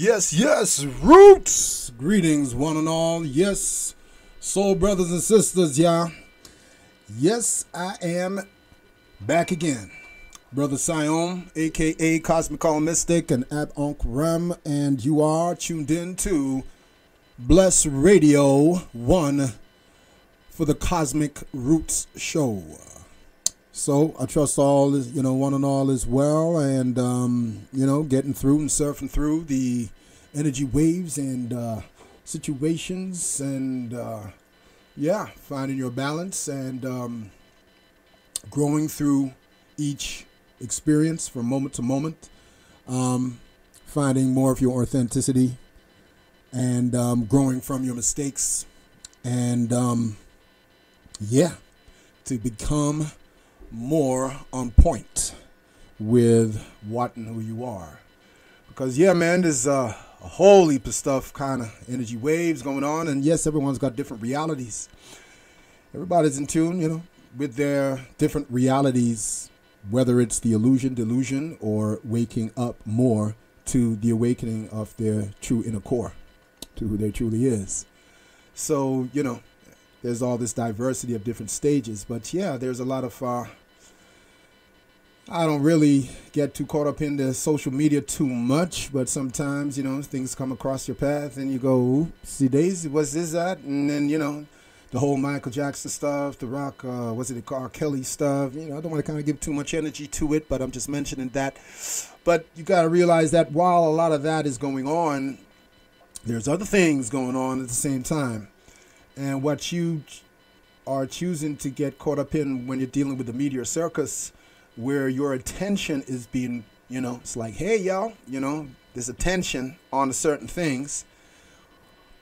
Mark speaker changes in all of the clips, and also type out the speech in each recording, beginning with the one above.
Speaker 1: Yes, yes, Roots. Greetings, one and all. Yes, soul brothers and sisters, yeah. Yes, I am back again. Brother Siayome, a.k.a. Cosmical Mystic and Ab Onk Ram, and you are tuned in to Bless Radio 1 for the Cosmic Roots Show. So I trust all is, one and all is well, and getting through and surfing through the energy waves and situations, and finding your balance and growing through each experience from moment to moment, finding more of your authenticity, and growing from your mistakes, and to become more on point with what and who you are. Because man, there's a whole heap of stuff, kind of energy waves going on, and yes, everyone's got different realities. Everybody's in tune, with their different realities, whether it's the illusion, delusion, or waking up more to the awakening of their true inner core, to who they truly is. So, there's all this diversity of different stages, but there's a lot of I don't really get too caught up in the social media too much, but sometimes, things come across your path and you go, oopsie daisy, what's this at? And then, the whole Michael Jackson stuff, the rock, the R. Kelly stuff, I don't want to kind of give too much energy to it, but I'm just mentioning that. But you got to realize that while a lot of that is going on, there's other things going on at the same time. And what you are choosing to get caught up in when you're dealing with the media circus, where your attention is being, it's like, hey, y'all, there's attention on certain things.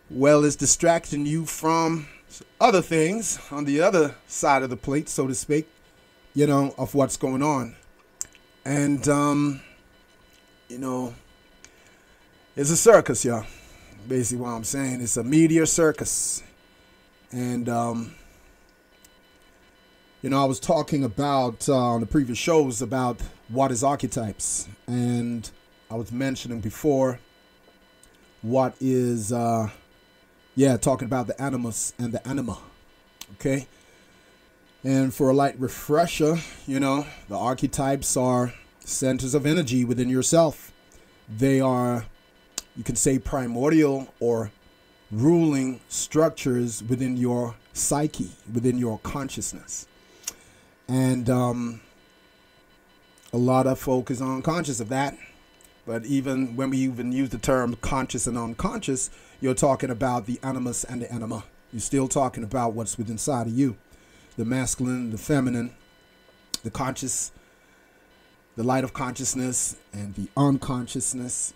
Speaker 1: Well, it's distracting you from other things on the other side of the plate, so to speak, of what's going on. And, it's a circus, y'all. Basically what I'm saying, it's a media circus. And, I was talking about on the previous shows about what is archetypes, and I was mentioning before what is, talking about the animus and the anima, okay? And for a light refresher, the archetypes are centers of energy within yourself. They are, you can say, primordial or ruling structures within your psyche, within your consciousness. And a lot of folk is unconscious of that. But even when we even use the term conscious and unconscious, you're talking about the animus and the anima. You're still talking about what's within inside of you. The masculine, the feminine, the conscious, the light of consciousness, and the unconsciousness.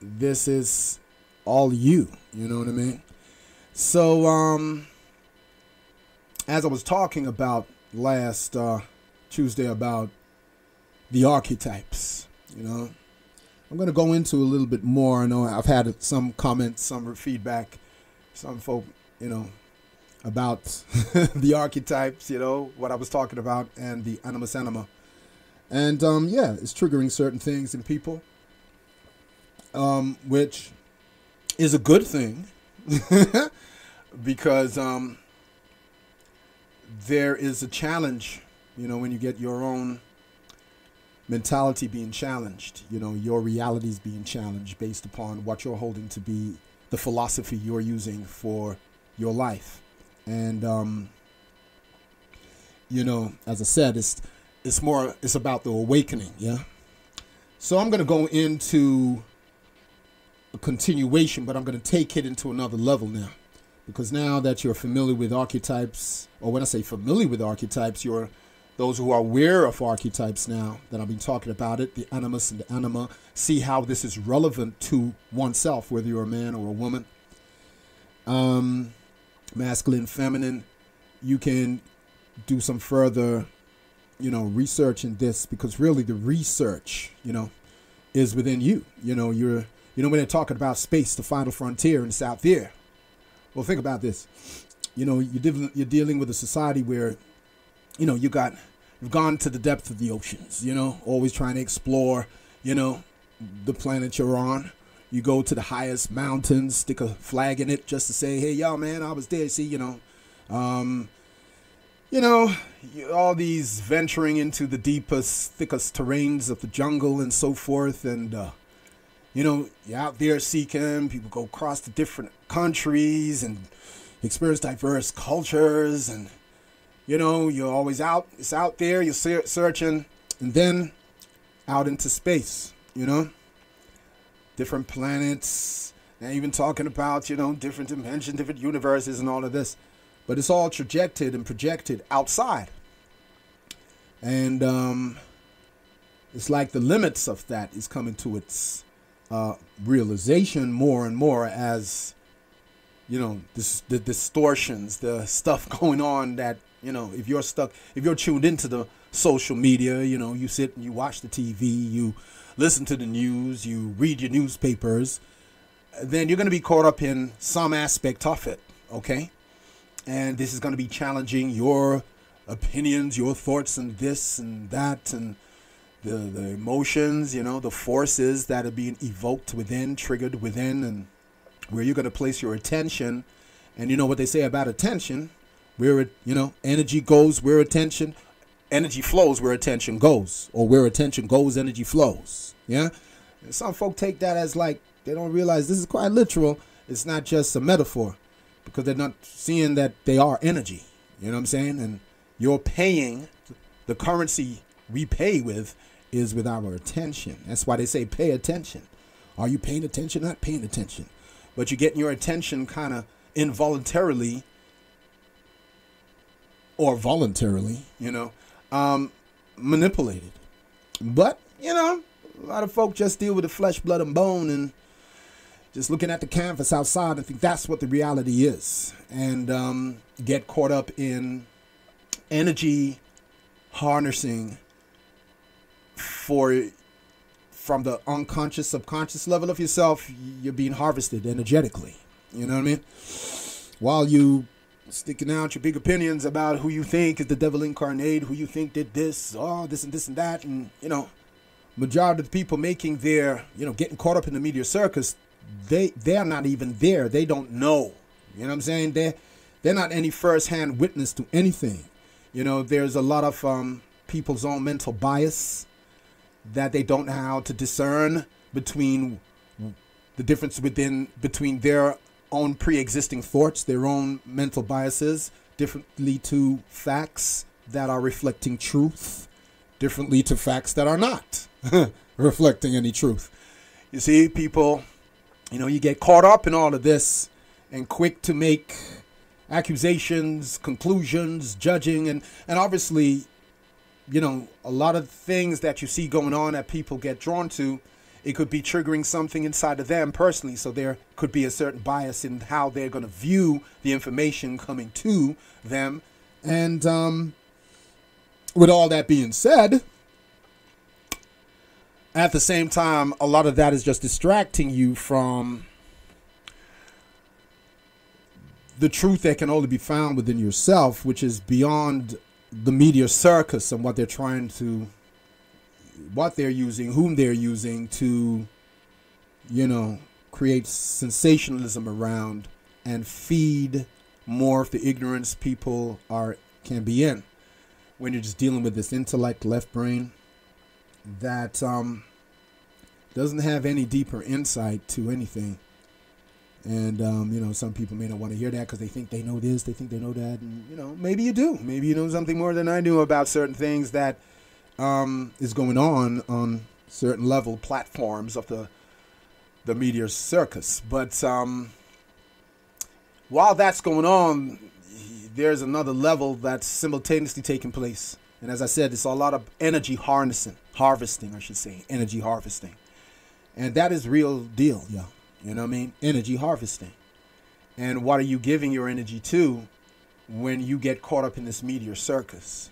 Speaker 1: This is all you. You know what I mean? So, as I was talking about last Tuesday about the archetypes, I'm going to go into a little bit more. I know I've had some comments, some feedback, some folk, about the archetypes, what I was talking about, and the animus anima. And, it's triggering certain things in people, which is a good thing because there is a challenge, when you get your own mentality being challenged, your realities being challenged based upon what you're holding to be the philosophy you're using for your life. And, as I said, it's about the awakening. Yeah. So I'm going to go into a continuation, but I'm going to take it into another level now. Because now that you're familiar with archetypes, or when I say familiar with archetypes, you're those who are aware of archetypes now that I've been talking about it, the animus and the anima, see how this is relevant to oneself, whether you're a man or a woman, masculine, feminine. You can do some further, research in this, because really the research, is within you. When they're talking about space, the final frontier, and it's out there. Well, think about this. You're dealing with a society where, you've gone to the depth of the oceans, always trying to explore, the planet you're on. You go to the highest mountains, stick a flag in it just to say, hey, y'all, man, I was there. See, all these venturing into the deepest, thickest terrains of the jungle and so forth. And, you're out there seeking. People go across the different countries and, experience diverse cultures, and you're always out. It's out there. You're searching, and then out into space. Different planets, and even talking about different dimensions, different universes, and all of this. But it's all trajected and projected outside, and it's like the limits of that is coming to its realization more and more as the distortions, the stuff going on that if you're tuned into the social media, you sit and you watch the TV, you listen to the news, you read your newspapers, then you're going to be caught up in some aspect of it, okay? And this is going to be challenging your opinions, your thoughts, and this and that, and the emotions, the forces that are being evoked within, triggered within, and where you're going to place your attention. And you know what they say about attention, where energy goes, where energy flows, where attention goes, or where attention goes, energy flows. Yeah. And some folk take that as like, they don't realize this is quite literal. It's not just a metaphor, because they're not seeing that they are energy. You know what I'm saying? And you're paying, the currency we pay with is with our attention. That's why they say pay attention. Are you paying attention? Not paying attention. But you're getting your attention kind of involuntarily or voluntarily, manipulated. But, a lot of folk just deal with the flesh, blood, and bone, and just looking at the canvas outside and think that's what the reality is. And get caught up in energy harnessing from the unconscious, subconscious level of yourself. You're being harvested energetically. You know what I mean? While you sticking out your big opinions about who you think is the devil incarnate, who you think did this, this and this and that, and majority of the people making their, getting caught up in the media circus, they're not even there. They don't know. You know what I'm saying? They're not any first-hand witness to anything. There's a lot of people's own mental bias that they don't know how to discern between the difference between their own pre-existing thoughts, their own mental biases, differently to facts that are reflecting truth, differently to facts that are not reflecting any truth. You see, people, you get caught up in all of this and quick to make accusations, conclusions, judging, and obviously, a lot of things that you see going on that people get drawn to, it could be triggering something inside of them personally. So there could be a certain bias in how they're going to view the information coming to them. And with all that being said, at the same time, a lot of that is just distracting you from the truth that can only be found within yourself, which is beyond the media circus and what they're using, whom they're using to, create sensationalism around and feed more of the ignorance people can be in when you're just dealing with this intellect, left brain, that doesn't have any deeper insight to anything. And, some people may not want to hear that because they think they know this, they think they know that. And, maybe you do. Maybe you know something more than I do about certain things that is going on certain level platforms of the media circus. But while that's going on, there's another level that's simultaneously taking place. And as I said, it's a lot of energy harvesting, energy harvesting. And that is real deal, yeah. You know what I mean? Energy harvesting. And what are you giving your energy to when you get caught up in this media circus?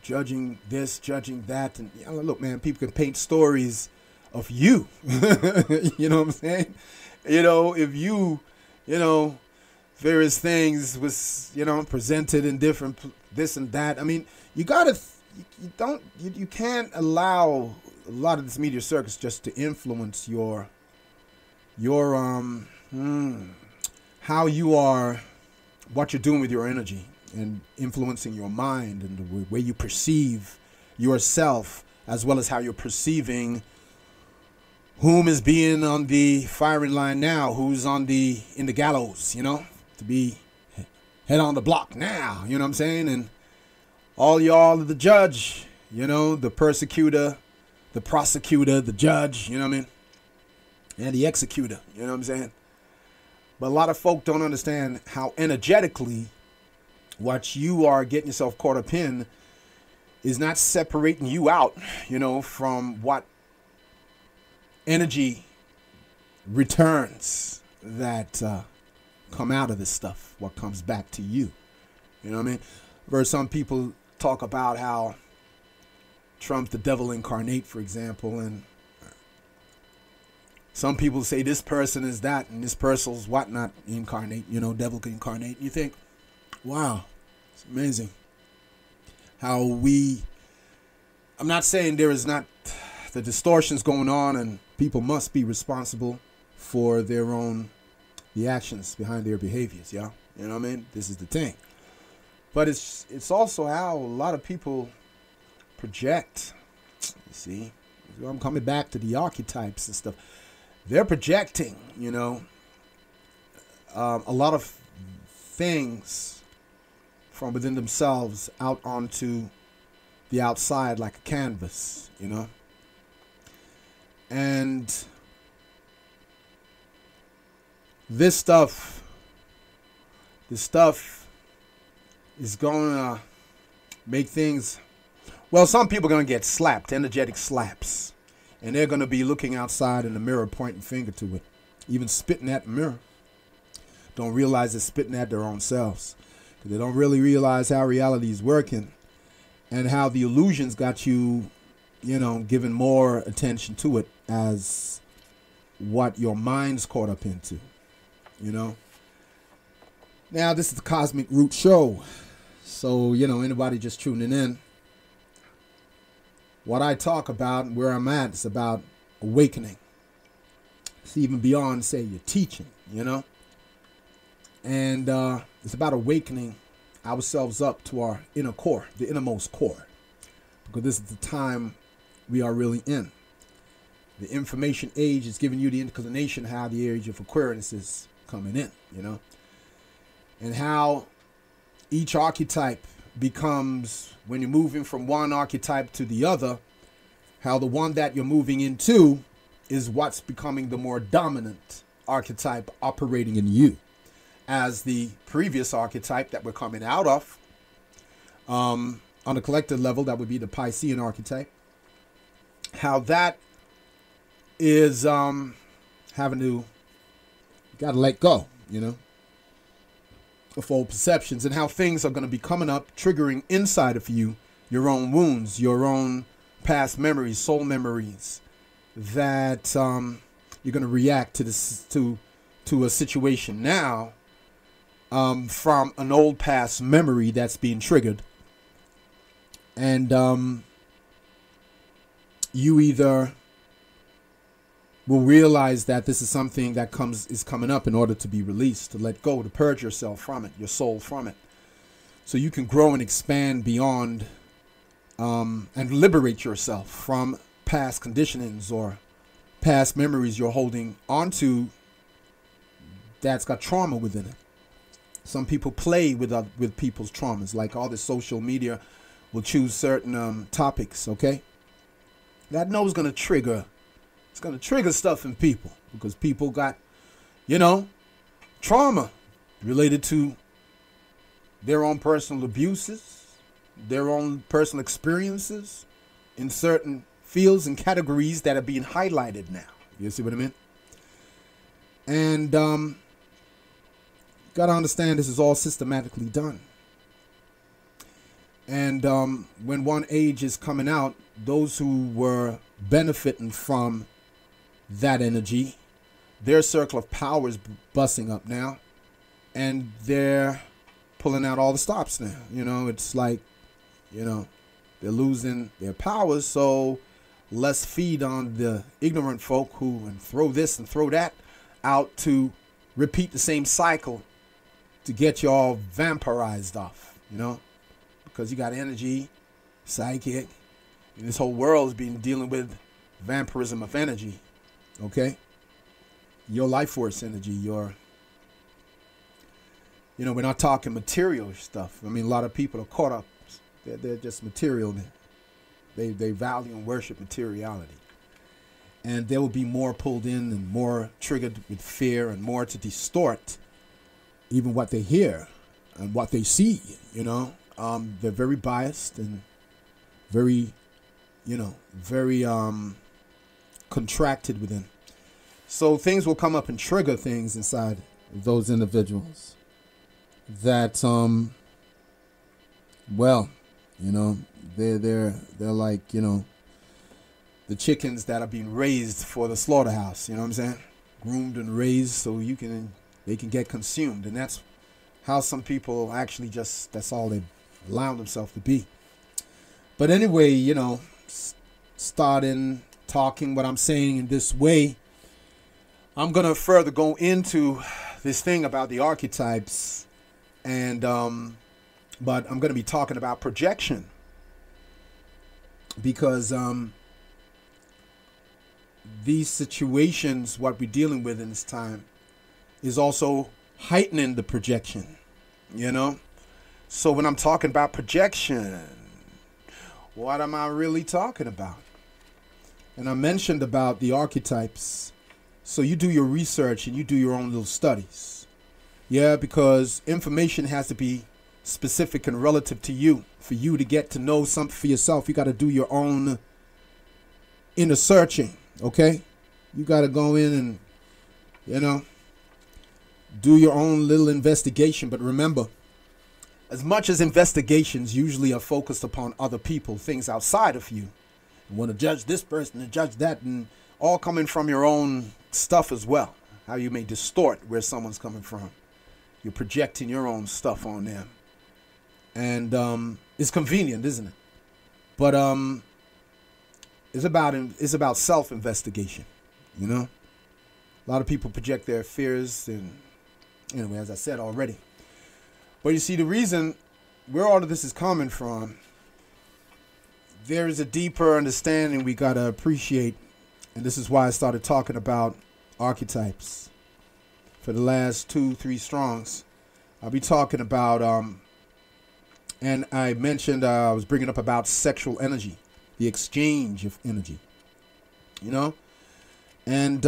Speaker 1: Judging this, judging that. And look, man, people can paint stories of you. You know what I'm saying? If you, various things was, presented in different this and that. I mean, you can't allow a lot of this media circus just to influence your how you are, what you're doing with your energy, and influencing your mind and the way you perceive yourself, as well as how you're perceiving whom is being on the firing line now, who's in the gallows, to be head on the block now, you know what I'm saying? And all y'all are the judge, the persecutor, the prosecutor, the judge, you know what I mean? And the executor, you know what I'm saying? But a lot of folk don't understand how energetically what you are getting yourself caught up in is not separating you out, from what energy returns that come out of this stuff, what comes back to you. You know what I mean? Where some people talk about how Trump, the devil incarnate, for example, and some people say this person is that and this person's whatnot incarnate, devil incarnate. You think, wow, it's amazing how I'm not saying there is not the distortions going on and people must be responsible for the actions behind their behaviors, yeah? You know what I mean? This is the thing. But it's also how a lot of people project, you see? I'm coming back to the archetypes and stuff. They're projecting, a lot of things from within themselves out onto the outside like a canvas, And this stuff is going to make things, well, some people are going to get slapped, energetic slaps. And they're going to be looking outside in the mirror, pointing finger to it, even spitting at the mirror. Don't realize they're spitting at their own selves. Because they don't really realize how reality is working and how the illusions got you, giving more attention to it as what your mind's caught up into, Now, this is the Cosmic Root Show. So, anybody just tuning in, what I talk about, where I'm at, is about awakening. It's even beyond, say, your teaching, And it's about awakening ourselves up to our inner core, the innermost core. Because this is the time we are really in. The information age is giving you the inclination how the age of Aquarius is coming in, And how each archetype becomes, when you're moving from one archetype to the other, how the one that you're moving into is what's becoming the more dominant archetype operating in you, as the previous archetype that we're coming out of, on a collective level, that would be the Piscean archetype, how that is having to, got to let go, of old perceptions, and how things are going to be coming up, triggering inside of you your own wounds, your own past memories, soul memories, that you're going to react to this to a situation now from an old past memory that's being triggered, and you either will realize that this is something that is coming up in order to be released, to let go, to purge yourself from it, your soul from it, so you can grow and expand beyond and liberate yourself from past conditionings or past memories you're holding onto that's got trauma within it. Some people play with people's traumas, like all this social media will choose certain topics, okay? That knows going to trigger. It's going to trigger stuff in people because people got, trauma related to their own personal abuses, their own personal experiences in certain fields and categories that are being highlighted now. You see what I mean? And got to understand this is all systematically done. And when one age is coming out, those who were benefiting from that energy, their circle of power is busting up now, and they're pulling out all the stops now. It's like, they're losing their powers, so let's feed on the ignorant folk and throw this and throw that out to repeat the same cycle to get you all vampirized off, because you got energy, psychic, and this whole world has been dealing with vampirism of energy. Okay, your life force energy, we're not talking material stuff. I mean, a lot of people are caught up. They're just material. They value and worship materiality. And they will be more pulled in and more triggered with fear and more to distort even what they hear and what they see, They're very biased and very, very contracted within. So things will come up and trigger things inside those individuals that, they're like, the chickens that are being raised for the slaughterhouse, you know what I'm saying? Groomed and raised so they can get consumed. And that's how some people actually that's all they allow themselves to be. But anyway, starting talking what I'm saying in this way, I'm going to further go into this thing about the archetypes. And, but I'm going to be talking about projection. Because, these situations, what we're dealing with in this time, is also heightening the projection, So when I'm talking about projection, what am I really talking about? And I mentioned about the archetypes. So you do your research and you do your own little studies. Yeah, because information has to be specific and relative to you. For you to get to know something for yourself, you got to do your own inner searching. Okay, you got to go in and, do your own little investigation. But remember, as much as investigations usually are focused upon other people, things outside of you, you want to judge this person and judge that, and all coming from your own stuff as well. How you may distort where someone's coming from. You're projecting your own stuff on them. And it's convenient, isn't it? But it's about self-investigation, A lot of people project their fears, and anyway, as I said already. But you see, the reason where all of this is coming from, there is a deeper understanding we got to appreciate, and this is why I started talking about archetypes. For the last 2-3 strongs, I'll be talking about, and I mentioned I was bringing up about sexual energy. The exchange of energy, and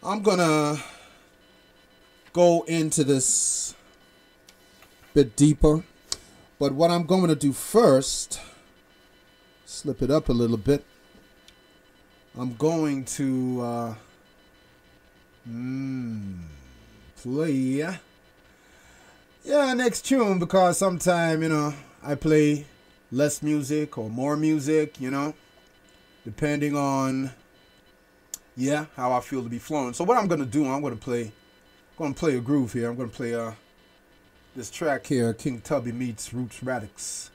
Speaker 1: I'm gonna go into this bit deeper, but what I'm going to do first, slip it up a little bit. I'm going to play. Yeah, next tune, because sometime, I play less music or more music, depending on, how I feel to be flowing. So what I'm going to do, I'm going to play a groove here. I'm going to play this track here, King Tubby meets Roots Radix.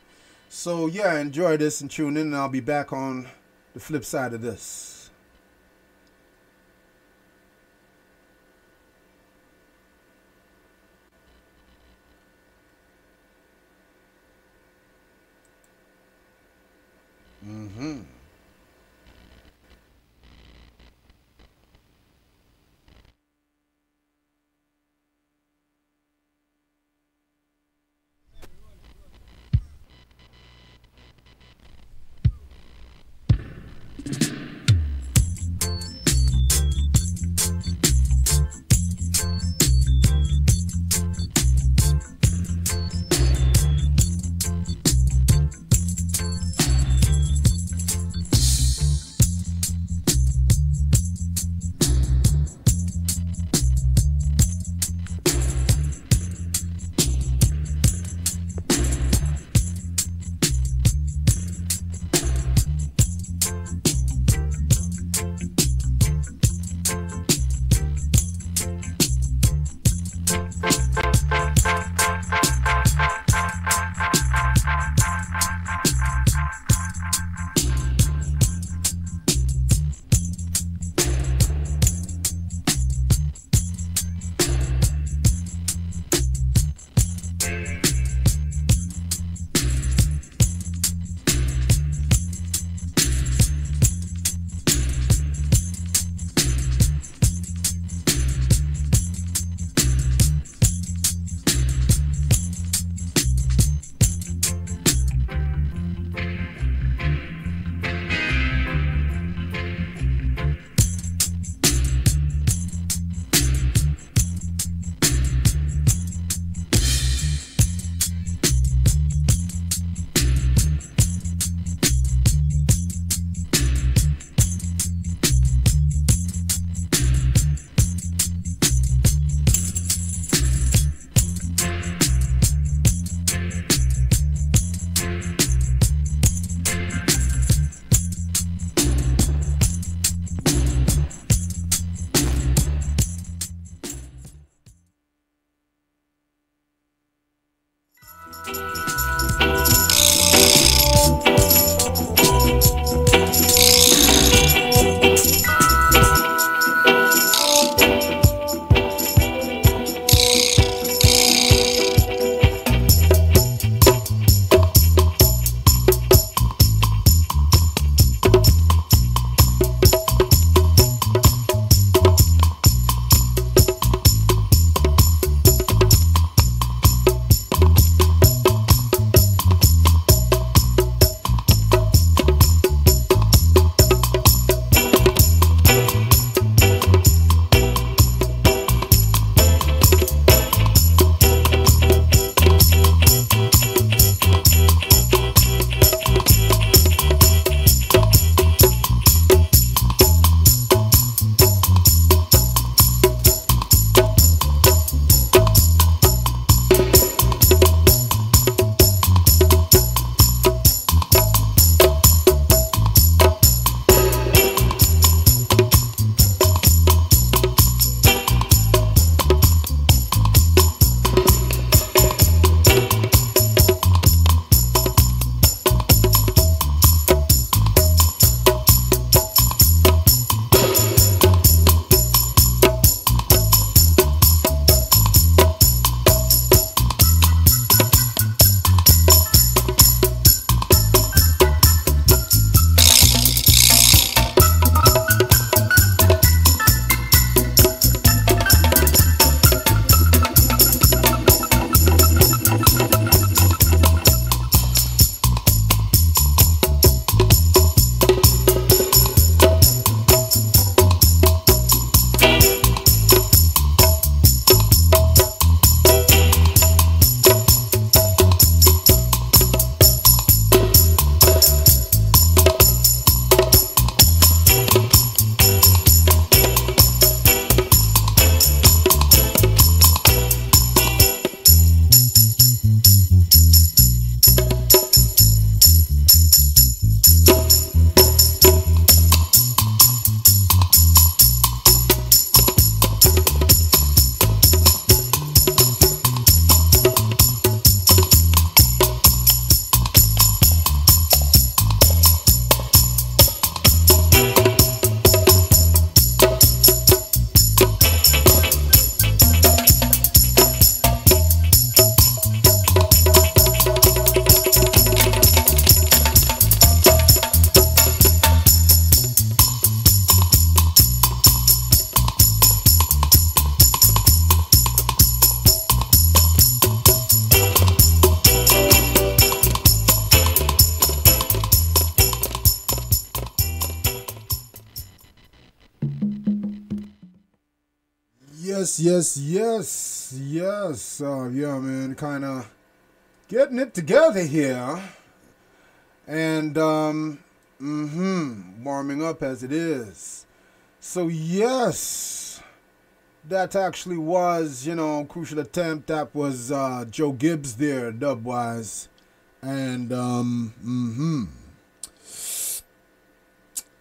Speaker 1: So enjoy this and tune in, and I'll be back on the flip side of this. Yes. Yeah, man, kind of getting it together here, and warming up as it is. So yes, that actually was, Crucial Attempt. That was Joe Gibbs there, dub-wise, and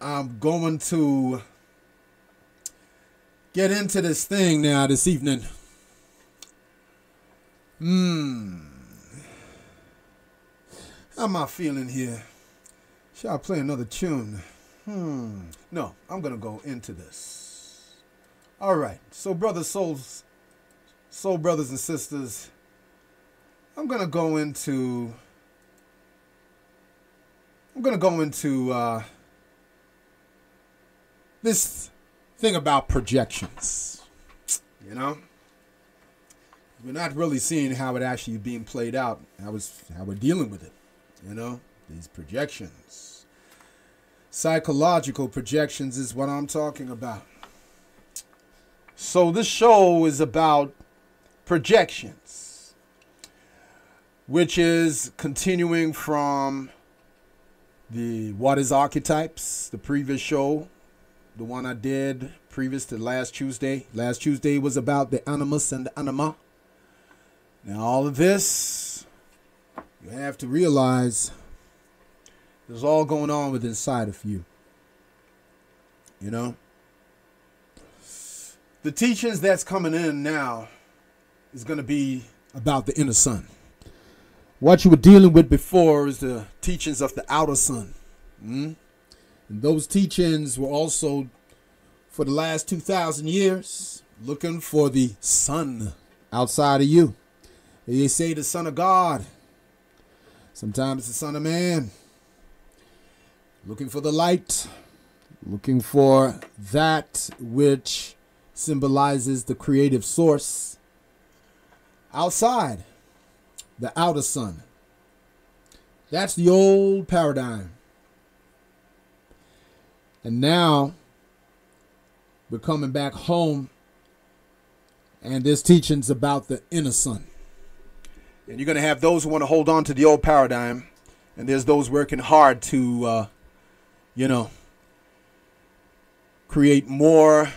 Speaker 1: I'm going to get into this thing now this evening. How am I feeling here? Shall I play another tune? No, I'm going to go into this. All right. So, soul brothers and sisters, I'm going to go into this thing about projections. We're not really seeing how it actually being played out. How we're dealing with it. These projections. Psychological projections is what I'm talking about. So this show is about projections, which is continuing from the What is Archetypes, the previous show, the one I did previous to last Tuesday. Last Tuesday was about the animus and the anima. Now all of this, you have to realize there's all going on within inside of you. The teachings that's coming in now is going to be about the inner sun, What you were dealing with before is the teachings of the outer sun. And those teachings were also, for the last 2,000 years, looking for the sun outside of you. They say the son of God. Sometimes it's the son of man. Looking for the light. Looking for that which symbolizes the creative source outside, the outer sun. That's the old paradigm. And now we're coming back home, and there's teachings about the inner sun. And you're going to have those who want to hold on to the old paradigm, and there's those working hard to, create more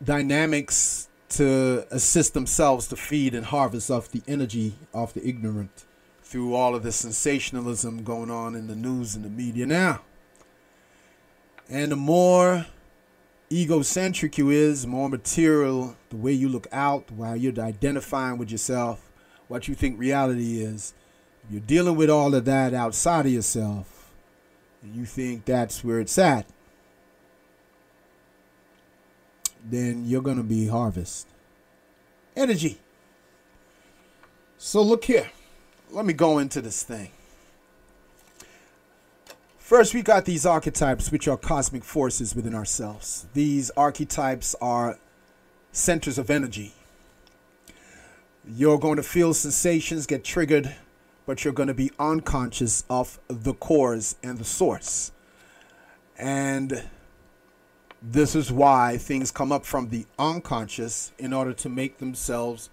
Speaker 1: dynamics to assist themselves to feed and harvest off the energy of the ignorant through all of the sensationalism going on in the news and the media now. And the more egocentric you is, more material, the way you look out, while you're identifying with yourself, what you think reality is, if you're dealing with all of that outside of yourself, and you think that's where it's at, then you're going to be harvest energy. So look here. Let me go into this thing. First, we got these archetypes, which are cosmic forces within ourselves. These archetypes are centers of energy. You're going to feel sensations get triggered, but you're going to be unconscious of the cores and the source. And this is why things come up from the unconscious in order to make themselves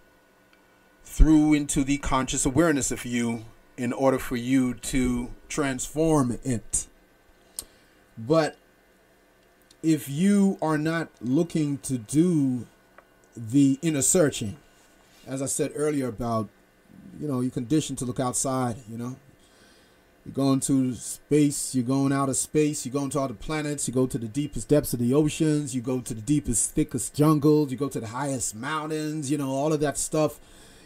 Speaker 1: through into the conscious awareness of you, in order for you to transform it. But if you are not looking to do the inner searching, as I said earlier about, you're conditioned to look outside, you're going to space, you're going out of space, you're going to all the planets, you go to the deepest depths of the oceans, you go to the deepest, thickest jungles, you go to the highest mountains, all of that stuff.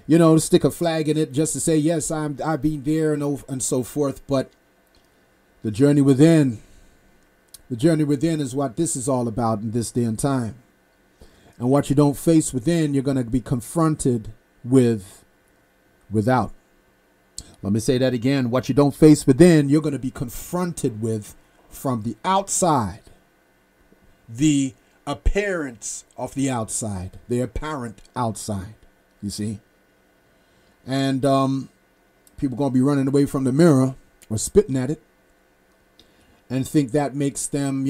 Speaker 1: To stick a flag in it just to say, yes, I've been there and so forth. But the journey within is what this is all about in this day and time. And what you don't face within, you're going to be confronted with without. Let me say that again. What you don't face within, you're going to be confronted with from the outside. The appearance of the outside, the apparent outside, you see. And people going to be running away from the mirror or spitting at it and think that makes them,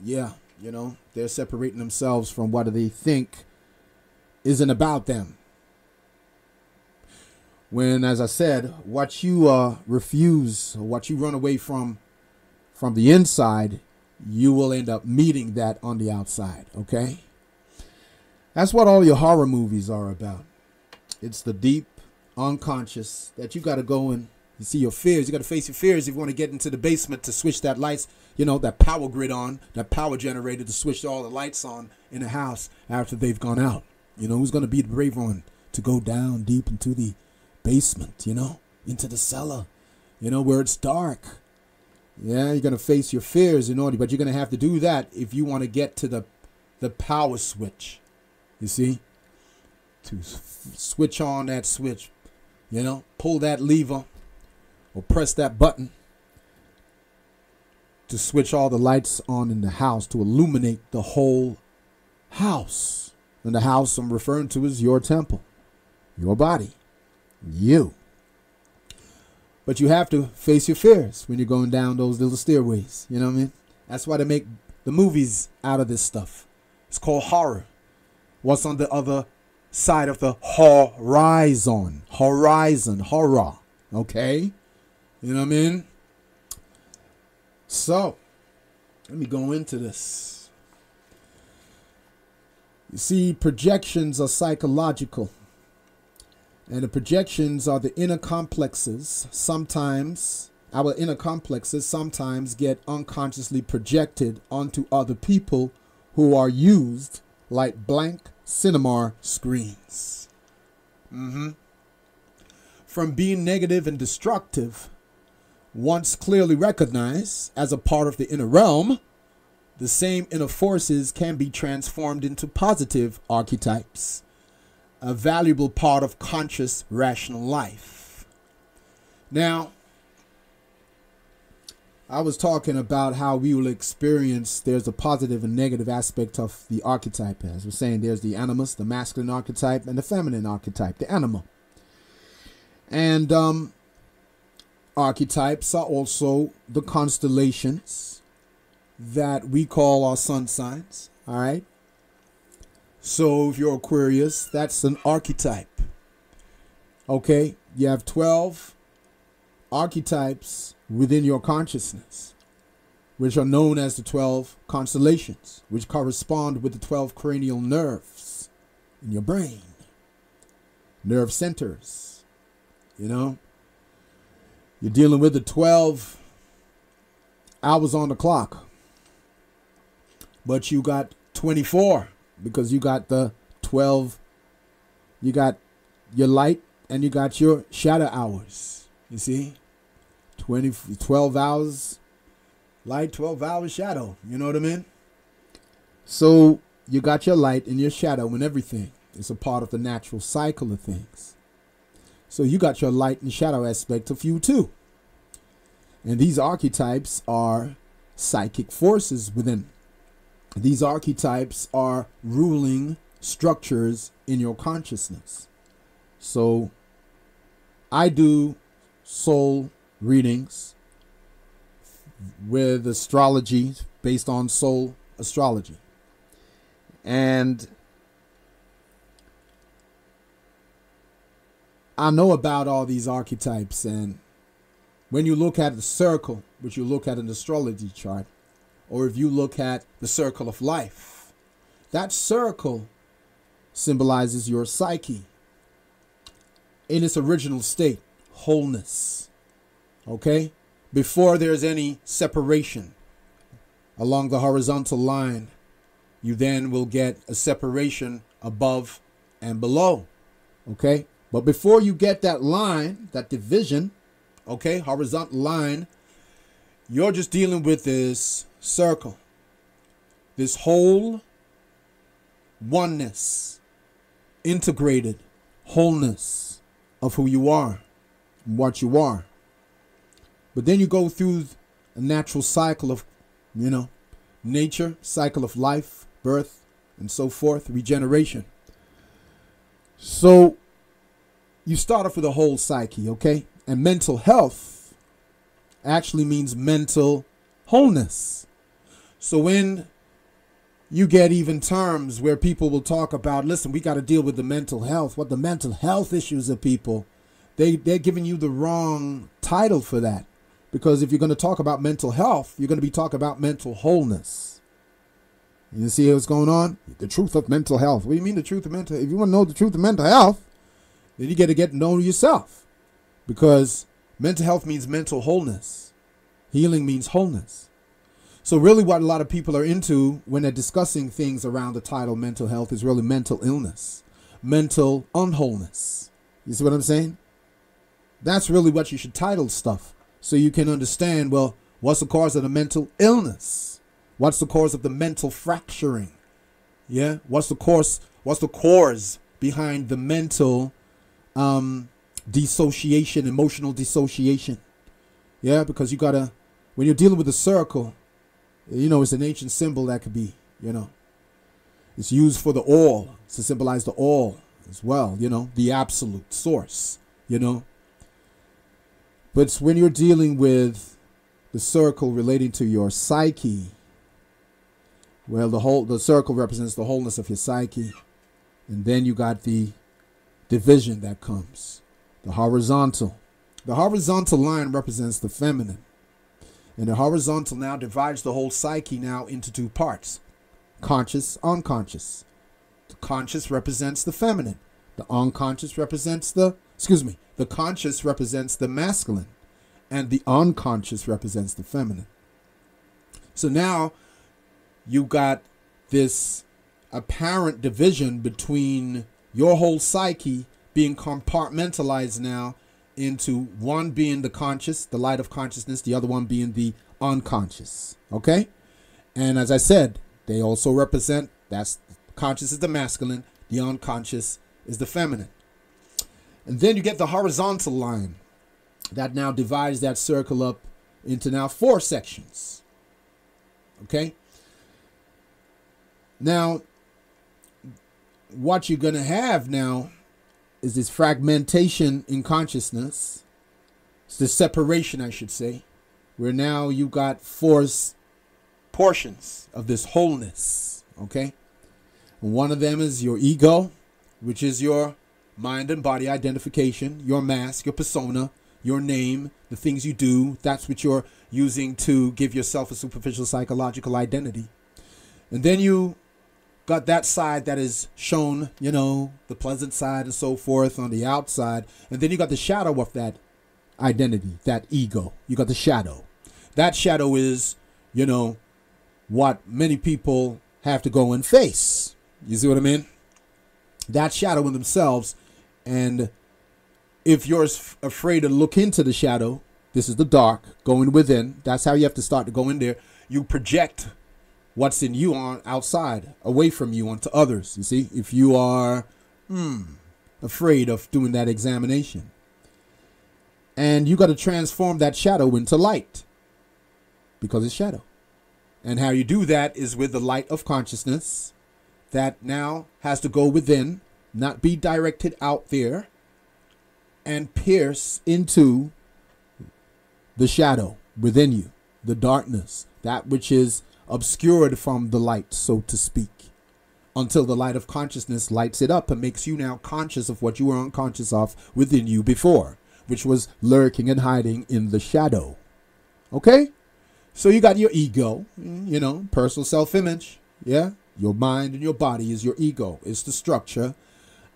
Speaker 1: they're separating themselves from what they think isn't about them. When, as I said, what you refuse, or what you run away from the inside, you will end up meeting that on the outside, okay? That's what all your horror movies are about. It's the deep unconscious that you got to go and you see your fears. You got to face your fears if you want to get into the basement to switch that lights, that power grid on, that power generator to switch all the lights on in the house after they've gone out. Who's going to be the brave one to go down deep into the basement, into the cellar, where it's dark. Yeah, you're going to face your fears but you're going to have to do that if you want to get to the power switch, you see, to switch on that switch. Pull that lever or press that button to switch all the lights on in the house to illuminate the whole house. And the house I'm referring to is your temple, your body, you. But you have to face your fears when you're going down those little stairways. You know what I mean? That's why they make the movies out of this stuff. It's called horror. What's on the other side of the horizon? Horror. Okay? You know what I mean? So, let me go into this. You see, projections are psychological. And the projections are the inner complexes. Sometimes, our inner complexes sometimes get unconsciously projected onto other people who are used like blank cinema screens. from being negative and destructive, once clearly recognized as a part of the inner realm, the same inner forces can be transformed into positive archetypes, a valuable part of conscious, rational life. Now, I was talking about how we will experience there's a positive and negative aspect of the archetype. As we're saying, there's the animus, the masculine archetype, and the feminine archetype, the anima. And archetypes are also the constellations that we call our sun signs. All right. So if you're Aquarius, that's an archetype. Okay. You have 12 archetypes within your consciousness, which are known as the 12 constellations, which correspond with the 12 cranial nerves in your brain, nerve centers. You know, you're dealing with the 12 hours on the clock, but you got 24 because you got the 12, you got your light and you got your shadow hours. You see, 12 hours light, 12 hours shadow. You know what I mean? So you got your light and your shadow and everything. It's a part of the natural cycle of things. So you got your light and shadow aspect of you too. And these archetypes are psychic forces within. These archetypes are ruling structures in your consciousness. So I do soul readings with astrology based on soul astrology. And I know about all these archetypes, and when you look at the circle, which you look at an astrology chart, or if you look at the circle of life, that circle symbolizes your psyche in its original state, wholeness. Okay? Before there's any separation along the horizontal line, you then will get a separation above and below. Okay? But before you get that line, that division, okay, horizontal line, you're just dealing with this circle, this whole oneness, integrated wholeness of who you are and what you are. But then you go through a natural cycle of, you know, nature, cycle of life, birth, and so forth, regeneration. So you start off with a whole psyche, okay? And mental health actually means mental wholeness. So when you get even terms where people will talk about, listen, we got to deal with the mental health, what the mental health issues of people, they're giving you the wrong title for that. Because if you're going to talk about mental health, you're going to be talking about mental wholeness. You see what's going on? The truth of mental health. What do you mean the truth of mental health? If you want to know the truth of mental health, then you got to get to know yourself, because mental health means mental wholeness. Healing means wholeness. So really what a lot of people are into when they're discussing things around the title mental health is really mental illness, mental unwholeness. You see what I'm saying? That's really what you should title stuff, so you can understand, well, what's the cause of the mental illness? What's the cause of the mental fracturing? Yeah? What's the cause behind the mental dissociation, emotional dissociation? Yeah, because you gotta, when you're dealing with a circle, you know, it's an ancient symbol that could be, you know, it's used for the all, to symbolize the all as well, you know, the absolute source, you know. But it's when you're dealing with the circle relating to your psyche, well, the circle represents the wholeness of your psyche, and then you got the division that comes, the horizontal. The horizontal line represents the feminine, and the horizontal now divides the whole psyche now into two parts, conscious, unconscious. The conscious represents the feminine. The unconscious represents the conscious represents the masculine, and the unconscious represents the feminine. So now you got this apparent division between your whole psyche being compartmentalized now into one being the conscious, the light of consciousness, the other one being the unconscious. Okay? And as I said, they also represent, that's conscious is the masculine, the unconscious is the feminine. And then you get the horizontal line that now divides that circle up into now 4 sections. Okay? Now, what you're going to have now is this fragmentation in consciousness. It's the separation, I should say, where now you got 4 portions of this wholeness. Okay? And one of them is your ego, which is your mind and body identification, your mask, your persona, your name, the things you do. That's what you're using to give yourself a superficial psychological identity. And then you got that side that is shown, you know, the pleasant side and so forth on the outside. And then you got the shadow of that identity, that ego. You got the shadow. That shadow is, you know, what many people have to go and face. You see what I mean? That shadow in themselves. And if you're afraid to look into the shadow, this is the dark, going within. That's how you have to start to go in there. You project what's in you on outside, away from you, onto others. You see, if you are afraid of doing that examination. And you got to transform that shadow into light, because it's shadow. And how you do that is with the light of consciousness that now has to go within, not be directed out there, and pierce into the shadow within you, the darkness, that which is obscured from the light, so to speak, until the light of consciousness lights it up and makes you now conscious of what you were unconscious of within you before, which was lurking and hiding in the shadow. Okay? So you got your ego, you know, personal self-image. Yeah? Your mind and your body is your ego. It's the structure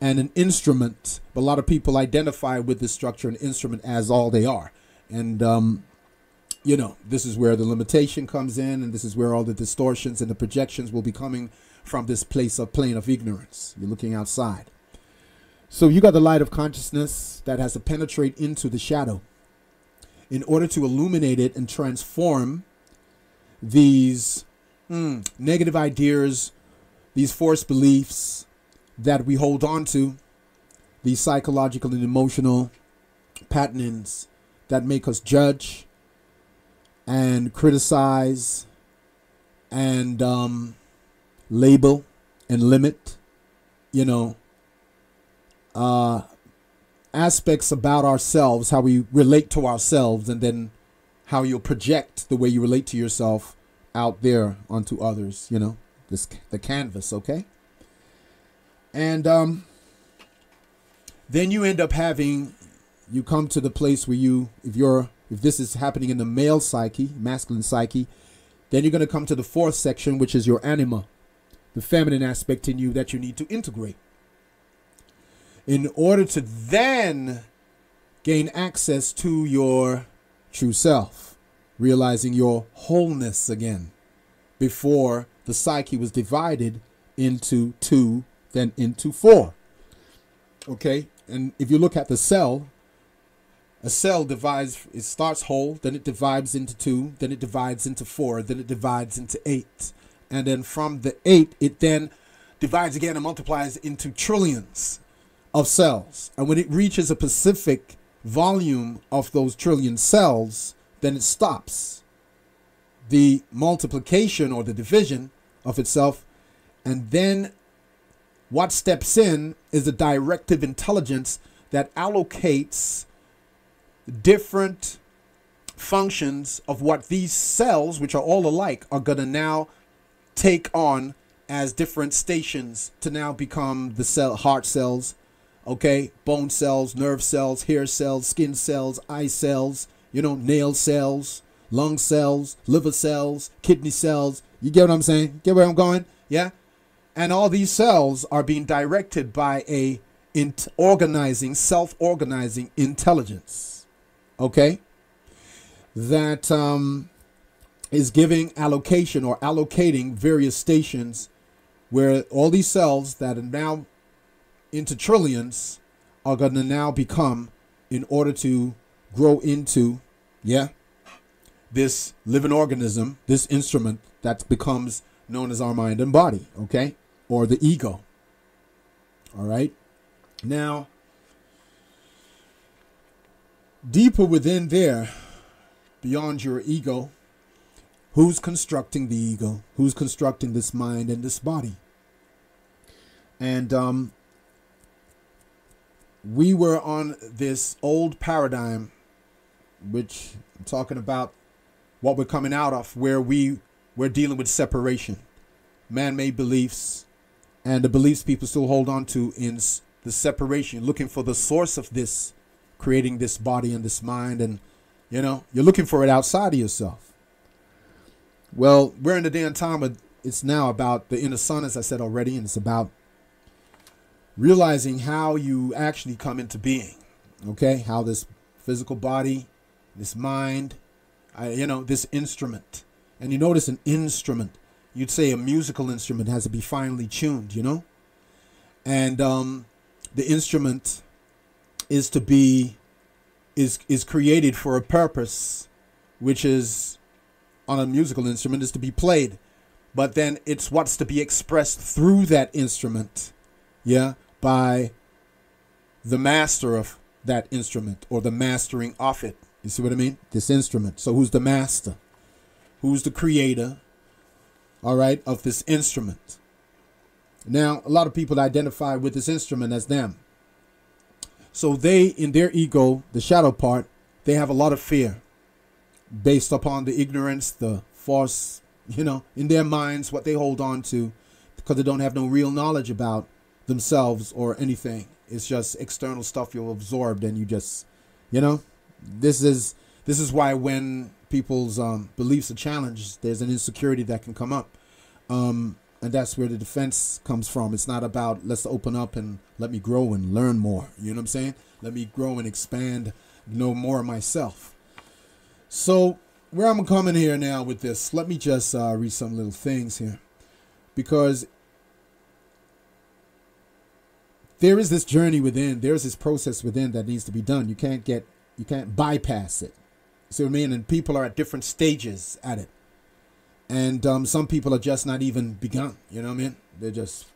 Speaker 1: and an instrument. But a lot of people identify with this structure and instrument as all they are. And, you know, this is where the limitation comes in, and this is where all the distortions and the projections will be coming from, this place of plane of ignorance. You're looking outside. So you got the light of consciousness that has to penetrate into the shadow in order to illuminate it and transform these negative ideas, these false beliefs that we hold on to, these psychological and emotional patternings that make us judge and criticize and label and limit, you know, aspects about ourselves, how we relate to ourselves, and then how you'll project the way you relate to yourself out there onto others, you know, the canvas, okay? And then you end up having, you come to the place where you, if this is happening in the male psyche, masculine psyche, then you're going to come to the 4th section, which is your anima, the feminine aspect in you that you need to integrate in order to then gain access to your true self, realizing your wholeness again. Before, the psyche was divided into 2, then into 4. Okay? And if you look at the cell, a cell divides, it starts whole, then it divides into 2, then it divides into 4, then it divides into 8. And then from the 8, it then divides again and multiplies into trillions of cells. And when it reaches a specific volume of those trillion cells, then it stops the multiplication or the division of itself. And then what steps in is a directive intelligence that allocates different functions of what these cells, which are all alike, are going to now take on as different stations to now become the cell, heart cells, okay, bone cells, nerve cells, hair cells, skin cells, eye cells, you know, nail cells, lung cells, liver cells, kidney cells. You get what I'm saying? Get where I'm going? Yeah? And all these cells are being directed by a organizing, self-organizing intelligence, okay, that is giving allocation or allocating various stations where all these cells that are now into trillions are going to now become in order to grow into, yeah, this living organism, this instrument that becomes known as our mind and body, okay, or the ego. All right. Now, deeper within there, beyond your ego, who's constructing the ego? Who's constructing this mind and this body? And we were on this old paradigm, which I'm talking about what we're coming out of, where we're dealing with separation, man-made beliefs, and the beliefs people still hold on to in the separation, looking for the source of this, creating this body and this mind, and you're looking for it outside of yourself. Well, we're in the day and time where it's now about the inner sun, as I said already, and it's about realizing how you actually come into being, okay? How this physical body, this mind, this instrument. And you notice an instrument, you'd say a musical instrument has to be finely tuned, And the instrument is to be, is created for a purpose, which is, on a musical instrument, is to be played. But then it's what's to be expressed through that instrument, yeah, by the master of that instrument, or the mastering of it. You see what I mean? This instrument. So who's the master? Who's the creator, all right, of this instrument? Now, a lot of people identify with this instrument as them. So they, in their ego, the shadow part, they have a lot of fear based upon the ignorance, the false, in their minds, what they hold on to, because they don't have no real knowledge about themselves or anything. It's just external stuff you've absorbed, and you just, this is why when people's beliefs are challenged, there's an insecurity that can come up. And that's where the defense comes from. It's not about, let's open up and let me grow and learn more. You know what I'm saying? Let me grow and expand, know more of myself. So where I'm coming here now with this, let me just read some little things here. Because there is this journey within, there's this process within that needs to be done. You can't bypass it. See what I mean? And people are at different stages at it. And some people are just not even begun. You know what I mean? They're just,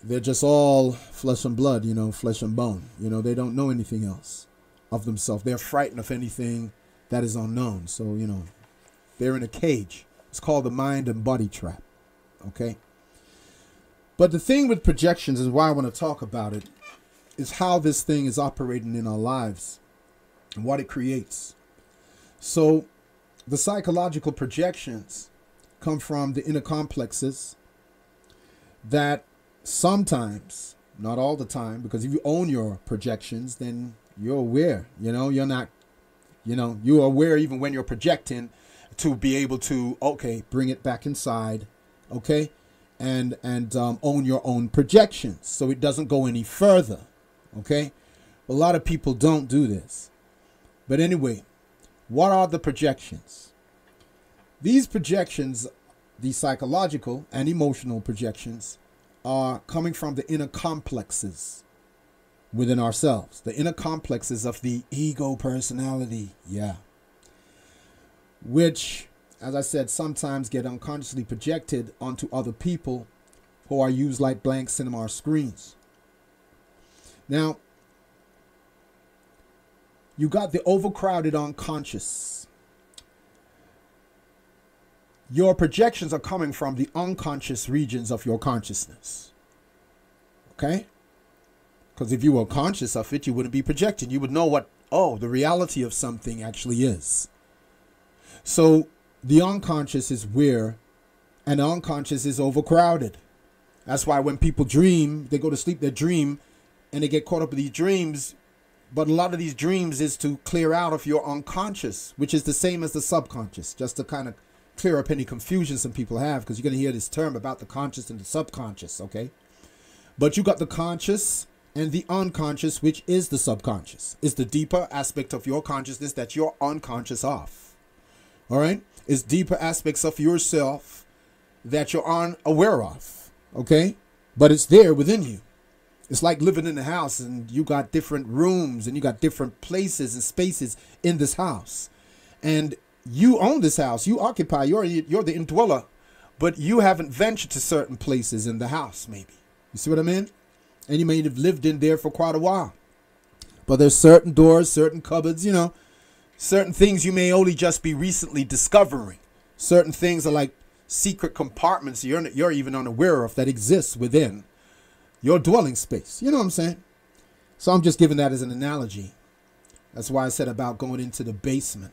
Speaker 1: they're just all flesh and blood, flesh and bone. They don't know anything else of themselves. They're frightened of anything that is unknown. So, they're in a cage. It's called the mind and body trap. Okay? But the thing with projections, is why I want to talk about it, is how this thing is operating in our lives and what it creates. So the psychological projections come from the inner complexes that sometimes, not all the time, because if you own your projections, then you're aware, you're not, you're aware even when you're projecting, to be able to, okay, bring it back inside, okay, and own your own projections so it doesn't go any further, okay. A lot of people don't do this. But anyway, what are the projections? These projections, the psychological and emotional projections, are coming from the inner complexes within ourselves. The inner complexes of the ego personality, yeah. Which, as I said, sometimes get unconsciously projected onto other people who are used like blank cinema screens. Now, you got the overcrowded unconscious. Your projections are coming from the unconscious regions of your consciousness. Okay? Because if you were conscious of it, you wouldn't be projecting. You would know what, the reality of something actually is. So the unconscious is where, and the unconscious is overcrowded. That's why when people dream, they go to sleep, they dream, and they get caught up in these dreams. But a lot of these dreams is to clear out of your unconscious, which is the same as the subconscious, just to kind of clear up any confusion some people have, because you're going to hear this term about the conscious and the subconscious, okay? But you got the conscious and the unconscious, which is the subconscious. It's the deeper aspect of your consciousness that you're unconscious of, all right? It's deeper aspects of yourself that you're unaware of, okay? But it's there within you. It's like living in a house and you got different rooms and you got different places and spaces in this house. And you own this house. You occupy. You're the indweller. But you haven't ventured to certain places in the house, maybe. You see what I mean? And you may have lived in there for quite a while. But there's certain doors, certain cupboards, you know, certain things you may only just be recently discovering. Certain things are like secret compartments you're even unaware of that exists within your dwelling space. You know what I'm saying? So I'm just giving that as an analogy. That's why I said about going into the basement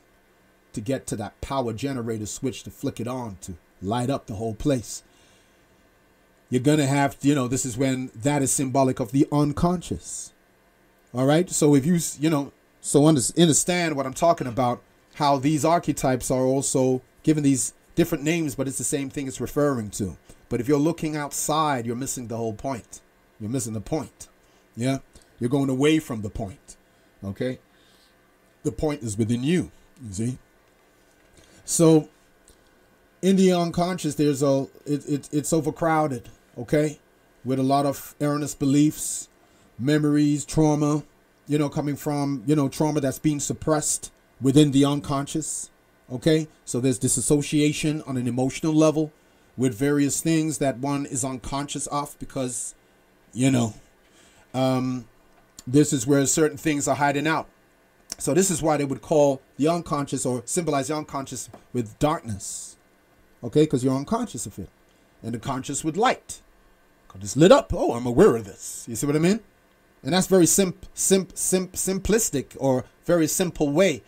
Speaker 1: to get to that power generator switch to flick it on to light up the whole place. You're going to have, you know, this is when that is symbolic of the unconscious. All right. So if so understand what I'm talking about, how these archetypes are also given these different names, but it's the same thing it's referring to. But if you're looking outside, you're missing the whole point. You're missing the point. Yeah. You're going away from the point. Okay. The point is within you. You see? So in the unconscious, it's overcrowded. Okay. With a lot of erroneous beliefs, memories, trauma, you know, coming from, you know, trauma that's being suppressed within the unconscious. Okay. So there's disassociation on an emotional level with various things that one is unconscious of because, you know, this is where certain things are hiding out. So this is why they would call the unconscious or symbolize the unconscious with darkness. Okay. Because you're unconscious of it. And the conscious with light. Because it's lit up. Oh, I'm aware of this. You see what I mean? And that's very simplistic or very simple way.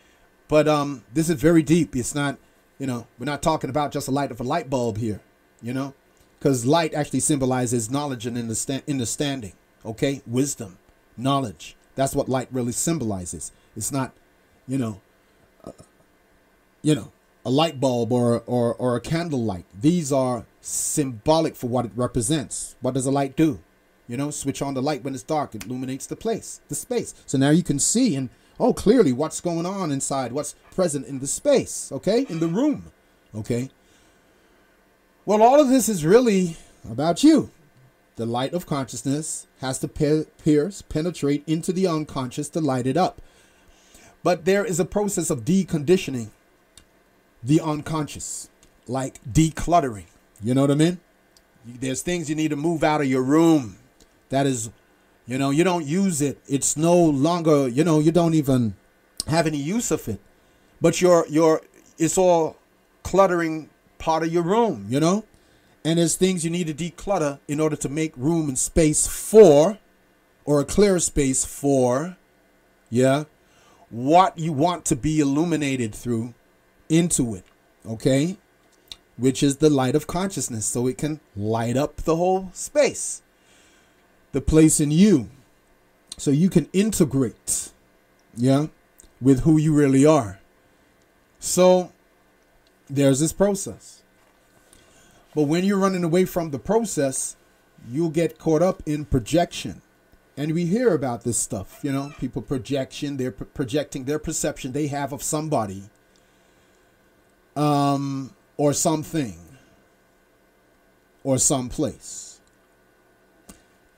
Speaker 1: But this is very deep. It's not, you know, we're not talking about just the light of a light bulb here, you know, because light actually symbolizes knowledge and understanding. OK, wisdom, knowledge. That's what light really symbolizes. It's not, you know, a light bulb or a candle light. These are symbolic for what it represents. What does a light do? You know, switch on the light when it's dark. It illuminates the space. So now you can see and, oh, clearly what's going on inside, what's present in the space, okay, in the room, okay. Well, all of this is really about you. The light of consciousness has to penetrate into the unconscious to light it up. But there is a process of deconditioning the unconscious, like decluttering. You know what I mean? There's things you need to move out of your room. That is, you know, you don't use it. It's no longer, you know, you don't even have any use of it. But it's all cluttering part of your room, you know? And there's things you need to declutter in order to make room and space for, or a clear space for, yeah, what you want to be illuminated through into it, okay? Which is the light of consciousness, so it can light up the whole space. The place in you, so you can integrate, yeah, with who you really are. So there's this process. But when you're running away from the process, you'll get caught up in projection. And we hear about this stuff, you know, people projection, they're projecting their perception they have of somebody or something or someplace.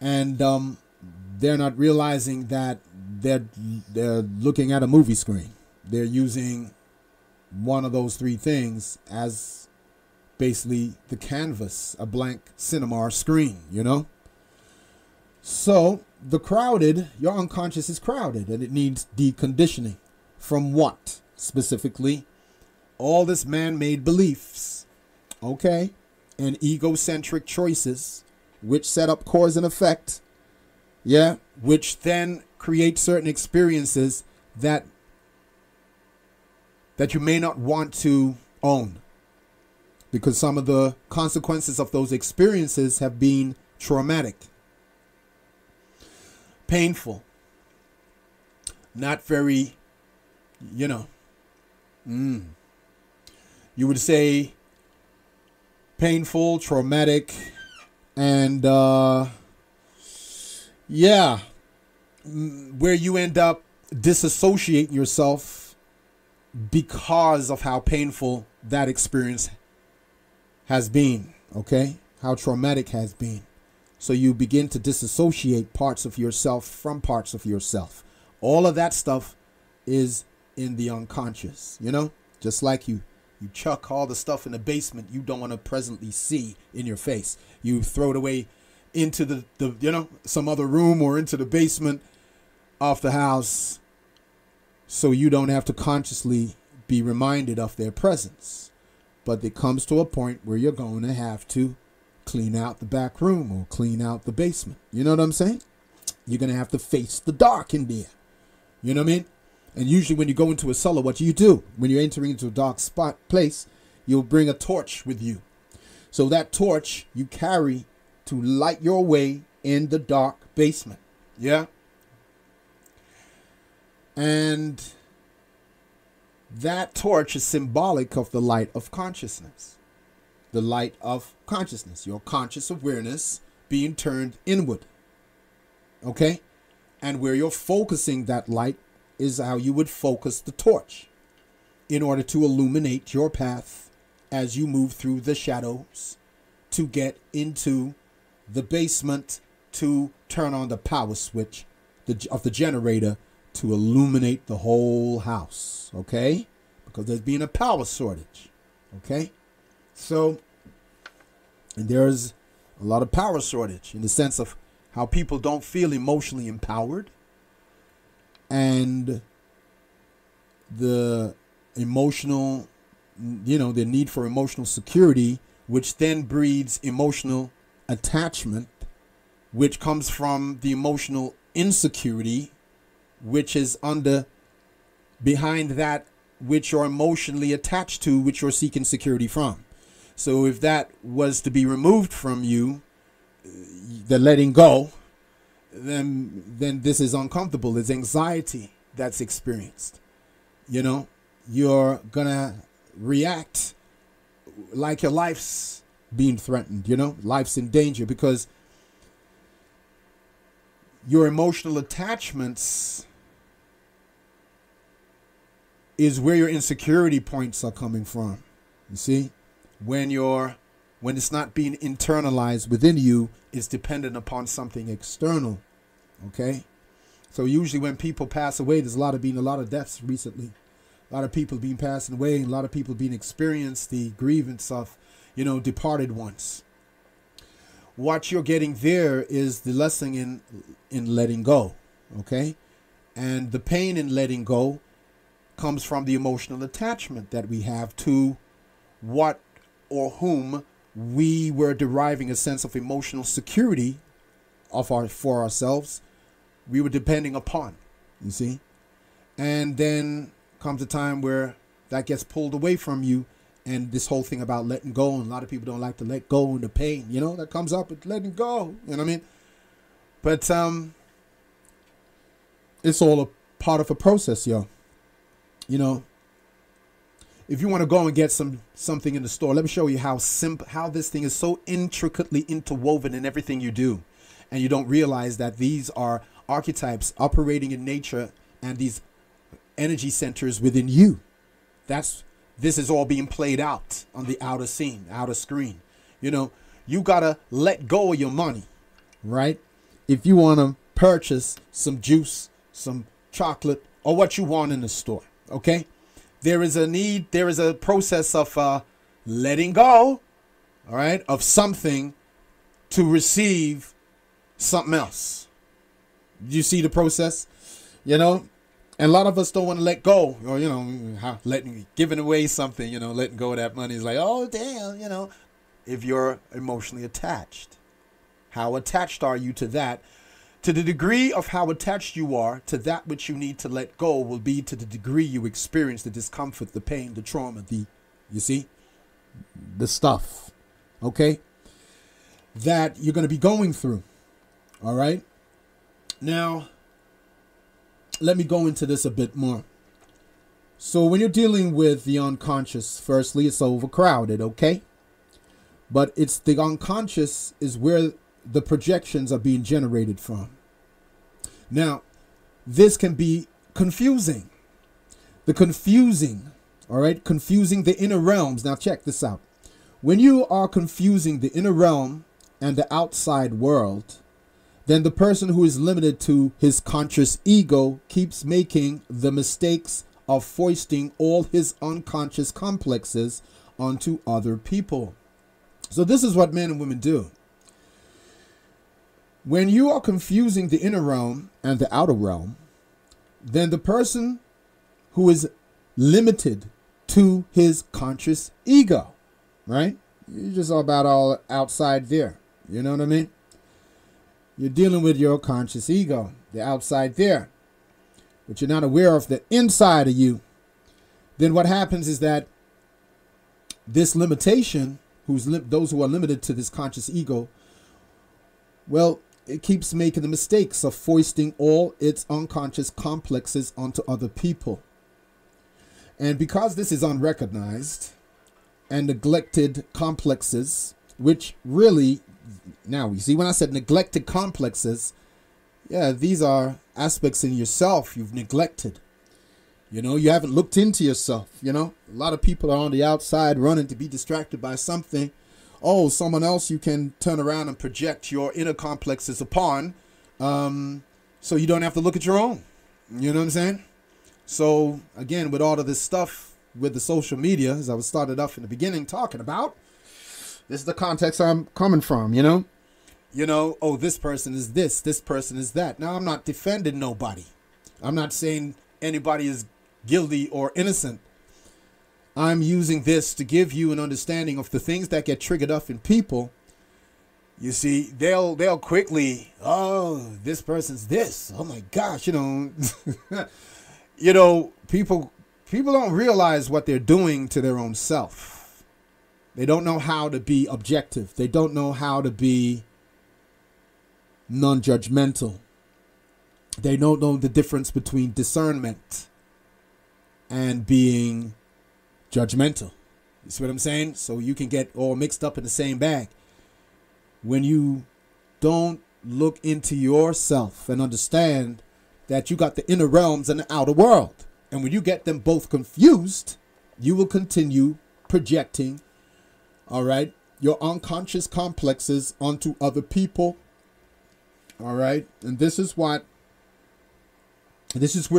Speaker 1: And they're not realizing that they're looking at a movie screen. They're using one of those three things as basically the canvas, a blank cinema screen, you know? So your unconscious is crowded and it needs deconditioning. From what? Specifically, all this man-made beliefs, okay? And egocentric choices, which set up cause and effect, yeah, which then create certain experiences that you may not want to own, because some of the consequences of those experiences have been traumatic, painful, not very, you know, you would say painful, traumatic, and yeah, where you end up disassociating yourself because of how painful that experience has been, okay? How traumatic has been. So you begin to disassociate parts of yourself from parts of yourself. All of that stuff is in the unconscious, you know, just like you chuck all the stuff in the basement you don't want to presently see in your face. You throw it away into the you know, some other room or into the basement of the house so you don't have to consciously be reminded of their presence. But it comes to a point where you're going to have to clean out the back room or clean out the basement. You know what I'm saying? You're going to have to face the dark in there. You know what I mean? And usually when you go into a cellar, what do you do? When you're entering into a dark place, you'll bring a torch with you. So that torch you carry to light your way in the dark basement. Yeah? And that torch is symbolic of the light of consciousness. The light of consciousness, your conscious awareness being turned inward. Okay? And where you're focusing that light is how you would focus the torch in order to illuminate your path as you move through the shadows to get into the basement to turn on the power switch of the generator to illuminate the whole house. Okay? Because there's been a power shortage. Okay? So, and there's a lot of power shortage in the sense of how people don't feel emotionally empowered, and the emotional, you know, the need for emotional security, which then breeds emotional attachment, which comes from the emotional insecurity, which is behind that which you're emotionally attached to, which you're seeking security from. So if that was to be removed from you, the letting go, then this is uncomfortable. It's anxiety that's experienced. You know, you're gonna react like your life's being threatened, you know, life's in danger, because your emotional attachments is where your insecurity points are coming from. You see? When it's not being internalized within you, it's dependent upon something external. Okay? So usually when people pass away, there's a lot of deaths recently. A lot of people being passing away, and a lot of people being experienced the grievance of, you know, departed ones. What you're getting there is the lesson in letting go. Okay? And the pain in letting go comes from the emotional attachment that we have to what or whom we were deriving a sense of emotional security for ourselves. We were depending upon, you see. And then comes a time where that gets pulled away from you, and this whole thing about letting go, and a lot of people don't like to let go, and the pain, you know, that comes up with letting go, you know what I mean? But it's all a part of a process, yo. You know, if you want to go and get something in the store, let me show you how this thing is so intricately interwoven in everything you do. And you don't realize that these are archetypes operating in nature and these energy centers within you. This is all being played out on the outer screen. You know, you got to let go of your money, right? If you want to purchase some juice, some chocolate, or what you want in the store, okay? There is a process of letting go, all right, of something to receive something else. You see the process, you know? And a lot of us don't want to let go, or, you know, giving away something, you know, letting go of that money is like, oh, damn, you know, if you're emotionally attached. How attached are you to that? To the degree of how attached you are to that which you need to let go will be to the degree you experience the discomfort, the pain, the trauma, you see, the stuff, okay, that you're going to be going through. All right. Now, let me go into this a bit more. So when you're dealing with the unconscious, firstly, it's overcrowded, okay? But it's the unconscious is where the projections are being generated from. Now, this can be confusing. All right, confusing the inner realms. Now, check this out. When you are confusing the inner realm and the outside world, then the person who is limited to his conscious ego keeps making the mistakes of foisting all his unconscious complexes onto other people. So this is what men and women do. When you are confusing the inner realm and the outer realm, then the person who is limited to his conscious ego, right? You're just all about all outside there. You know what I mean? You're dealing with your conscious ego, the outside there, but you're not aware of the inside of you. Then what happens is that this limitation, those who are limited to this conscious ego, well, it keeps making the mistakes of foisting all its unconscious complexes onto other people. And because this is unrecognized and neglected complexes, which really, now you see when I said neglected complexes, yeah, these are aspects in yourself you've neglected. You know, you haven't looked into yourself. You know, a lot of people are on the outside running to be distracted by something. Oh, someone else you can turn around and project your inner complexes upon, so you don't have to look at your own. You know what I'm saying? So again, with all of this stuff with the social media, as I was started off in the beginning talking about, this is the context I'm coming from. You know, oh, this person is this person is that. Now, I'm not defending nobody. I'm not saying anybody is guilty or innocent. I'm using this to give you an understanding of the things that get triggered up in people. You see, they'll quickly, oh, this person's this. Oh my gosh, you know, you know, people don't realize what they're doing to their own self. They don't know how to be objective. They don't know how to be non-judgmental. They don't know the difference between discernment and being judgmental. You see what I'm saying? So you can get all mixed up in the same bag. When you don't look into yourself and understand that you got the inner realms and the outer world. And when you get them both confused, you will continue projecting, all right, your unconscious complexes onto other people. All right. And this is where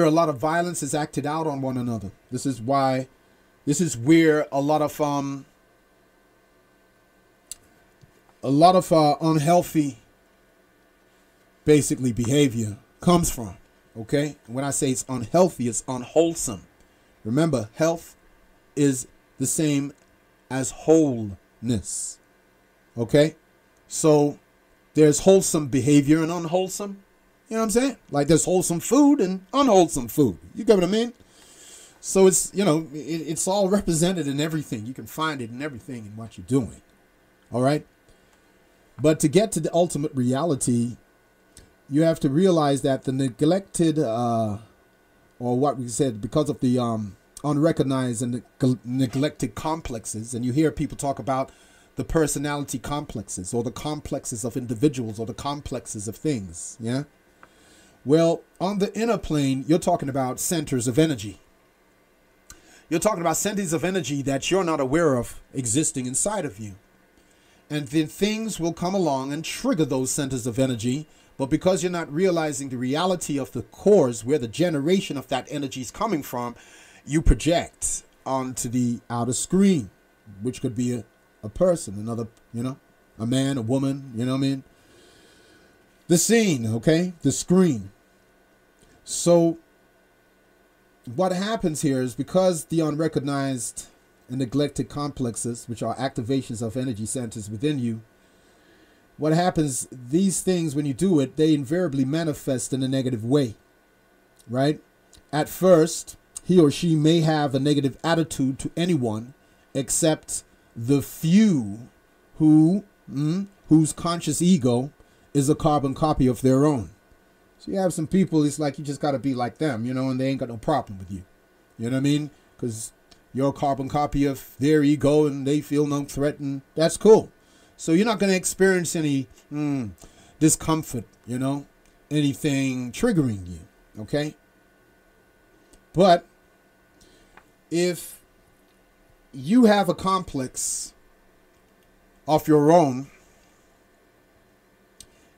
Speaker 1: a lot of violence is acted out on one another. This is where a lot of unhealthy, basically, behavior comes from. Okay, when I say it's unhealthy, it's unwholesome. Remember, health is the same as wholeness. Okay, so there's wholesome behavior and unwholesome. You know what I'm saying? Like there's wholesome food and unwholesome food. You get what I mean? So it's, you know, it's all represented in everything. You can find it in everything in what you're doing. All right. But to get to the ultimate reality, you have to realize that the neglected, or what we said, because of the unrecognized and the neglected complexes, and you hear people talk about the personality complexes or the complexes of individuals or the complexes of things. Yeah. Well, on the inner plane, you're talking about centers of energy. You're talking about centers of energy that you're not aware of existing inside of you. And then things will come along and trigger those centers of energy. But because you're not realizing the reality of the cores where the generation of that energy is coming from, you project onto the outer screen, which could be a person, another, you know, a man, a woman, you know what I mean? The scene, okay? The screen. So what happens here is because the unrecognized and neglected complexes, which are activations of energy centers within you, what happens, these things, when you do it, they invariably manifest in a negative way, right? At first, he or she may have a negative attitude to anyone except the few whose conscious ego is a carbon copy of their own. So you have some people, it's like you just got to be like them, you know, and they ain't got no problem with you. You know what I mean? Because you're a carbon copy of their ego and they feel no threat, and that's cool. So you're not going to experience any discomfort, you know, anything triggering you, okay? But if you have a complex of your own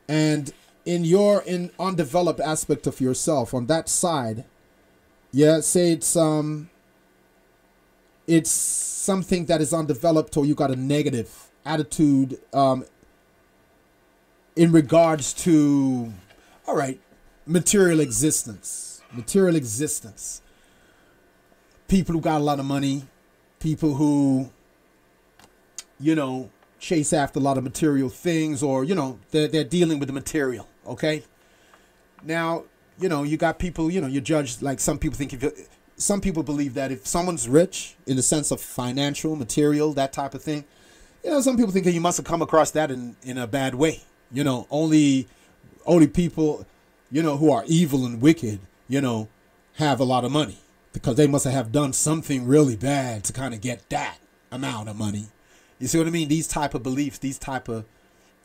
Speaker 1: And in your undeveloped aspect of yourself on that side, yeah, say it's something that is undeveloped, or you got a negative attitude in regards to, all right, material existence. People who got a lot of money, people who, chase after a lot of material things, or, they're dealing with the material, okay? Now, you got people, you judge, like some people think, some people believe that if someone's rich in the sense of financial, material, that type of thing, some people think that you must have come across that in a bad way. Only people, who are evil and wicked, have a lot of money, because they must have done something really bad to kind of get that amount of money. You see what I mean? These type of beliefs, these type of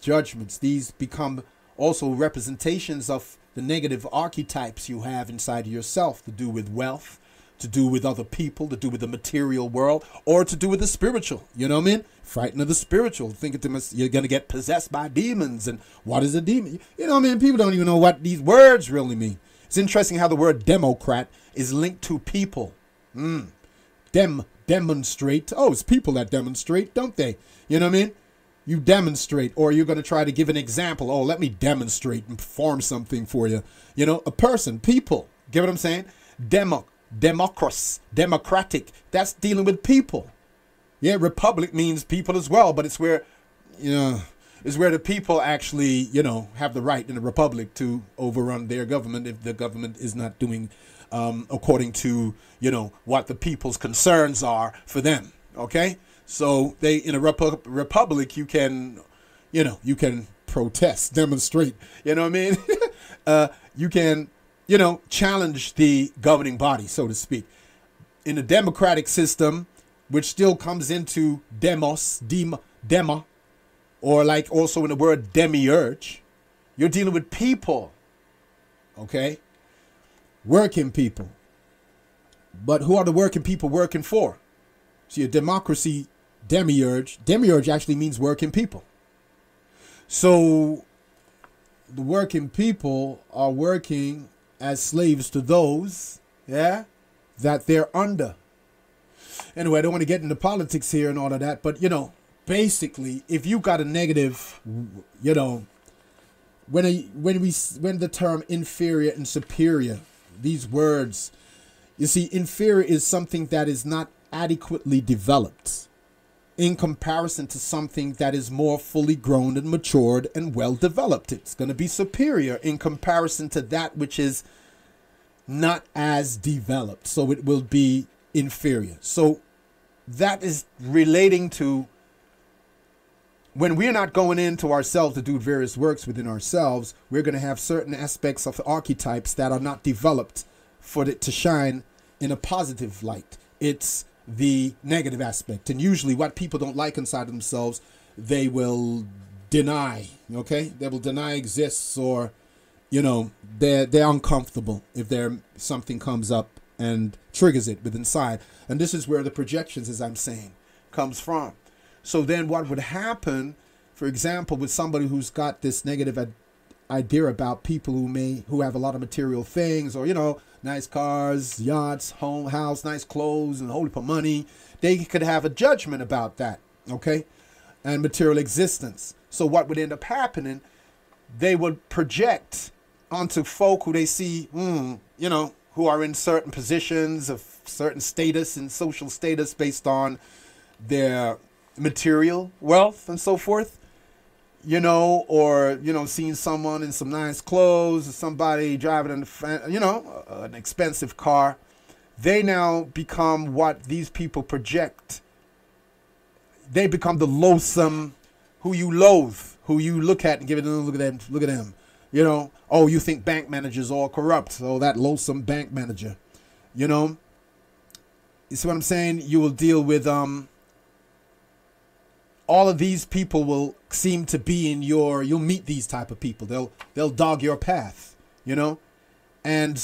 Speaker 1: judgments, these become also representations of the negative archetypes you have inside of yourself, to do with wealth, to do with other people, to do with the material world, or to do with the spiritual. You know what I mean? Frightened of the spiritual, thinking you're going to get possessed by demons. And what is a demon? You know what I mean? People don't even know what these words really mean. It's interesting how the word Democrat is linked to people. Demonstrate. Oh, it's people that demonstrate, don't they? You know what I mean? You demonstrate, or you're going to try to give an example. Oh, let me demonstrate and perform something for you. A person, people. Get what I'm saying? Democratic. That's dealing with people. Yeah, republic means people as well, but it's where, is where the people actually, have the right in the republic to overrun their government if the government is not doing according to, what the people's concerns are for them. Okay? So in a republic, you can, you can protest, demonstrate, you know what I mean? You can, challenge the governing body, so to speak. In a democratic system, which still comes into dema, or like also in the word demiurge, you're dealing with people, okay? Working people. But who are the working people working for? See, a democracy, demiurge actually means working people. So the working people are working as slaves to those, that they're under. Anyway, I don't want to get into politics here and all of that, but, basically, if you got a negative, when the term inferior and superior, these words, you see, inferior is something that is not adequately developed in comparison to something that is more fully grown and matured and well developed. It's going to be superior in comparison to that which is not as developed. So it will be inferior. So that is relating to when we're not going into ourselves to do various works within ourselves, we're going to have certain aspects of the archetypes that are not developed for it to shine in a positive light. It's the negative aspect. And usually what people don't like inside themselves, they will deny, okay? They will deny exists, or, they're uncomfortable if something comes up and triggers it within inside. And this is where the projections, as I'm saying, comes from. So then what would happen, for example, with somebody who's got this negative idea about people who have a lot of material things, or, nice cars, yachts, home, house, nice clothes, and a whole heap of money, they could have a judgment about that, okay? And material existence. So what would end up happening, they would project onto folk who they see, who are in certain positions of certain status and social status based on their material wealth and so forth, or, seeing someone in some nice clothes, or somebody driving an expensive car. They now become what these people project. They become the loathsome, who you loathe, who you look at and give it, look at them. Oh, you think bank managers are corrupt. So that loathsome bank manager, you see what I'm saying? You will deal with, all of these people will seem to be you'll meet these type of people. They'll dog your path, and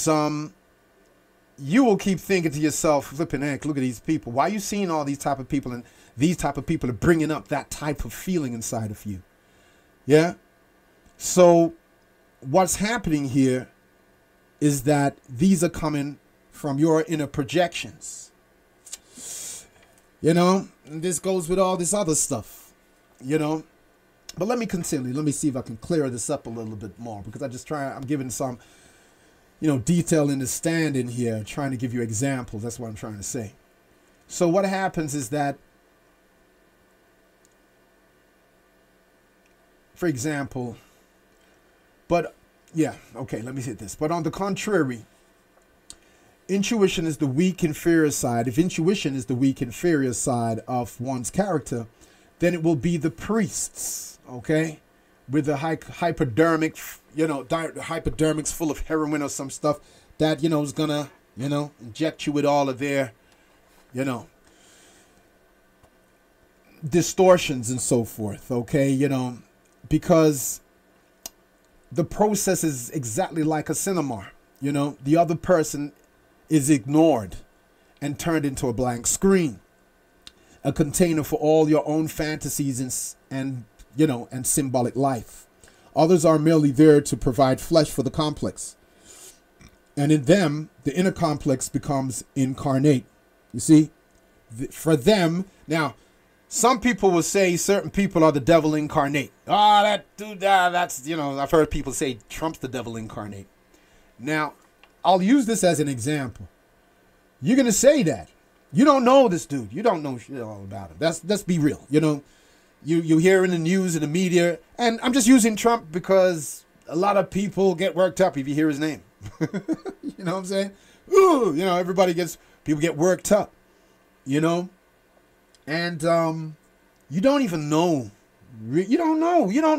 Speaker 1: you will keep thinking to yourself, flipping heck, look at these people. Why are you seeing all these type of people, and these type of people are bringing up that type of feeling inside of you? Yeah. So what's happening here is that these are coming from your inner projections. You know, and this goes with all this other stuff, you know. But let me continue. Let me see if I can clear this up a little bit more, because I'm giving some, you know, detailed understanding here, trying to give you examples. That's what I'm trying to say. So what happens is that, for example, but yeah, okay, let me hit this. But on the contrary, intuition is the weak inferior side. If intuition is the weak inferior side of one's character, then it will be the priests, okay, with the hypodermic, you know, hypodermics full of heroin or some stuff that, you know, is gonna, you know, inject you with all of their, you know, distortions and so forth, okay, you know, because the process is exactly like a cinema. You know, the other person is ignored and turned into a blank screen, a container for all your own fantasies and you know, and symbolic life. Others are merely there to provide flesh for the complex. And in them, the inner complex becomes incarnate. You see, for them, now, some people will say certain people are the devil incarnate. Ah, that dude, that's, you know, I've heard people say Trump's the devil incarnate. Now, I'll use this as an example. You're going to say that. You don't know this dude. You don't know shit all about him. Let's be real. You know, you hear in the news and the media, and I'm just using Trump because a lot of people get worked up if you hear his name. You know what I'm saying? Ooh, you know, people get worked up, you know? And you don't even know. You don't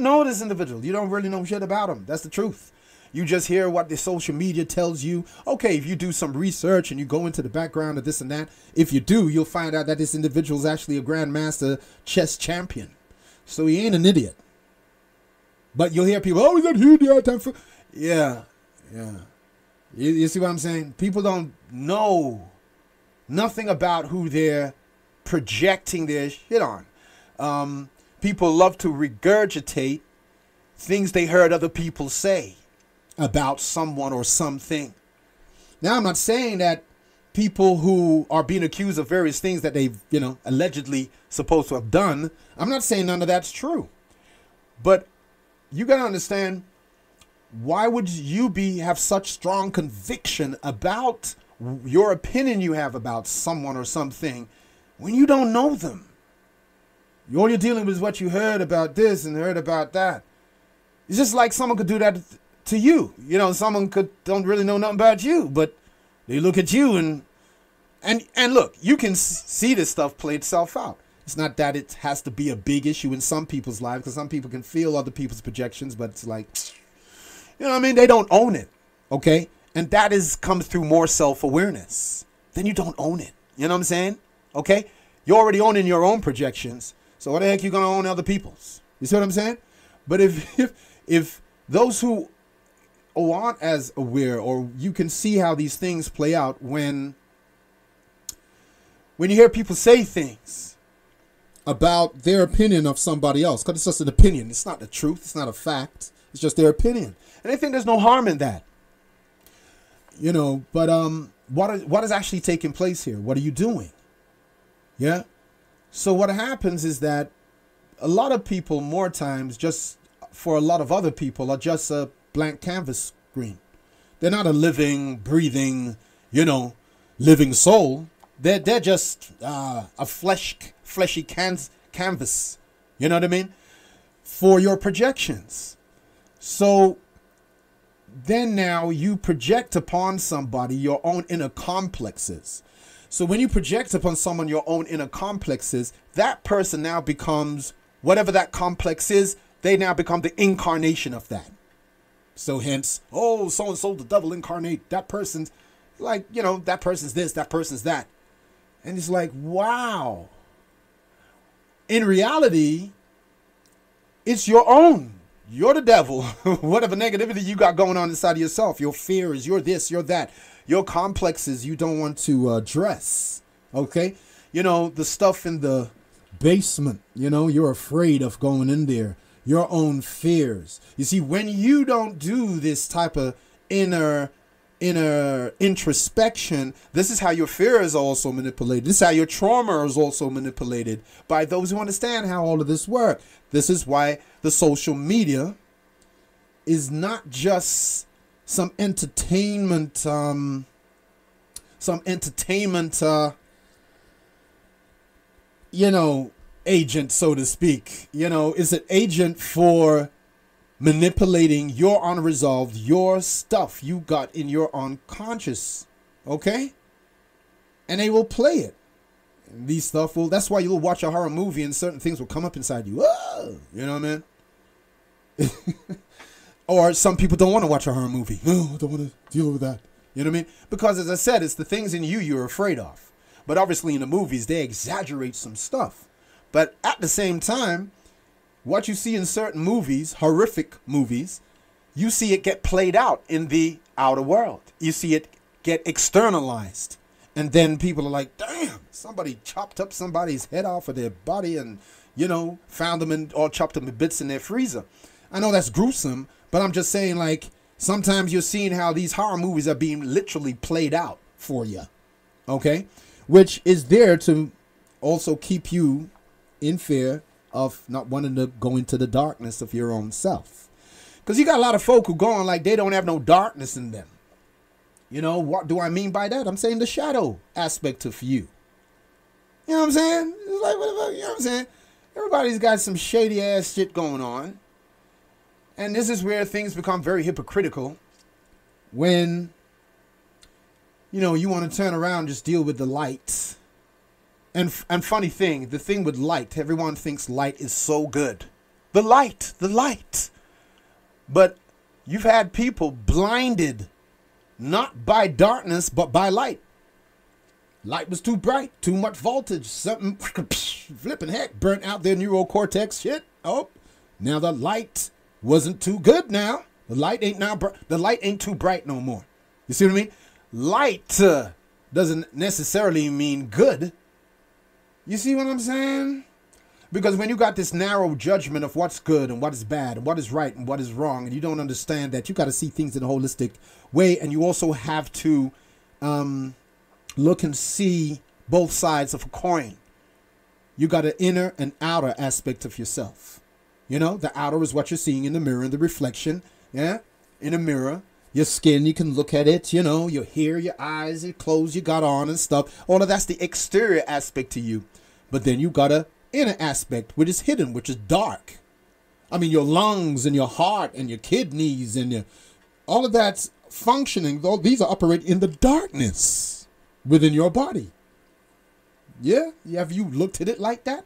Speaker 1: know this individual. You don't really know shit about him. That's the truth. You just hear what the social media tells you. Okay, if you do some research and you go into the background of this and that, if you do, you'll find out that this individual is actually a grandmaster chess champion. So he ain't an idiot. But you'll hear people, oh, is that idiot? Yeah. You see what I'm saying? People don't know nothing about who they're projecting their shit on. People love to regurgitate things they heard other people say about someone or something. Now, I'm not saying that people who are being accused of various things that they've, you know, allegedly supposed to have done, I'm not saying none of that's true. But you got to understand, why would you have such strong conviction about your opinion you have about someone or something when you don't know them? All you're dealing with is what you heard about this and heard about that. It's just like someone could do that to you. You know, someone don't really know nothing about you, but they look at you and look, you can see this stuff play itself out. It's not that it has to be a big issue in some people's lives, because some people can feel other people's projections, but it's like, you know what I mean? They don't own it, okay? And that comes through more self-awareness. Then you don't own it. You know what I'm saying? Okay? You're already owning your own projections, so what the heck are you going to own other people's? You see what I'm saying? But if those who aren't as aware, or you can see how these things play out when you hear people say things about their opinion of somebody else, because it's just an opinion. It's not the truth. It's not a fact. It's just their opinion. And I think there's no harm in that. You know, but what is actually taking place here? What are you doing? Yeah? So what happens is that a lot of people, more times, just for a lot of other people, are just a blank canvas screen. They're not a living, breathing, you know, living soul. They're just a fleshy canvas. You know what I mean? For your projections. So then now you project upon somebody your own inner complexes. So when you project upon someone your own inner complexes, that person now becomes whatever that complex is. They now become the incarnation of that. So hence, oh, so-and-so, the devil incarnate. That person's like, you know, that person's this, that person's that. And it's like, wow. In reality, it's your own. You're the devil. Whatever negativity you got going on inside of yourself, your fears, you're this, you're that, your complexes you don't want to address. Okay? You know, the stuff in the basement, you know, you're afraid of going in there. your own fears. You see, when you don't do this type of inner introspection, this is how your fear is also manipulated. This is how your trauma is also manipulated by those who understand how all of this works. This is why the social media is not just some entertainment, agent, so to speak. It's an agent for manipulating your unresolved, your stuff you got in your unconscious, okay? And they will play it. And these stuff will, that's why you'll watch a horror movie and certain things will come up inside you. Whoa! You know what I mean? Or some people don't want to watch a horror movie. No, I don't want to deal with that. You know what I mean? Because as I said, it's the things in you you're afraid of. But obviously in the movies, they exaggerate some stuff. But at the same time, what you see in certain movies, horrific movies, you see it get played out in the outer world. You see it get externalized. And then people are like, damn, somebody chopped up somebody's head off of their body and, found them or chopped them in bits in their freezer. I know that's gruesome, but I'm just saying, like, sometimes you're seeing how these horror movies are being literally played out for you. Okay? Which is there to also keep you in fear of not wanting to go into the darkness of your own self. Because you got a lot of folk who go on like they don't have no darkness in them. What do I mean by that? I'm saying the shadow aspect of you. You know what I'm saying? It's like, you know what I'm saying? Everybody's got some shady ass shit going on. And this is where things become very hypocritical. When, you want to turn around and just deal with the light. And funny thing, the thing with light, everyone thinks light is so good. The light. But you've had people blinded, not by darkness, but by light. Light was too bright, too much voltage, something flipping heck, burnt out their neurocortex shit. Oh, now the light wasn't too good now. The light ain't too bright no more. You see what I mean? Light doesn't necessarily mean good. You see what I'm saying? Because when you got this narrow judgment of what's good and what is bad and what is right and what is wrong, and you don't understand that you got to see things in a holistic way, and you also have to look and see both sides of a coin. You got an inner and outer aspect of yourself. The outer is what you're seeing in the mirror, in the reflection, yeah, in a mirror. Your skin, you can look at it, your hair, your eyes, your clothes you got on and stuff. All of that's the exterior aspect to you. But then you got a inner aspect, which is hidden, which is dark. I mean, your lungs and your heart and your kidneys and all of that's functioning. These are operating in the darkness within your body. Yeah? Have you looked at it like that?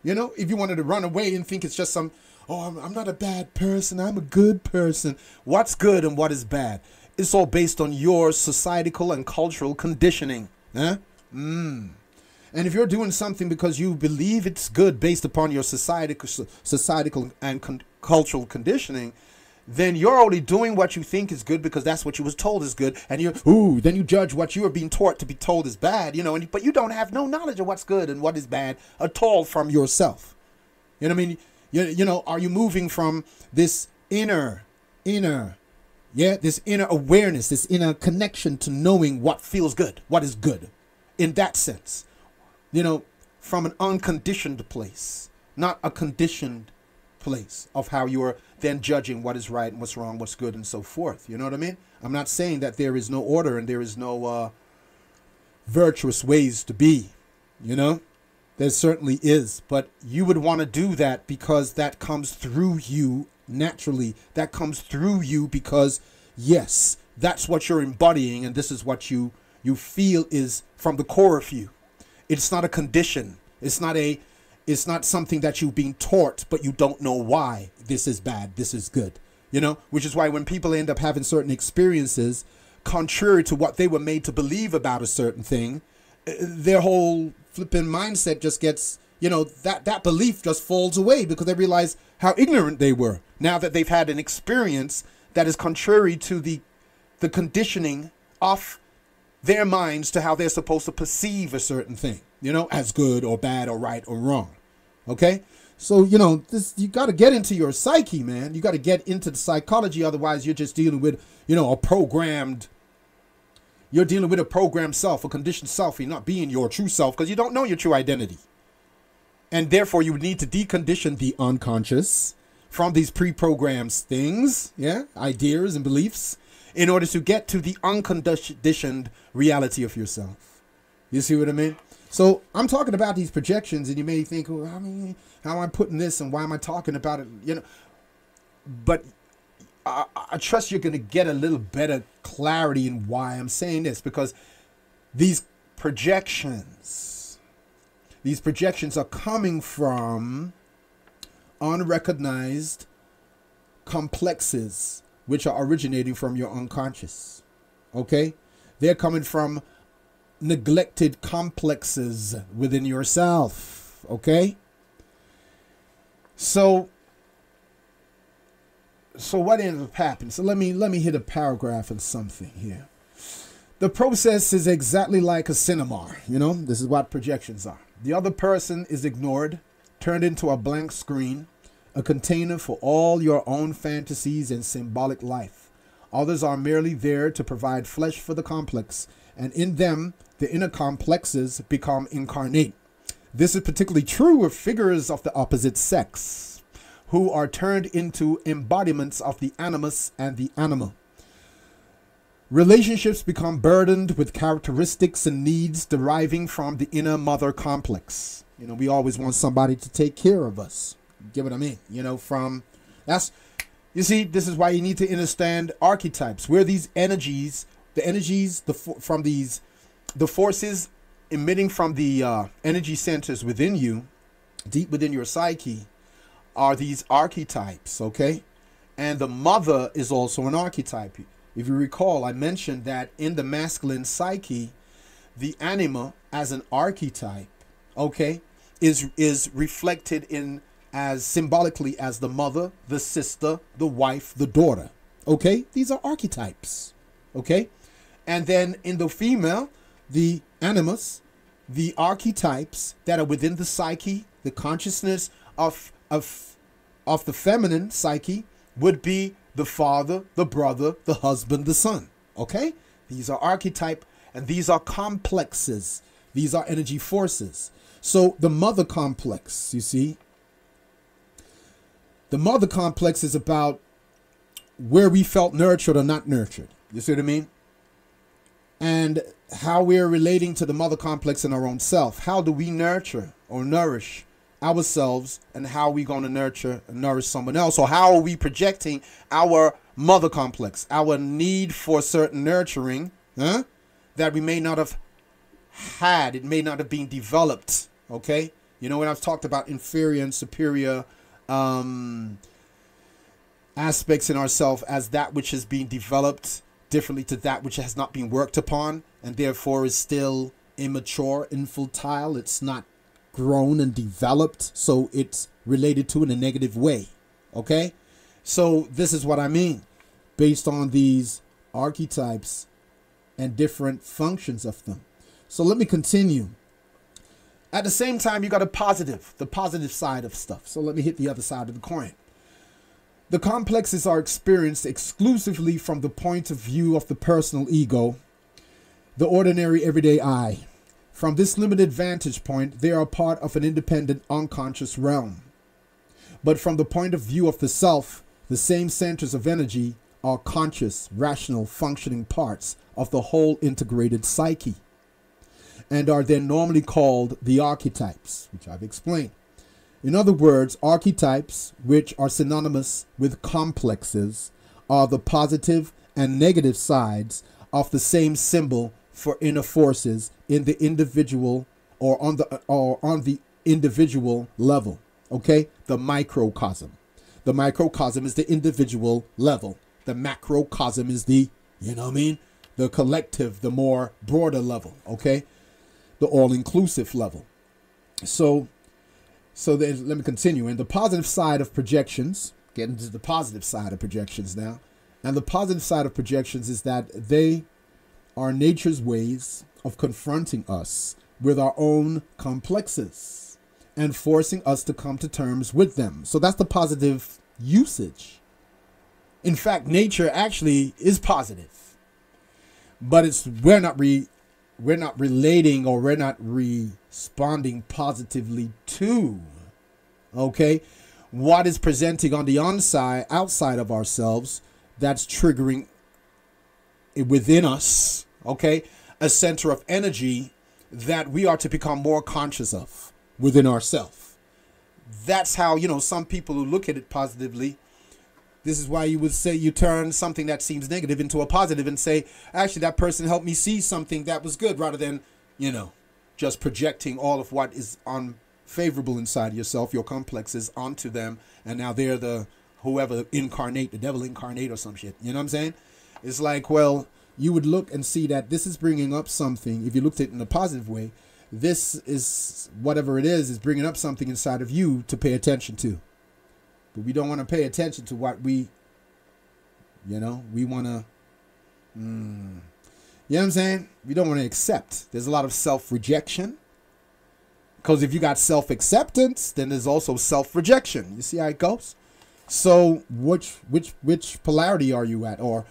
Speaker 1: If you wanted to run away and think it's just I'm not a bad person, I'm a good person. What's good and what is bad? It's all based on your societal and cultural conditioning. Huh? And if you're doing something because you believe it's good based upon your societal and cultural conditioning, then you're only doing what you think is good because that's what you was told is good. And then you judge what you are being taught to be told is bad, but you don't have no knowledge of what's good and what is bad at all from yourself. You know what I mean? Are you moving from this inner, this inner awareness, this inner connection to knowing what feels good, what is good in that sense? From an unconditioned place, not a conditioned place of how you are then judging what is right and what's wrong, what's good, and so forth. You know what I mean? I'm not saying that there is no order and there is no virtuous ways to be. There certainly is, but you would want to do that because that comes through you naturally. That comes through you because, yes, that's what you're embodying, and this is what you feel is from the core of you. It's not a condition. It's not something that you've been taught, but you don't know why. This is bad, this is good. Which is why when people end up having certain experiences contrary to what they were made to believe about a certain thing, their whole flipping mindset just gets, that belief just falls away because they realize how ignorant they were now that they've had an experience that is contrary to the conditioning of their minds to how they're supposed to perceive a certain thing, as good or bad or right or wrong. Okay? So, you know, you got to get into your psyche, man. You got to get into the psychology. Otherwise, you're just dealing with, you know, you're dealing with a programmed self, a conditioned self. You're not being your true self because you don't know your true identity. And therefore, you would need to decondition the unconscious from these pre-programmed things, ideas and beliefs, in order to get to the unconditioned reality of yourself. You see what I mean? So I'm talking about these projections, and you may think, well, I mean, how am I putting this, and why am I talking about it? You know, but I trust you're going to get a little better clarity in why I'm saying this, because these projections are coming from unrecognized complexes, which are originating from your unconscious. Okay, they're coming from neglected complexes within yourself. Okay, so what ended up happening? So let me hit a paragraph and something here. The process is exactly like a cinema. You know, this is what projections are. The other person is ignored, turned into a blank screen, a container for all your own fantasies and symbolic life. Others are merely there to provide flesh for the complex, and in them, the inner complexes become incarnate. This is particularly true of figures of the opposite sex, who are turned into embodiments of the animus and the anima. Relationships become burdened with characteristics and needs deriving from the inner mother complex. You know, we always want somebody to take care of us. Get what I mean? You know, you see, this is why you need to understand archetypes, where these energies, the forces emitting from the energy centers within you, deep within your psyche, are these archetypes, okay? And the mother is also an archetype. If you recall, I mentioned that in the masculine psyche, the anima as an archetype, okay, is reflected in as symbolically as the mother, the sister, the wife, the daughter. Okay, these are archetypes. Okay, and then in the female, the animus, the archetypes that are within the psyche, the consciousness of the feminine psyche would be the father, the brother, the husband, the son. Okay, these are archetype, and these are complexes. These are energy forces. So the mother complex, you see, the mother complex is about where we felt nurtured or not nurtured. You see what I mean? And how we're relating to the mother complex in our own self. How do we nurture or nourish ourselves, and how are we going to nurture and nourish someone else? Or how are we projecting our mother complex, our need for certain nurturing, that we may not have had, it may not have been developed. Okay, you know, when I've talked about inferior and superior aspects in ourselves as that which is being developed differently to that which has not been worked upon, and therefore is still immature, infantile. It's not grown and developed, so it's related to in a negative way. Okay, so this is what I mean based on these archetypes and different functions of them. So let me continue. At the same time, you got the positive side of stuff. So let me hit the other side of the coin. The complexes are experienced exclusively from the point of view of the personal ego, the ordinary everyday I. From this limited vantage point, they are part of an independent unconscious realm. But from the point of view of the self, the same centers of energy are conscious, rational, functioning parts of the whole integrated psyche, and are then normally called the archetypes, which I've explained. In other words, archetypes, which are synonymous with complexes, are the positive and negative sides of the same symbol for inner forces in the individual or on the individual level. Okay, the microcosm. The microcosm is the individual level. The macrocosm is the, you know what I mean, the collective, the more broader level. Okay, the all-inclusive level. So then let me continue. And the positive side of projections, getting to the positive side of projections now. And the positive side of projections is that they are nature's ways of confronting us with our own complexes and forcing us to come to terms with them. So that's the positive usage. In fact, nature actually is positive, but we're not relating, or we're not responding positively to, okay, what is presenting on the outside of ourselves, that's triggering within us, okay, a center of energy that we are to become more conscious of within ourselves. That's how, some people who look at it positively, this is why you would say you turn something that seems negative into a positive and say, actually, that person helped me see something that was good, rather than, just projecting all of what is unfavorable inside yourself, your complexes, onto them. And now they're the whoever incarnate, the devil incarnate or some shit. You know what I'm saying? It's like, well, you would look and see that this is bringing up something. If you looked at it in a positive way, this is, whatever it is bringing up something inside of you to pay attention to. But we don't want to pay attention to what we want to, you know what I'm saying? We don't want to accept. There's a lot of self-rejection. Because if you got self-acceptance, then there's also self-rejection. You see how it goes? So which polarity are you at? Or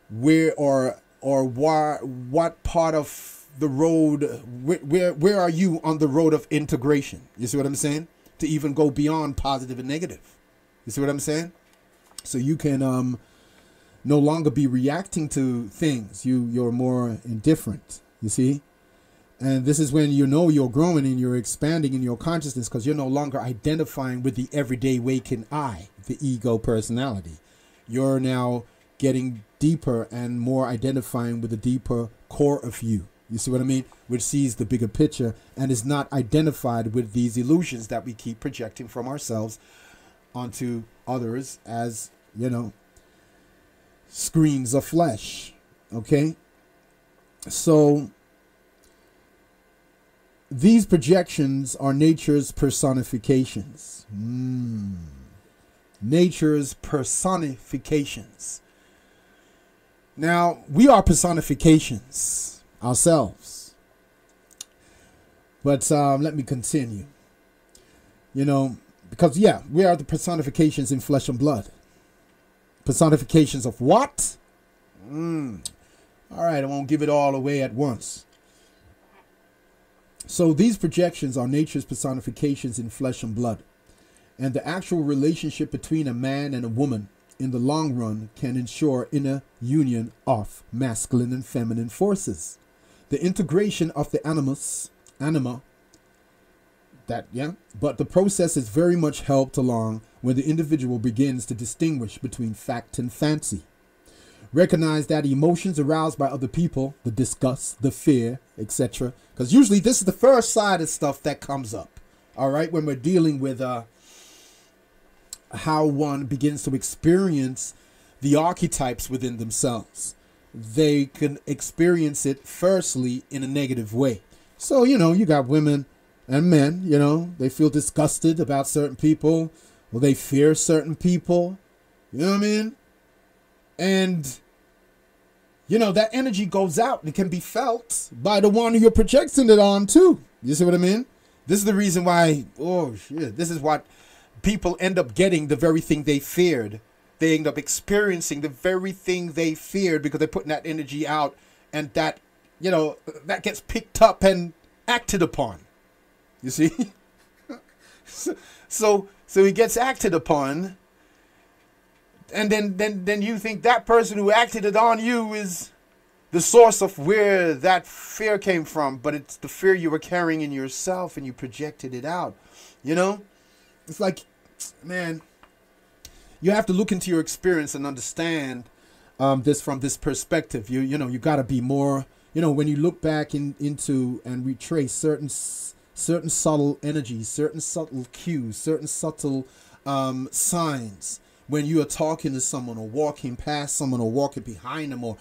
Speaker 1: where, or what part of the road, where are you on the road of integration? You see what I'm saying? To even go beyond positive and negative. You see what I'm saying? So you can no longer be reacting to things. You're more indifferent. You see? And this is when you're growing and you're expanding in your consciousness, because you're no longer identifying with the everyday waking I, the ego personality. You're now getting deeper and more identifying with the deeper core of you. You see what I mean? Which sees the bigger picture and is not identified with these illusions that we keep projecting from ourselves onto others as, screens of flesh. Okay? So these projections are nature's personifications. Nature's personifications. Now, we are personifications ourselves. But let me continue. Because, we are the personifications in flesh and blood. Personifications of what? All right, I won't give it all away at once. So these projections are nature's personifications in flesh and blood. And the actual relationship between a man and a woman in the long run can ensure inner union of masculine and feminine forces. The integration of the anima, but the process is very much helped along when the individual begins to distinguish between fact and fancy. Recognize that emotions aroused by other people, the disgust, the fear, etc. Because usually this is the first side of stuff that comes up. All right, when we're dealing with how one begins to experience the archetypes within themselves. They can experience it firstly in a negative way. So, you got women and men, they feel disgusted about certain people, or they fear certain people. You know what I mean? And, that energy goes out and it can be felt by the one who you're projecting it on too. You see what I mean? This is the reason why, this is what people end up getting, the very thing they feared. They end up experiencing the very thing they feared because they're putting that energy out, and that, that gets picked up and acted upon. You see? so it gets acted upon, and then you think that person who acted it on you is the source of where that fear came from, but it's the fear you were carrying in yourself and you projected it out. It's like, man, you have to look into your experience and understand this from this perspective. You got to be more, when you look back into and retrace certain subtle energies, certain subtle cues, certain subtle signs when you are talking to someone or walking past someone or walking behind them, or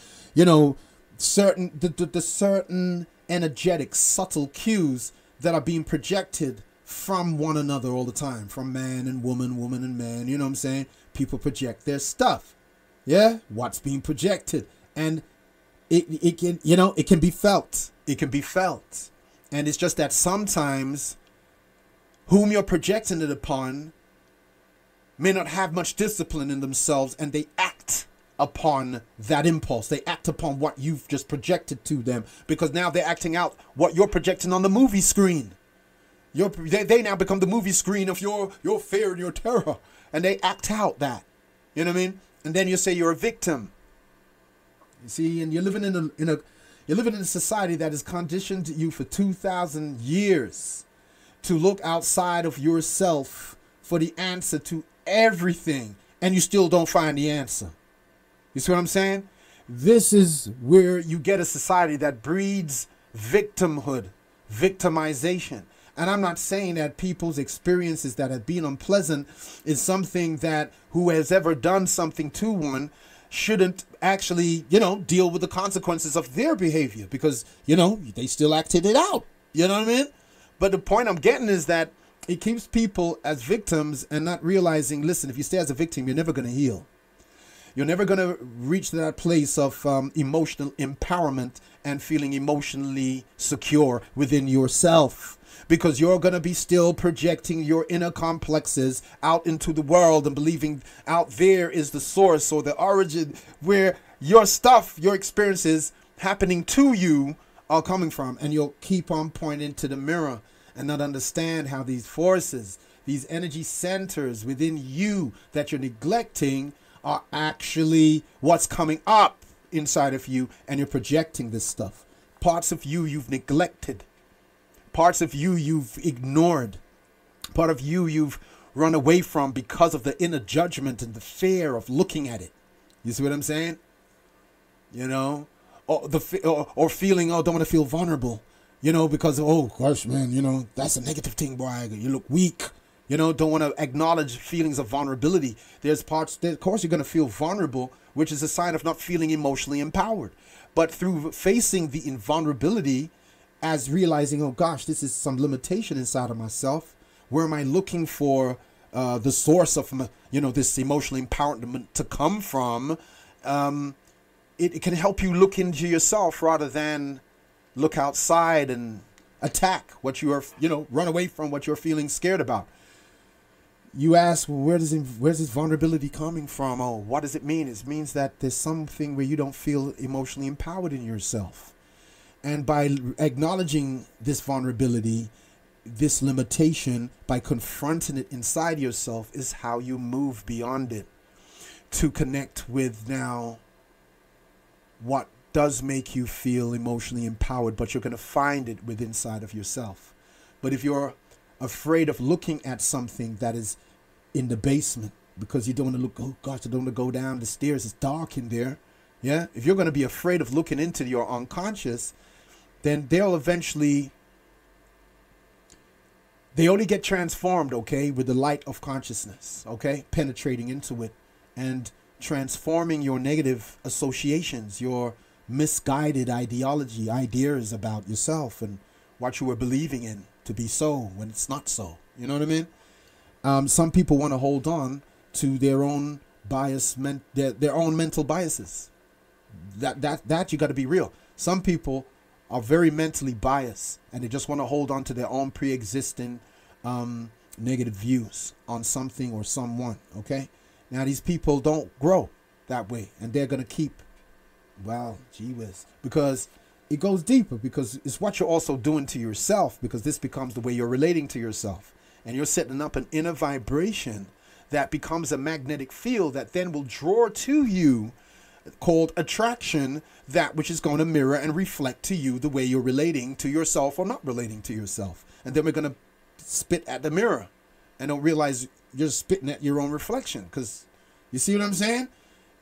Speaker 1: certain energetic subtle cues that are being projected from one another all the time, from man and woman, woman and man. You know what I'm saying? People project their stuff. Yeah, what's being projected, and it can it can be felt. It can be felt, and it's just that sometimes whom you're projecting it upon may not have much discipline in themselves, and they act upon that impulse. They act upon what you've just projected to them, because now they're acting out what you're projecting on the movie screen. They now become the movie screen of your fear and your terror, and they act out that. You know what I mean? And then you say you're a victim. You see, and you're living you're living in a society that has conditioned you for 2,000 years to look outside of yourself for the answer to everything, and you still don't find the answer. You see what I'm saying? This is where you get a society that breeds victimhood, victimization. And I'm not saying that people's experiences that have been unpleasant is something that who has ever done something to one shouldn't actually, deal with the consequences of their behavior, because, they still acted it out. You know what I mean? But the point I'm getting is that it keeps people as victims and not realizing, listen, if you stay as a victim, you're never going to heal. You're never going to reach that place of emotional empowerment and feeling emotionally secure within yourself, because you're going to be still projecting your inner complexes out into the world and believing out there is the source or the origin where your stuff, your experiences happening to you are coming from. And you'll keep on pointing to the mirror and not understand how these forces, these energy centers within you that you're neglecting are actually what's coming up inside of you, and you're projecting this stuff. Parts of you you've neglected. Parts of you you've ignored. Part of you you've run away from because of the inner judgment and the fear of looking at it. You see what I'm saying? Or feeling, don't want to feel vulnerable. Because, oh gosh, man, that's a negative thing, boy. You look weak. Don't want to acknowledge feelings of vulnerability. There's parts that, of course, you're going to feel vulnerable, which is a sign of not feeling emotionally empowered. But through facing the invulnerability as realizing, oh gosh, this is some limitation inside of myself. Where am I looking for the source of, this emotional empowerment to come from? It can help you look into yourself rather than look outside and attack what you are, run away from what you're feeling scared about. You ask, well, where's this vulnerability coming from? Oh, what does it mean? It means that there's something where you don't feel emotionally empowered in yourself. And by acknowledging this vulnerability, this limitation, by confronting it inside yourself, is how you move beyond it to connect with now what does make you feel emotionally empowered, but you're going to find it within inside of yourself. But if you're afraid of looking at something that is in the basement because you don't want to look, oh gosh, I don't want to go down the stairs, it's dark in there. Yeah, if you're going to be afraid of looking into your unconscious, then they only get transformed, okay, with the light of consciousness, okay, penetrating into it and transforming your negative associations, your misguided ideas about yourself and what you were believing in to be so when it's not so. You know what I mean? Some people want to hold on to their own bias, their own mental biases. That you got to be real. Some people are very mentally biased and they just want to hold on to their own pre-existing negative views on something or someone. Okay, now these people don't grow that way, and they're gonna keep, well, gee whiz, because it goes deeper, because it's what you're also doing to yourself, because this becomes the way you're relating to yourself, and you're setting up an inner vibration that becomes a magnetic field that then will draw to you, called attraction, that which is going to mirror and reflect to you the way you're relating to yourself or not relating to yourself. And then we're going to spit at the mirror and don't realize you're spitting at your own reflection. Because you see what I'm saying?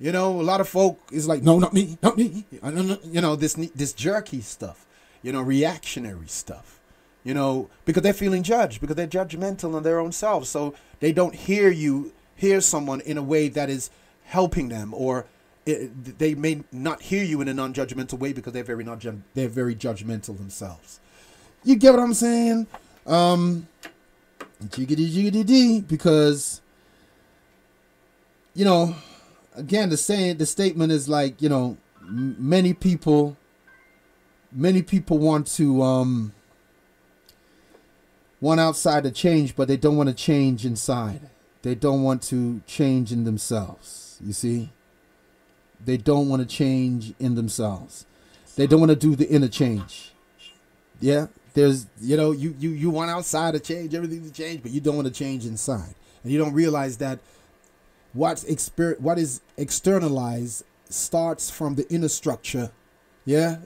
Speaker 1: A lot of folk is like, no, not me, not me. This jerky stuff, reactionary stuff, because they're feeling judged, because they're judgmental on their own selves. So they don't hear someone in a way that is helping them, or they may not hear you in a non-judgmental way because they're very judgmental themselves. You get what I'm saying? Jiggity, because again, the statement is like, many people want to want outside to change, but they don't want to change inside. They don't want to change in themselves. You see? They don't want to change in themselves. They don't want to do the inner change. Yeah? There's, you want outside to change, everything to change, but you don't want to change inside. And you don't realize that what is externalized starts from the inner structure. Yeah.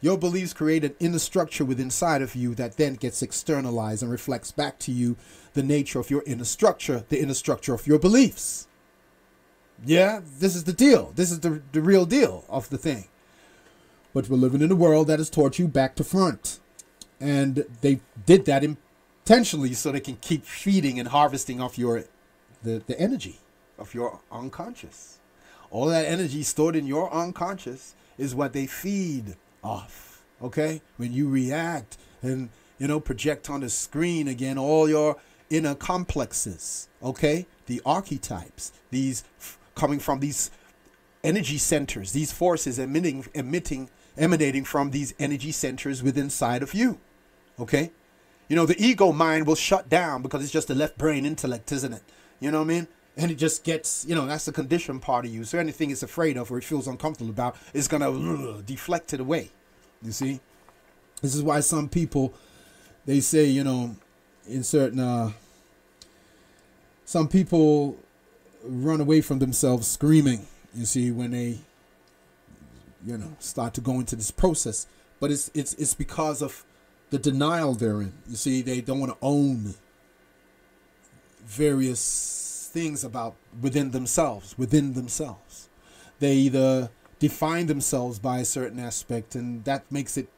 Speaker 1: Your beliefs create an inner structure within inside of you that then gets externalized and reflects back to you the nature of your inner structure, the inner structure of your beliefs. Yeah, this is the deal. This is the real deal of the thing. But we're living in a world that has taught you back to front. And they did that intentionally so they can keep feeding and harvesting off the energy of your unconscious. All that energy stored in your unconscious is what they feed off. Okay? When you react and, project on the screen again all your inner complexes. Okay? The archetypes, these coming from these energy centers, these forces emanating from these energy centers within inside of you. Okay? The ego mind will shut down because it's just the left brain intellect, isn't it? You know what I mean? And it just gets, that's the conditioned part of you. So anything it's afraid of or it feels uncomfortable about is going to deflect it away. You see? This is why some people, they say, in certain, some people run away from themselves screaming, you see, when they, start to go into this process. But it's because of the denial they're in. You see, they don't want to own various things about within themselves. They either define themselves by a certain aspect, and that makes it,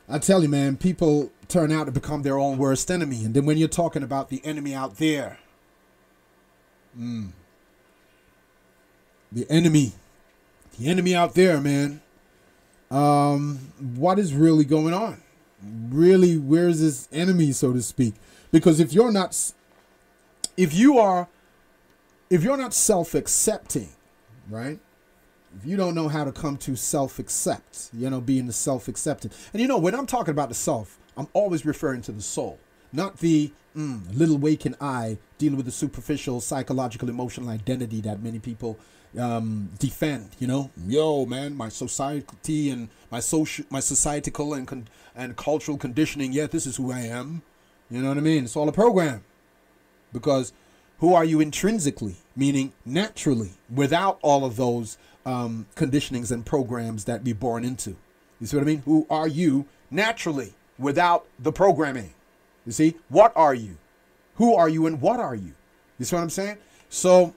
Speaker 1: I tell you, man, people turn out to become their own worst enemy. And then when you're talking about the enemy out there, the enemy out there, man, what is really going on? Really, where's this enemy, so to speak? Because if you're not self-accepting, right? If you don't know how to come to self-accept, being the self-accepting. And when I'm talking about the self, I'm always referring to the soul, not the little waking eye dealing with the superficial psychological emotional identity that many people defend. Yo, man, my society and my societal and cultural conditioning. Yeah, this is who I am. You know what I mean? It's all a program. Because who are you intrinsically, meaning naturally, without all of those conditionings and programs that we're born into? You see what I mean? Who are you naturally without the programming? You see, what are you? Who are you and what are you? You see what I'm saying? So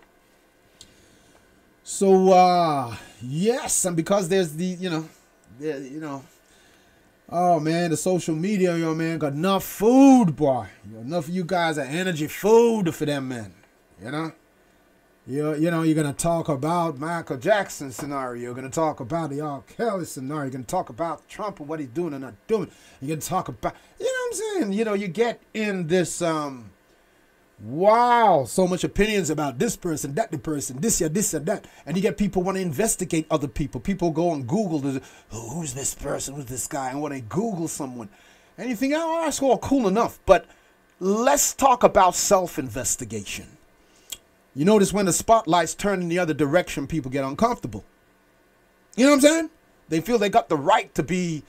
Speaker 1: yes, and because there's the, oh man, the social media, man, got enough food, boy. Enough of you guys are energy food for them men. You're going to talk about Michael Jackson scenario. You're going to talk about the R. Kelly scenario. You're going to talk about Trump and what he's doing and not doing. You're going to talk about, what I'm saying? You get in this, wow, so much opinions about this person, that the person, this or that. And you get people want to investigate other people. People go on Google, who's this person, who's this guy? And when they Google someone, and you think, oh, that's all cool enough. But let's talk about self-investigation. You notice when the spotlight's turned in the other direction, people get uncomfortable. You know what I'm saying? They feel they got the right to be,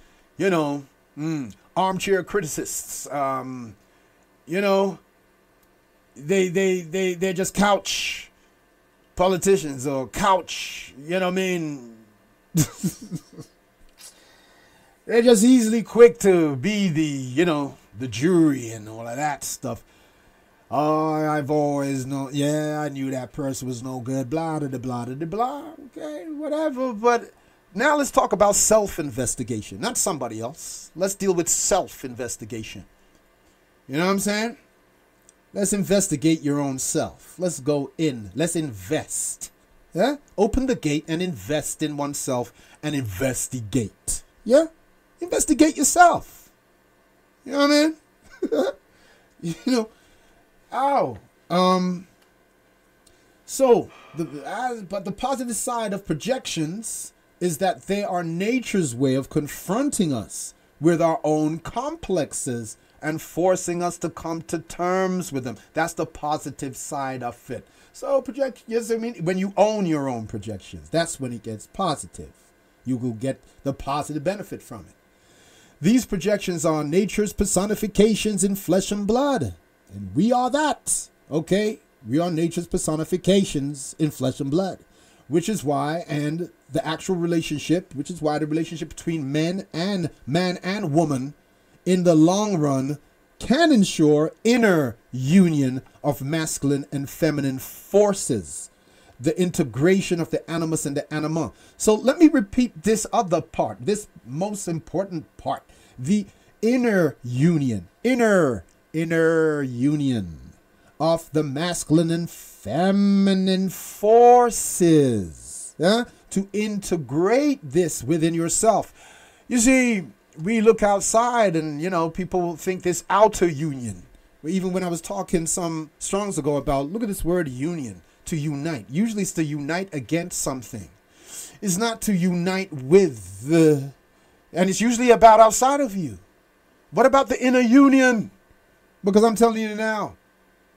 Speaker 1: armchair criticists. They're just couch politicians or couch, They're just easily quick to be the jury and all of that stuff. Oh, I've always known, I knew that person was no good, blah, blah, blah, blah, blah, okay, whatever. But now let's talk about self-investigation, not somebody else. Let's deal with self-investigation. You know what I'm saying? Let's investigate your own self. Let's go in. Let's invest. Yeah? Open the gate and invest in oneself and investigate. Yeah? Investigate yourself. You know what I mean? But the positive side of projections is that they are nature's way of confronting us with our own complexes and forcing us to come to terms with them. That's the positive side of it. So yes, I mean, when you own your own projections, that's when it gets positive. You will get the positive benefit from it. These projections are nature's personifications in flesh and blood. And we are that, okay? We are nature's personifications in flesh and blood. Which is why, and the actual relationship, which is why the relationship between man and woman in the long run can ensure inner union of masculine and feminine forces, the integration of the animus and the anima. So let me repeat this other part, this most important part, the inner union of the masculine and feminine forces, to integrate this within yourself. You see, we look outside and, people think this outer union. Even when I was talking some strongs ago about, look at this word union, to unite. Usually it's to unite against something. It's not to unite with and it's usually about outside of you. What about the inner union? Because I'm telling you now,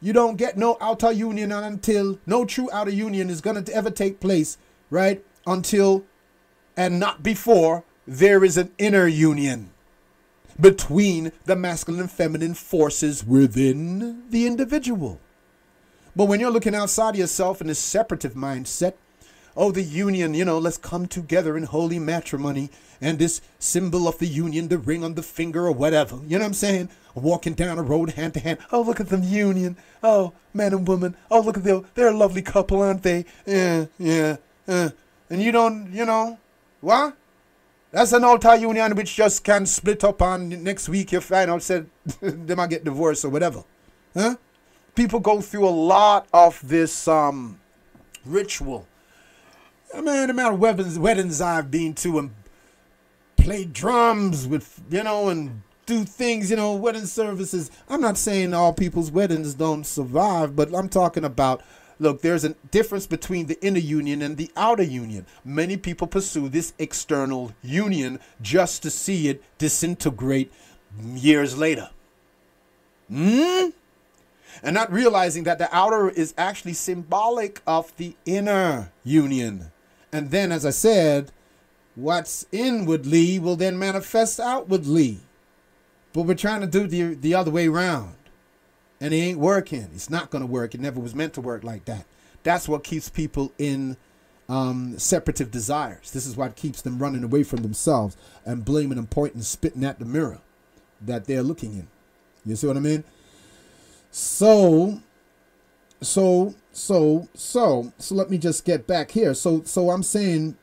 Speaker 1: you don't get no outer union until, no true outer union is going to ever take place, right? Until, and not before, there is an inner union between the masculine and feminine forces within the individual. But when you're looking outside of yourself in this separative mindset, oh, the union, let's come together in holy matrimony, and this symbol of the union, the ring on the finger or whatever, you know what I'm saying? Walking down a road hand to hand. Oh, look at the union. Oh, man and woman. Oh, look at them. They're a lovely couple, aren't they? Yeah. And you don't, what? That's an altar union which just can split up on next week. You find out said they might get divorced or whatever. Huh? People go through a lot of this ritual. I mean, the amount of weddings I've been to and played drums with, and do things, wedding services. I'm not saying all people's weddings don't survive, but I'm talking about, look, there's a difference between the inner union and the outer union. Many people pursue this external union just to see it disintegrate years later. And not realizing that the outer is actually symbolic of the inner union. And then, as I said, what's inwardly will then manifest outwardly. But we're trying to do the other way around. And it ain't working. It's not going to work. It never was meant to work like that. That's what keeps people in separative desires. This is what keeps them running away from themselves and blaming and pointing and spitting at the mirror that they're looking in. You see what I mean? So let me just get back here. So I'm saying,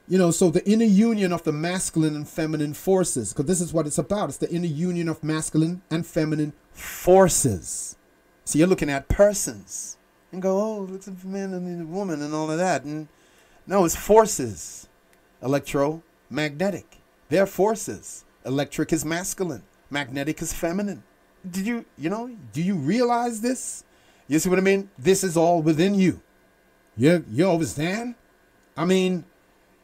Speaker 1: so the inner union of the masculine and feminine forces, because this is what it's about. It's the inner union of masculine and feminine forces. So you're looking at persons and go, oh, it's a man and a woman and all of that. And no, it's forces. Electromagnetic. They're forces. Electric is masculine. Magnetic is feminine. Do you realize this? You see what I mean? This is all within you. You understand? I mean,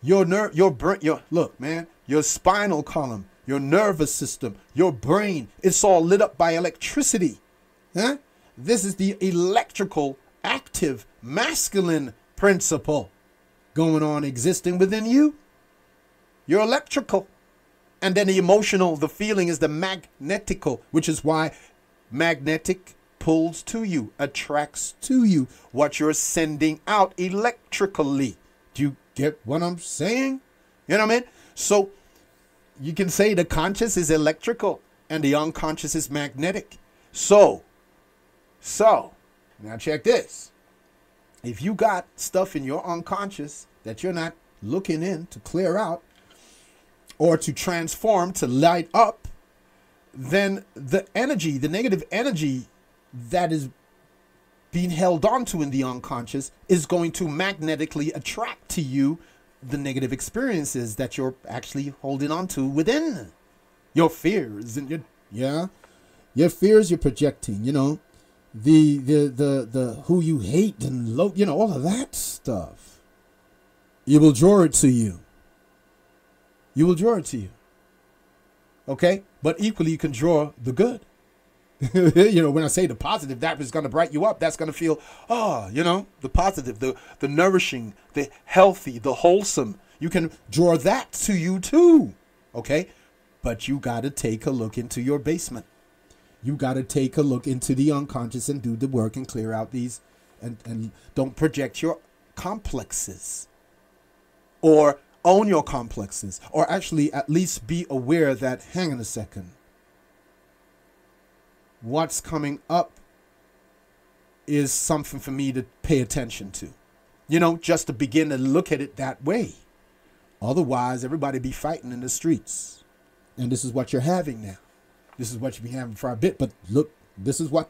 Speaker 1: look, man, your spinal column, your nervous system, your brain, it's all lit up by electricity. Huh? This is the electrical, active, masculine principle going on, existing within you. You're electrical. And then the emotional, the feeling is the magnetical, which is why magnetic pulls to you, attracts to you what you're sending out electrically. Do you get what I'm saying? You know what I mean? So you can say the conscious is electrical and the unconscious is magnetic. So now check this. If you got stuff in your unconscious that you're not looking in to clear out or to transform, to light up, then the energy, the negative energy that is being held onto in the unconscious is going to magnetically attract to you the negative experiences that you're actually holding on to within your fears and your fears you're projecting, the who you hate and all of that stuff. You will draw it to you. You will draw it to you. Okay? But equally, you can draw the good. You know, when I say the positive, that is going to brighten you up. That's going to feel, you know, the positive, the nourishing, the healthy, the wholesome. You can draw that to you too. Okay? But you got to take a look into your basement. You got to take a look into the unconscious and do the work and clear out these, and don't project your complexes or own your complexes, or actually at least be aware that, hang on a second, what's coming up is something for me to pay attention to. You know, just to begin to look at it that way. Otherwise, everybody be fighting in the streets. And this is what you're having now. This is what you've been having for a bit. But look, this is what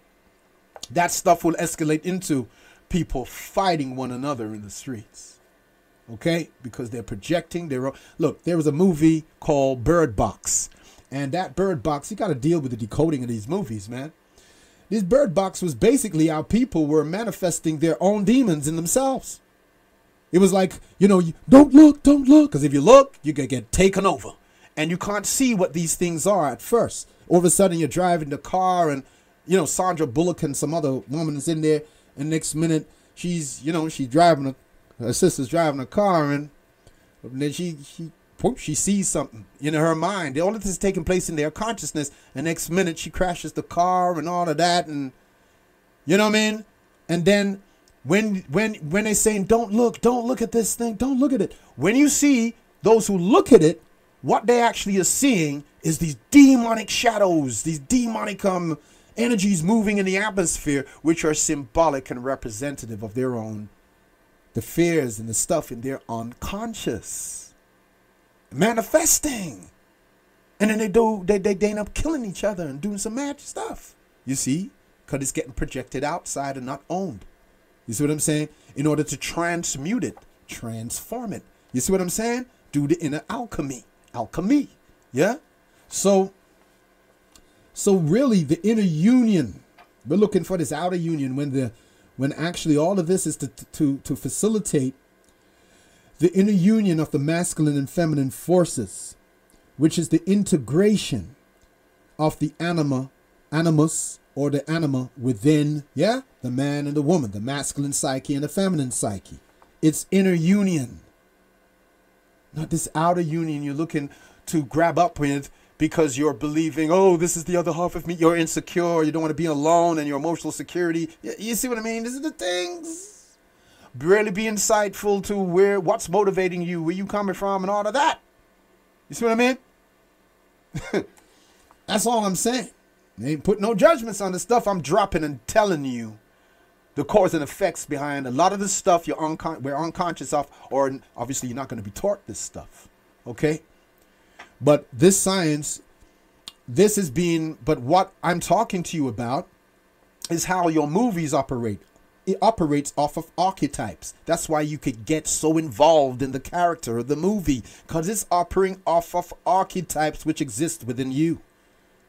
Speaker 1: that stuff will escalate into: people fighting one another in the streets. Okay? Because they're projecting their own. Look, there was a movie called Bird Box. And that Bird Box, you got to deal with the decoding of these movies, man. This Bird Box was basically how people were manifesting their own demons in themselves. It was like, you know, don't look. Because if you look, you can get taken over. And you can't see what these things are at first. All of a sudden, you're driving the car and, you know, Sandra Bullock and some other woman is in there. And next minute, she's driving, her sister's driving a car. And then she sees something in her mind. All of this is taking place in their consciousness. And next minute, she crashes the car and all of that. And, you know what I mean? And then when they're saying, don't look at this thing, don't look at it. When you see those who look at it, what they actually are seeing is these demonic shadows, these demonic energies moving in the atmosphere, which are symbolic and representative of their own, the fears and the stuff in their unconscious, manifesting. And then they end up killing each other and doing some mad stuff. You see? Because it's getting projected outside and not owned. You see what I'm saying? In order to transmute it, transform it. You see what I'm saying? Do the inner alchemy. Alchemy. Yeah? So really the inner union, we're looking for this outer union when actually all of this is to facilitate the inner union of the masculine and feminine forces, which is the integration of the animus or the anima within, yeah, the man and the woman, the masculine psyche and the feminine psyche. It's inner union. Not this outer union you're looking to grab up with because you're believing, oh, this is the other half of me. You're insecure. You don't want to be alone, and your emotional security. You see what I mean? These are the things. Really be insightful to what's motivating you, where you coming from, and all of that. You see what I mean? That's all I'm saying. I ain't put no judgments on the stuff I'm dropping and telling you. The cause and effects behind a lot of the stuff we're unconscious of, or obviously you're not going to be taught this stuff, okay? But this science, but what I'm talking to you about is how your movies operate. It operates off of archetypes. That's why you could get so involved in the character of the movie, because it's operating off of archetypes which exist within you.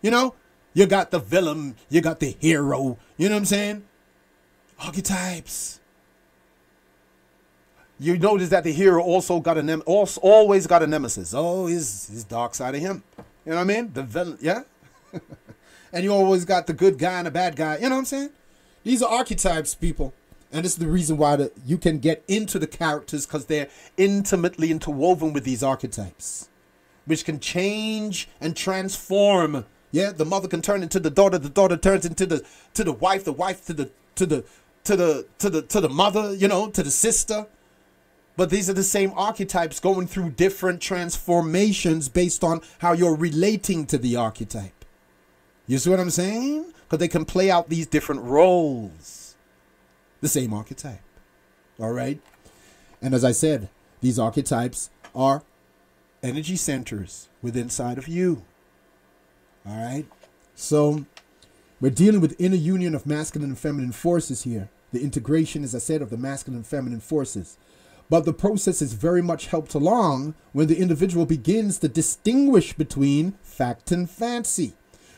Speaker 1: You know, you got the villain, you got the hero, you know what I'm saying? Archetypes. You notice that the hero also got always got a nemesis. Oh, his dark side of him. You know what I mean? The villain, yeah? And you always got the good guy and the bad guy. You know what I'm saying? These are archetypes, people. And this is the reason why you can get into the characters, because they're intimately interwoven with these archetypes, which can change and transform. Yeah, the mother can turn into the daughter turns into the wife to the mother, you know, to the sister. But these are the same archetypes going through different transformations based on how you're relating to the archetype. You see what I'm saying? Because they can play out these different roles. The same archetype. All right? And as I said, these archetypes are energy centers within inside of you. All right? So we're dealing with inner union of masculine and feminine forces here. The integration, as I said, of the masculine and feminine forces. But the process is very much helped along when the individual begins to distinguish between fact and fancy.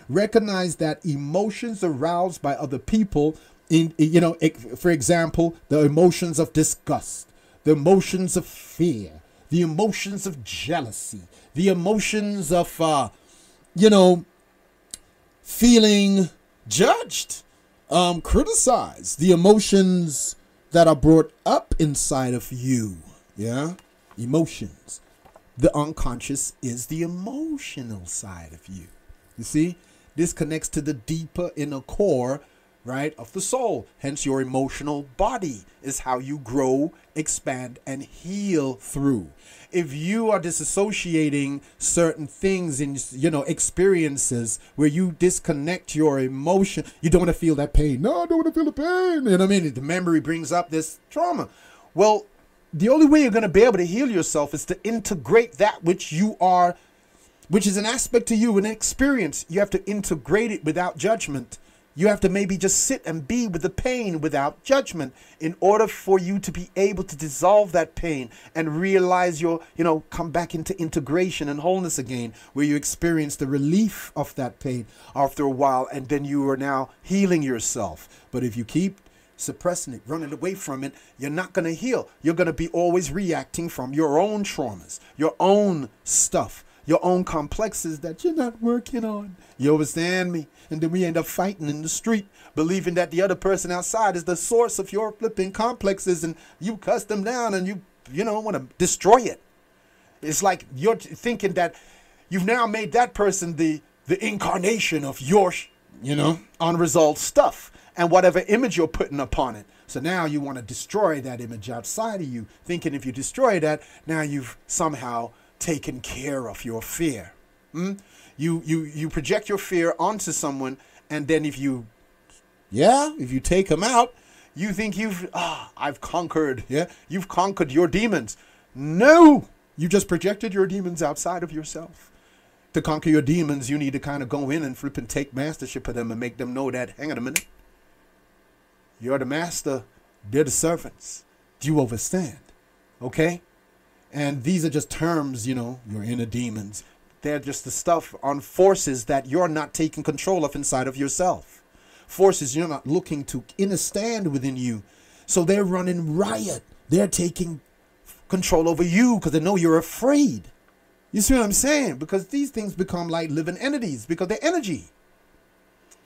Speaker 1: Recognize that emotions aroused by other people, for example, the emotions of disgust, the emotions of fear, the emotions of jealousy, the emotions of you know, feeling judged, criticized, the emotions that are brought up inside of you. Yeah, emotions. The unconscious is the emotional side of you. You see, this connects to the deeper inner core, right, of the soul. Hence, your emotional body is how you grow, expand, and heal through. If you are disassociating certain things in, experiences where you disconnect your emotion, you don't want to feel that pain. No, I don't want to feel the pain. You know what I mean? The memory brings up this trauma. Well, the only way you're going to be able to heal yourself is to integrate that which you are, which is an aspect to you, an experience. You have to integrate it without judgment. You have to maybe just sit and be with the pain without judgment in order for you to be able to dissolve that pain and realize come back into integration and wholeness again, where you experience the relief of that pain after a while, and then you are now healing yourself. But if you keep suppressing it, running away from it, you're not going to heal. You're going to be always reacting from your own traumas, your own stuff, your own complexes that you're not working on. You understand me? And then we end up fighting in the street, believing that the other person outside is the source of your flipping complexes, and you cuss them down and you want to destroy it. It's like you're thinking that you've now made that person the incarnation of your, unresolved stuff and whatever image you're putting upon it. So now you want to destroy that image outside of you, thinking if you destroy that, now you've somehow taken care of your fear. You project your fear onto someone, and then if you take them out, you think I've conquered. Yeah, you've conquered your demons. No, you just projected your demons outside of yourself. To conquer your demons, you need to kind of go in and flip and take mastership of them and make them know that, hang on a minute, you're the master, they're the servants. Do you understand? Okay? And these are just terms, your inner demons. They're just the stuff on forces that you're not taking control of inside of yourself. Forces you're not looking to understand within you. So they're running riot. They're taking control over you because they know you're afraid. You see what I'm saying? Because these things become like living entities because they're energy.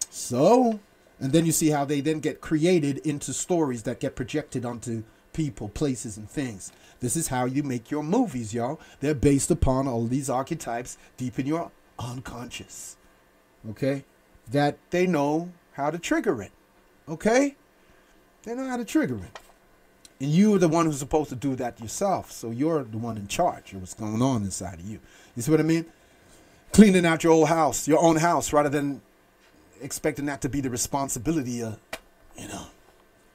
Speaker 1: So, and then you see how they then get created into stories that get projected onto people, places, and things. This is how you make your movies, y'all. They're based upon all these archetypes deep in your unconscious. Okay? That they know how to trigger it. Okay? They know how to trigger it. And you're the one who's supposed to do that yourself. So you're the one in charge of what's going on inside of you. You see what I mean? Cleaning out your old house, your own house, rather than expecting that to be the responsibility of,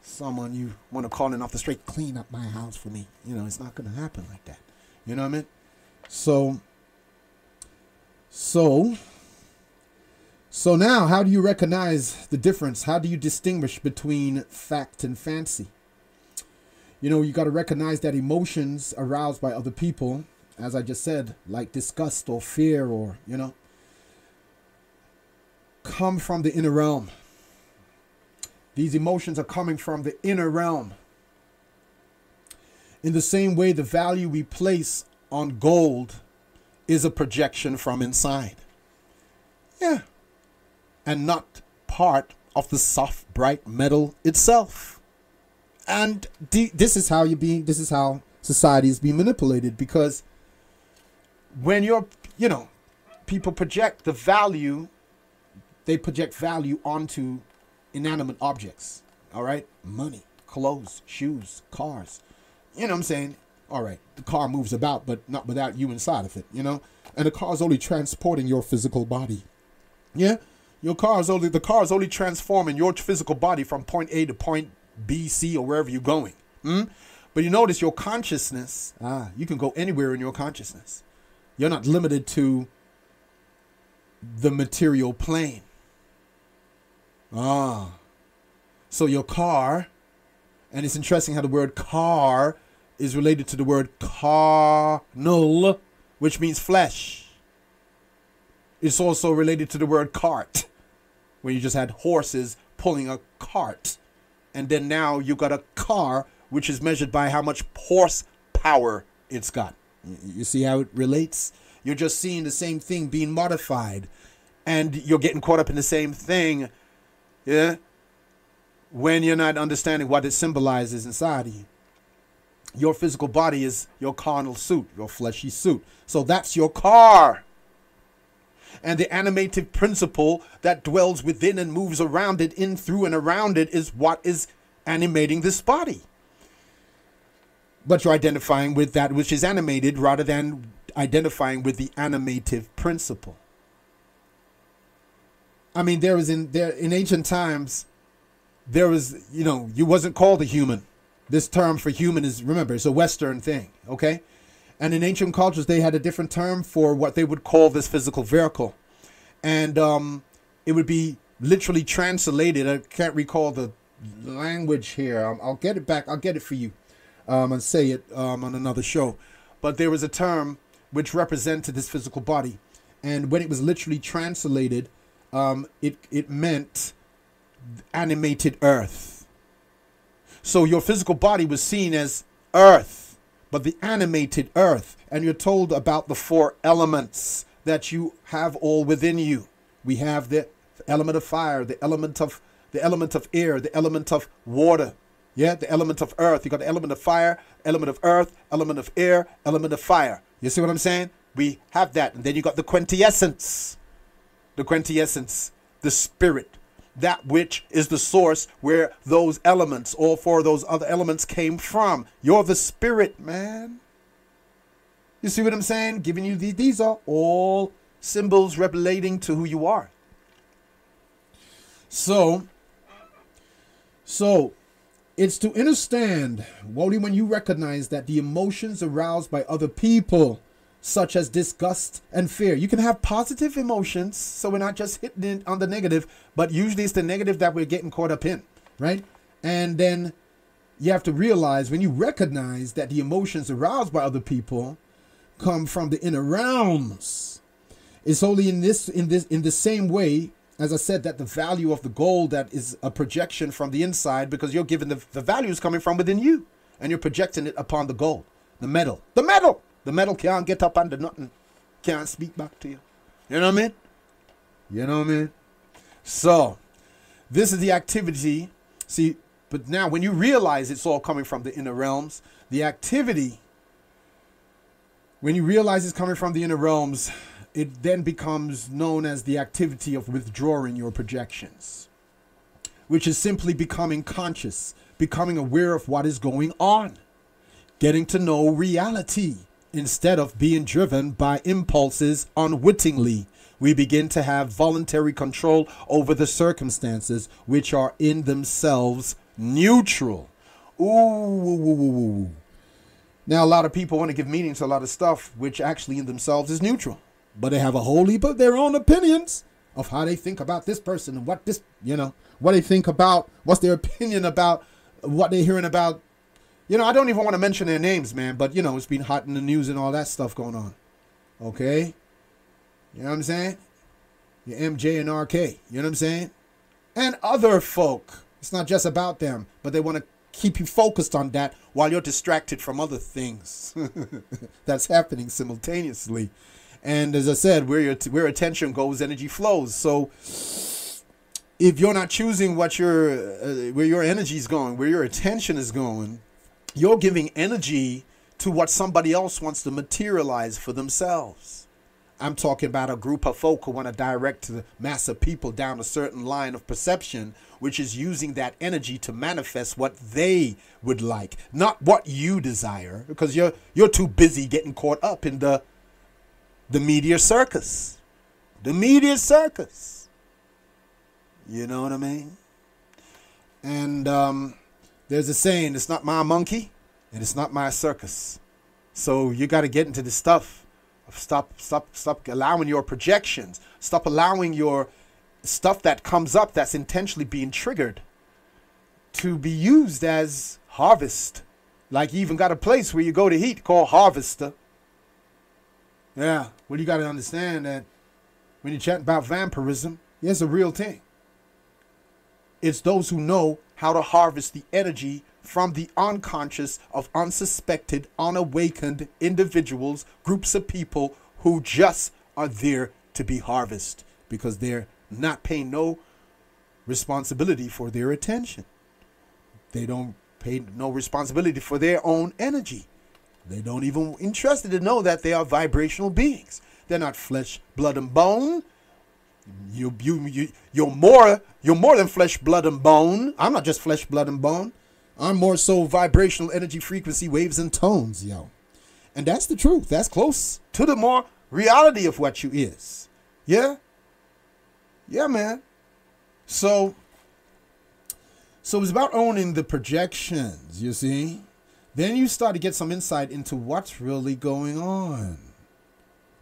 Speaker 1: someone you want to call in off the street, clean up my house for me. It's not going to happen like that. You know what I mean? So now, how do you recognize the difference? How do you distinguish between fact and fancy? You got to recognize that emotions aroused by other people, as I just said, like disgust or fear or, come from the inner realm. These emotions are coming from the inner realm. In the same way, the value we place on gold is a projection from inside. Yeah. And not part of the soft, bright metal itself. And this is how society is being manipulated, because when people project the value, they project value onto inanimate objects. All right? Money, clothes, shoes, cars. You know what I'm saying? All right, the car moves about, but not without you inside of it, And the car is only transporting your physical body. Yeah? The car is only transforming your physical body from point A to point B, C, or wherever you're going. But you notice your consciousness, you can go anywhere in your consciousness. You're not limited to the material plane. So your car, and it's interesting how the word car is related to the word carnal, which means flesh. It's also related to the word cart, where you just had horses pulling a cart. And then now you got a car, which is measured by how much horsepower it's got. You see how it relates? You're just seeing the same thing being modified. And you're getting caught up in the same thing, yeah, when you're not understanding what it symbolizes inside of you. Your physical body is your carnal suit, your fleshy suit. So that's your car. And the animative principle that dwells within and moves around it, in, through, and around it is what is animating this body. But you're identifying with that which is animated rather than identifying with the animative principle. I mean, in ancient times, there was, you wasn't called a human. This term for human is, remember, it's a Western thing, okay? And in ancient cultures, they had a different term for what they would call this physical vehicle. And it would be literally translated. I can't recall the language here. I'll get it back. I'll get it for you and say it on another show. But there was a term which represented this physical body. And when it was literally translated, it meant animated earth. So your physical body was seen as earth, but the animated earth. And you're told about the 4 elements that you have all within you. We have the element of fire, the element of air, the element of water. Yeah, the element of earth. You got the element of fire, element of earth, element of air, element of fire. You see what I'm saying? We have that. And then you got the quintessence. The quintessence, the spirit. That which is the source where those elements, all 4 of those other elements came from. You're the spirit, man. You see what I'm saying? Giving you these are all symbols relating to who you are. So it's to understand, Wody, when you recognize that the emotions aroused by other people, such as disgust and fear. You can have positive emotions, so we're not just hitting it on the negative, but usually it's the negative that we're getting caught up in, right? And then you have to realize, when you recognize that the emotions aroused by other people come from the inner realms, it's only in the same way, as I said, that the value of the gold that is a projection from the inside, because you're given the values coming from within you, and you're projecting it upon the gold, the metal. The metal can't get up under nothing. Can't speak back to you. You know what I mean? You know what I mean? So, this is the activity. See, but now when you realize it's all coming from the inner realms, the activity, when you realize it's coming from the inner realms, it then becomes known as the activity of withdrawing your projections, which is simply becoming conscious, becoming aware of what is going on, getting to know reality. Instead of being driven by impulses unwittingly, we begin to have voluntary control over the circumstances, which are in themselves neutral. Ooh. Now, a lot of people want to give meaning to a lot of stuff, which actually in themselves is neutral. But they have a whole heap of their own opinions of how they think about this person and what this, what they think about, what's their opinion about what they're hearing about. I don't even want to mention their names, man, but, it's been hot in the news and all that stuff going on. Okay? You know what I'm saying? Your MJ and RK. You know what I'm saying? And other folk. It's not just about them, but they want to keep you focused on that while you're distracted from other things that's happening simultaneously. And as I said, where attention goes, energy flows. So if you're not choosing where your energy is going, where your attention is going, you're giving energy to what somebody else wants to materialize for themselves. I'm talking about a group of folk who want to direct the mass of people down a certain line of perception, which is using that energy to manifest what they would like, not what you desire, because you're too busy getting caught up in the media circus. The media circus. You know what I mean? And there's a saying, it's not my monkey and it's not my circus. So you got to get into this stuff. Stop allowing your projections. Stop allowing your stuff that comes up that's intentionally being triggered to be used as harvest. Like you even got a place where you go to eat called Harvester. Yeah, well, you got to understand that when you chat about vampirism, it's a real thing. It's those who know how to harvest the energy from the unconscious of unsuspected, unawakened individuals, groups of people who just are there to be harvested because they're not paying no responsibility for their attention. They don't pay no responsibility for their own energy. They don't even interested to know that they are vibrational beings. They're not flesh, blood, and bone. You're more than flesh, blood, and bone. I'm not just flesh, blood, and bone. I'm more so vibrational energy, frequency, waves, and tones, yo. And that's the truth. That's close to the more reality of what you is. Yeah? Yeah, man. So it's about owning the projections, you see? Then you start to get some insight into what's really going on.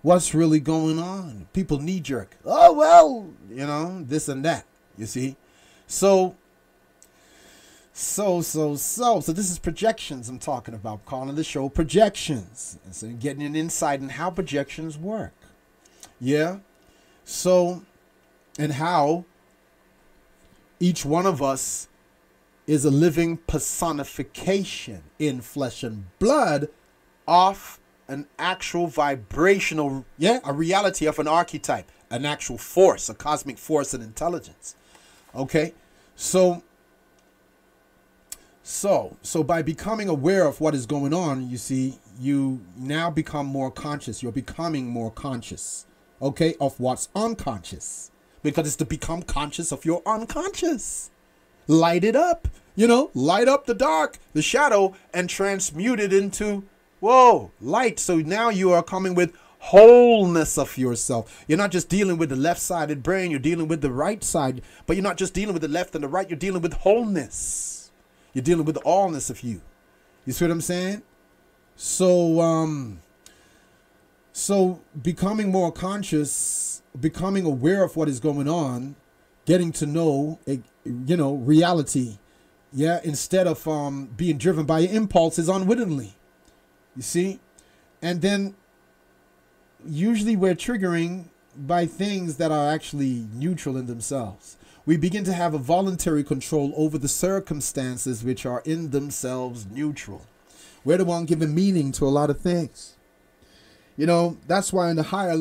Speaker 1: What's really going on? People knee-jerk. Oh, well, you know, this and that, you see? So this is projections I'm talking about, calling the show Projections. And so getting an insight in how projections work. Yeah? So, and how each one of us is a living personification in flesh and blood of an actual vibrational, a reality of an archetype, an actual force, a cosmic force and intelligence. Okay? So by becoming aware of what is going on, you see, you now become more conscious. You're becoming more conscious, okay, of what's unconscious. Because it's to become conscious of your unconscious. Light it up, you know, light up the dark, the shadow, and transmute it into, whoa, light. So now you are coming with wholeness of yourself. You're not just dealing with the left-sided brain, you're dealing with the right side. But you're not just dealing with the left and the right, you're dealing with wholeness. You're dealing with the allness of you. You see what I'm saying? So becoming more conscious, becoming aware of what is going on, getting to know, you know, reality, yeah, instead of being driven by impulses unwittingly, you see? And then usually we're triggering by things that are actually neutral in themselves. We begin to have a voluntary control over the circumstances which are in themselves neutral. We're the one giving meaning to a lot of things. You know, that's why in the higher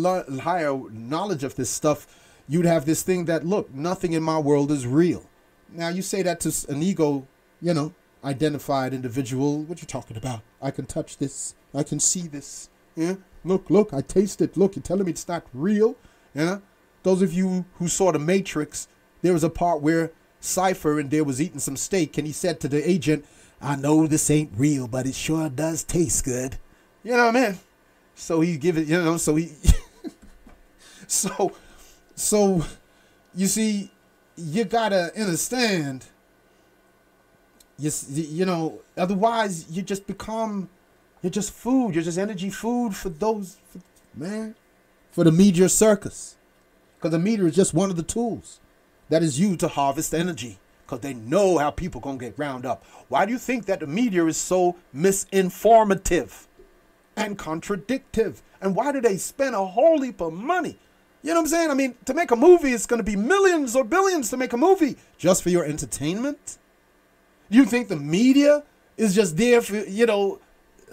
Speaker 1: knowledge of this stuff, you'd have this thing that, look, nothing in my world is real. Now, you say that to an ego, you know, identified individual. What you talking about? I can touch this. I can see this. Yeah? Look, I taste it. Look, you're telling me it's not real. Yeah? Those of you who saw The Matrix, there was a part where Cypher in there was eating some steak, and he said to the agent, I know this ain't real, but it sure does taste good. You know what I mean? So he give it, you know, so he... So, you see, you gotta understand, you know, otherwise you just become, you're just food. You're just energy food for those, for the meteor circus. Because the meteor is just one of the tools that is used to harvest energy. Because they know how people gonna get ground up. Why do you think that the meteor is so misinformative and contradictive? And why do they spend a whole heap of money? You know what I'm saying? I mean, to make a movie, it's going to be millions or billions to make a movie just for your entertainment. You think the media is just there for, you know,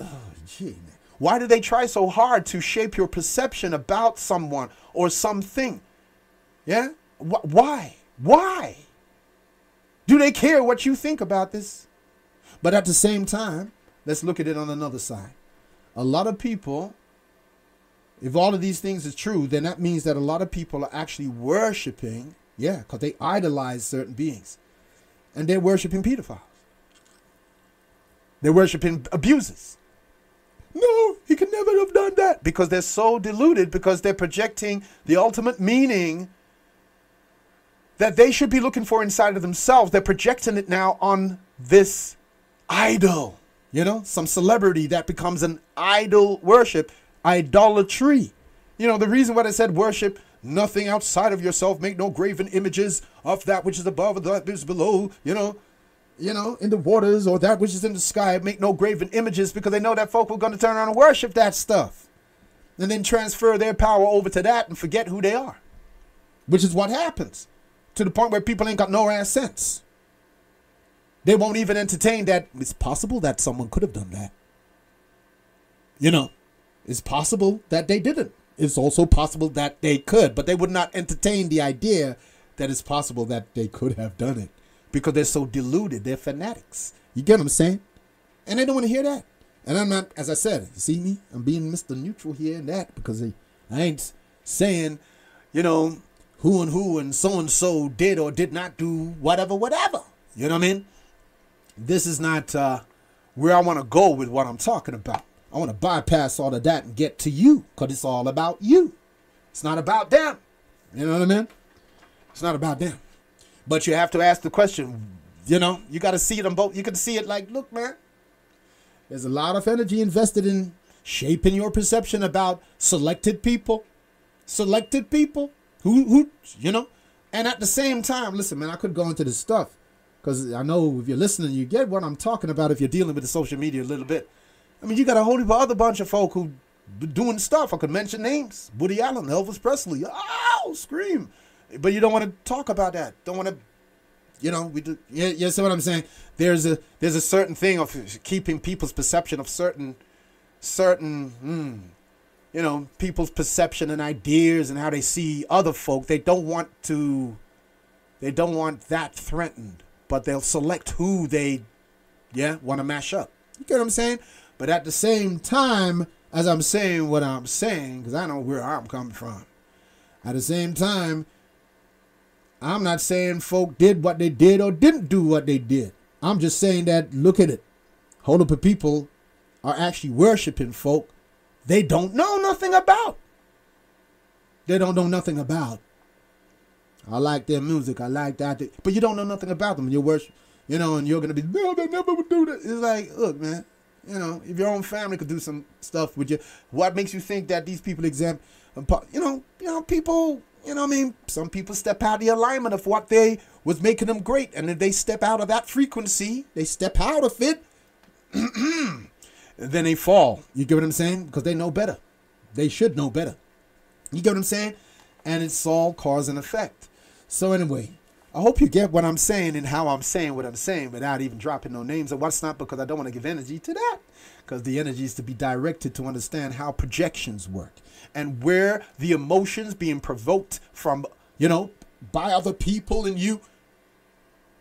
Speaker 1: oh, gee, man. Why do they try so hard to shape your perception about someone or something? Yeah? Why? Why? Do they care what you think about this? But at the same time, let's look at it on another side. A lot of people, if all of these things is true, then that means that a lot of people are actually worshiping, because they idolize certain beings. And they're worshiping pedophiles. They're worshiping abusers. No, he could never have done that. Because they're so deluded, because they're projecting the ultimate meaning that they should be looking for inside of themselves. They're projecting it now on this idol. You know, some celebrity that becomes an idol worship. Idolatry. You know, the reason why I said worship nothing outside of yourself, make no graven images of that which is above or that which is below, you know, in the waters or that which is in the sky, make no graven images, because they know that folk are going to turn around and worship that stuff and then transfer their power over to that and forget who they are, which is what happens to the point where people ain't got no ass sense. They won't even entertain that it's possible that someone could have done that. You know. It's possible that they didn't. it's also possible that they could, but they would not entertain the idea that it's possible that they could have done it because they're so deluded. They're fanatics. You get what I'm saying? And they don't want to hear that. And I'm not, as I said, you see me? I'm being Mr. Neutral here and that because I ain't saying, you know, who and so did or did not do whatever. You know what I mean? This is not where I want to go with what I'm talking about. I want to bypass all of that and get to you because it's all about you. It's not about them. You know what I mean? It's not about them. But you have to ask the question, you know, you got to see them both. You can see it like, look, man, there's a lot of energy invested in shaping your perception about selected people who, you know, and at the same time, listen, man, I could go into this stuff because I know if you're listening, you get what I'm talking about if you're dealing with the social media a little bit. I mean, you got a whole other bunch of folk who doing stuff. I could mention names. Woody Allen, Elvis Presley. Oh, scream. But you don't want to talk about that. Don't want to, you know, we do. Yeah, you see what I'm saying? There's a certain thing of keeping people's perception of certain, you know, people's perception and ideas and how they see other folk. They don't want that threatened, but they'll select who they, want to mash up. You get what I'm saying? But at the same time, as I'm saying what I'm saying, because I know where I'm coming from, at the same time, I'm not saying folk did what they did or didn't do what they did. I'm just saying that, look at it. Whole heap of people are actually worshiping folk they don't know nothing about. They don't know nothing about. I like their music. I like that. But you don't know nothing about them. You worship, you know, and you're going to be, no, they never would do that. It's like, look, man, you know, if your own family could do some stuff with you, what makes you think that these people you know, people, you know what I mean? Some people step out of the alignment of what they was making them great. And if they step out of that frequency, they step out of it, and then they fall. You get what I'm saying? Because they know better. They should know better. You get what I'm saying? And it's all cause and effect. So anyway, I hope you get what I'm saying and how I'm saying what I'm saying without even dropping no names or what's not, because I don't want to give energy to that. Because the energy is to be directed to understand how projections work and where the emotions being provoked from, you know, by other people and you.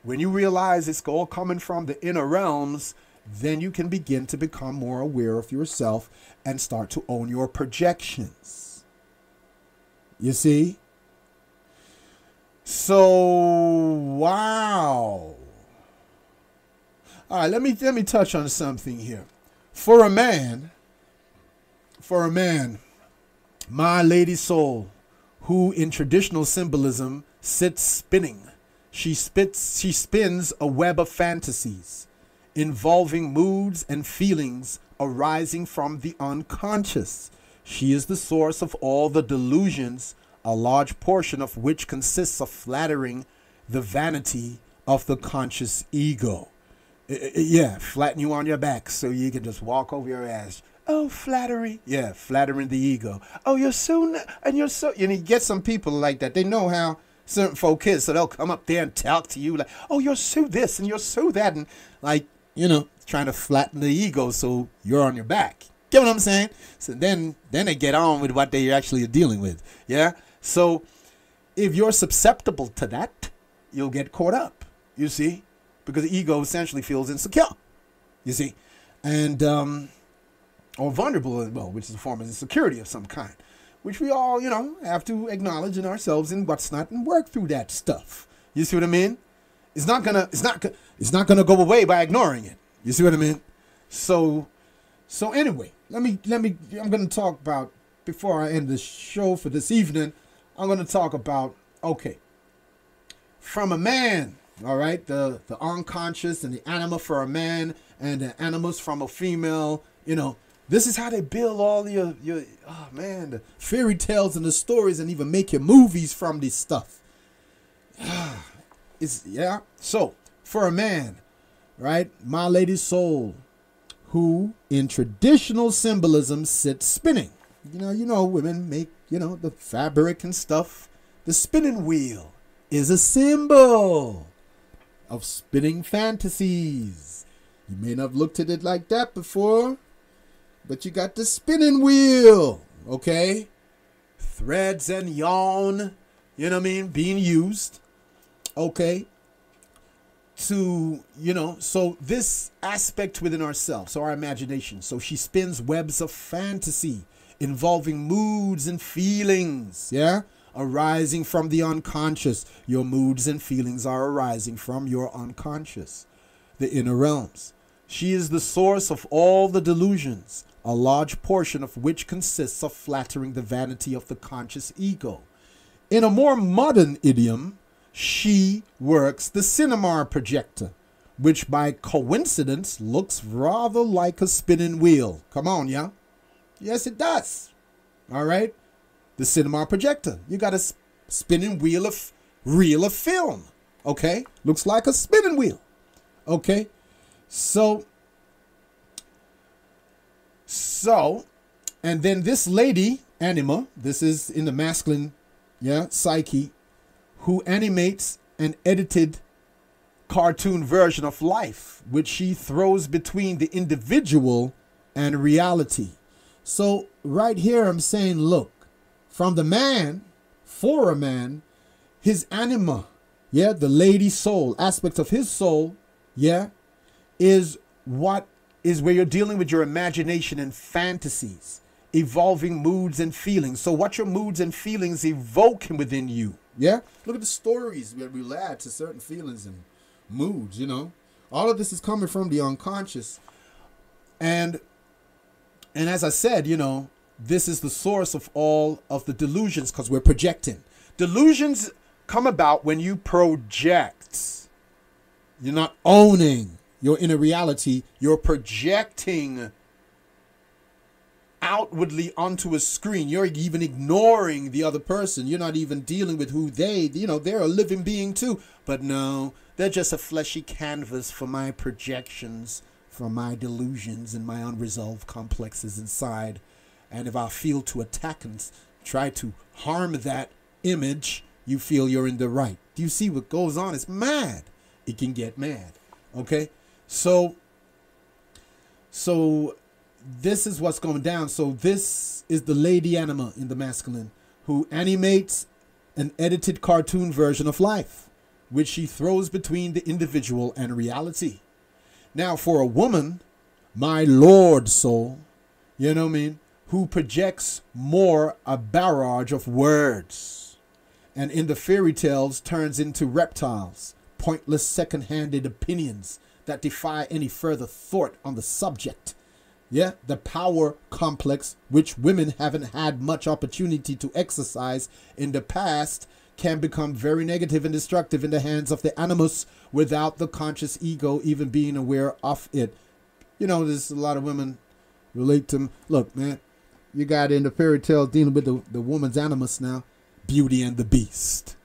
Speaker 1: When you realize it's all coming from the inner realms, then you can begin to become more aware of yourself and start to own your projections. You see? So, wow. All right, let me touch on something here. For a man, my lady soul, who in traditional symbolism sits spinning. She spins a web of fantasies involving moods and feelings arising from the unconscious. She is the source of all the delusions, a large portion of which consists of flattering the vanity of the conscious ego. Yeah, flatten you on your back so you can just walk over your ass. Oh, flattery. Yeah, flattering the ego. Oh, you're so, and you're so, you get some people like that. They know how certain folk is, so they'll come up there and talk to you like, oh, you're so this and you're so that, and like, you know, trying to flatten the ego so you're on your back. Get what I'm saying? So then they get on with what they actually are dealing with. Yeah. So if you're susceptible to that, you'll get caught up, you see, because the ego essentially feels insecure, you see, and, or vulnerable, well, which is a form of insecurity of some kind, which we all, you know, have to acknowledge in ourselves and what's not and work through that stuff. You see what I mean? It's not gonna go away by ignoring it. You see what I mean? So anyway, I'm gonna talk about, before I end the show for this evening, I'm gonna talk about, okay, from a man, all right, the unconscious and the anima for a man and the animus from a female, you know, this is how they build all your oh man, the fairy tales and the stories, and even make your movies from this stuff. So for a man, right, my lady soul, who in traditional symbolism sits spinning. You know, women make, you know, the fabric and stuff. The spinning wheel is a symbol of spinning fantasies. You may not have looked at it like that before, but you got the spinning wheel, okay? threads and yarn, you know what I mean, being used, okay, to, so this aspect within ourselves, so our imagination. So she spins webs of fantasy involving moods and feelings, yeah, arising from the unconscious. Your moods and feelings are arising from your unconscious, the inner realms. She is the source of all the delusions, a large portion of which consists of flattering the vanity of the conscious ego. In a more modern idiom, she works the cinema projector, which by coincidence looks rather like a spinning wheel. Come on, yeah? Yes, it does. All right? The cinema projector. You got a spinning reel of film. Okay? Looks like a spinning wheel. Okay? So, and then this lady, anima, this is in the masculine, yeah, psyche, who animates an edited cartoon version of life, which she throws between the individual and reality. So right here, I'm saying, look, from the man, for a man, his anima, yeah, the lady soul, aspect of his soul, yeah, is where you're dealing with your imagination and fantasies, evolving moods and feelings. So what your moods and feelings evoke within you, yeah? Look at the stories that we add to certain feelings and moods, All of this is coming from the unconscious. And as I said, this is the source of all of the delusions, because we're projecting. Delusions come about when you project. You're not owning your inner reality. You're projecting outwardly onto a screen. You're even ignoring the other person. You're not even dealing with who they're a living being too. But no, they're just a fleshy canvas for my projections, for my delusions and my unresolved complexes inside. And if I feel to attack and try to harm that image, you feel you're in the right. Do you see what goes on? It's mad. It can get mad. Okay? So this is what's going down. So this is the lady anima in the masculine, who animates an edited cartoon version of life, which she throws between the individual and reality. Now, for a woman, my Lord soul, you know what I mean, who projects more a barrage of words, and in the fairy tales turns into reptiles, pointless second-handed opinions that defy any further thought on the subject. Yeah, the power complex, which women haven't had much opportunity to exercise in the past, can become very negative and destructive in the hands of the animus without the conscious ego even being aware of it. There's a lot of women relate to, look, man, you got in the fairy tale dealing with the woman's animus now, Beauty and the Beast.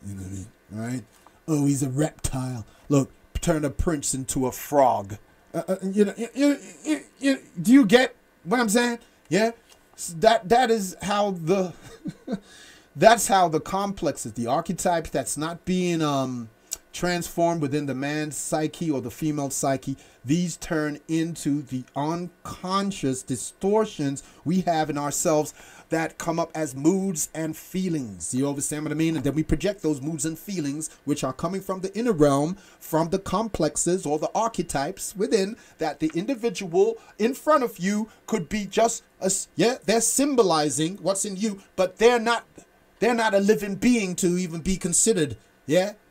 Speaker 1: You know what I mean? All right? Oh, he's a reptile. Look, turn a prince into a frog. Do you get what I'm saying? Yeah, that is how the that's how the complexes, the archetypes that's not being transformed within the man's psyche or the female psyche, these turn into the unconscious distortions we have in ourselves that come up as moods and feelings. You understand what I mean? And then we project those moods and feelings, which are coming from the inner realm, from the complexes or the archetypes within, that the individual in front of you could be just they're symbolizing what's in you, but they're not a living being to even be considered,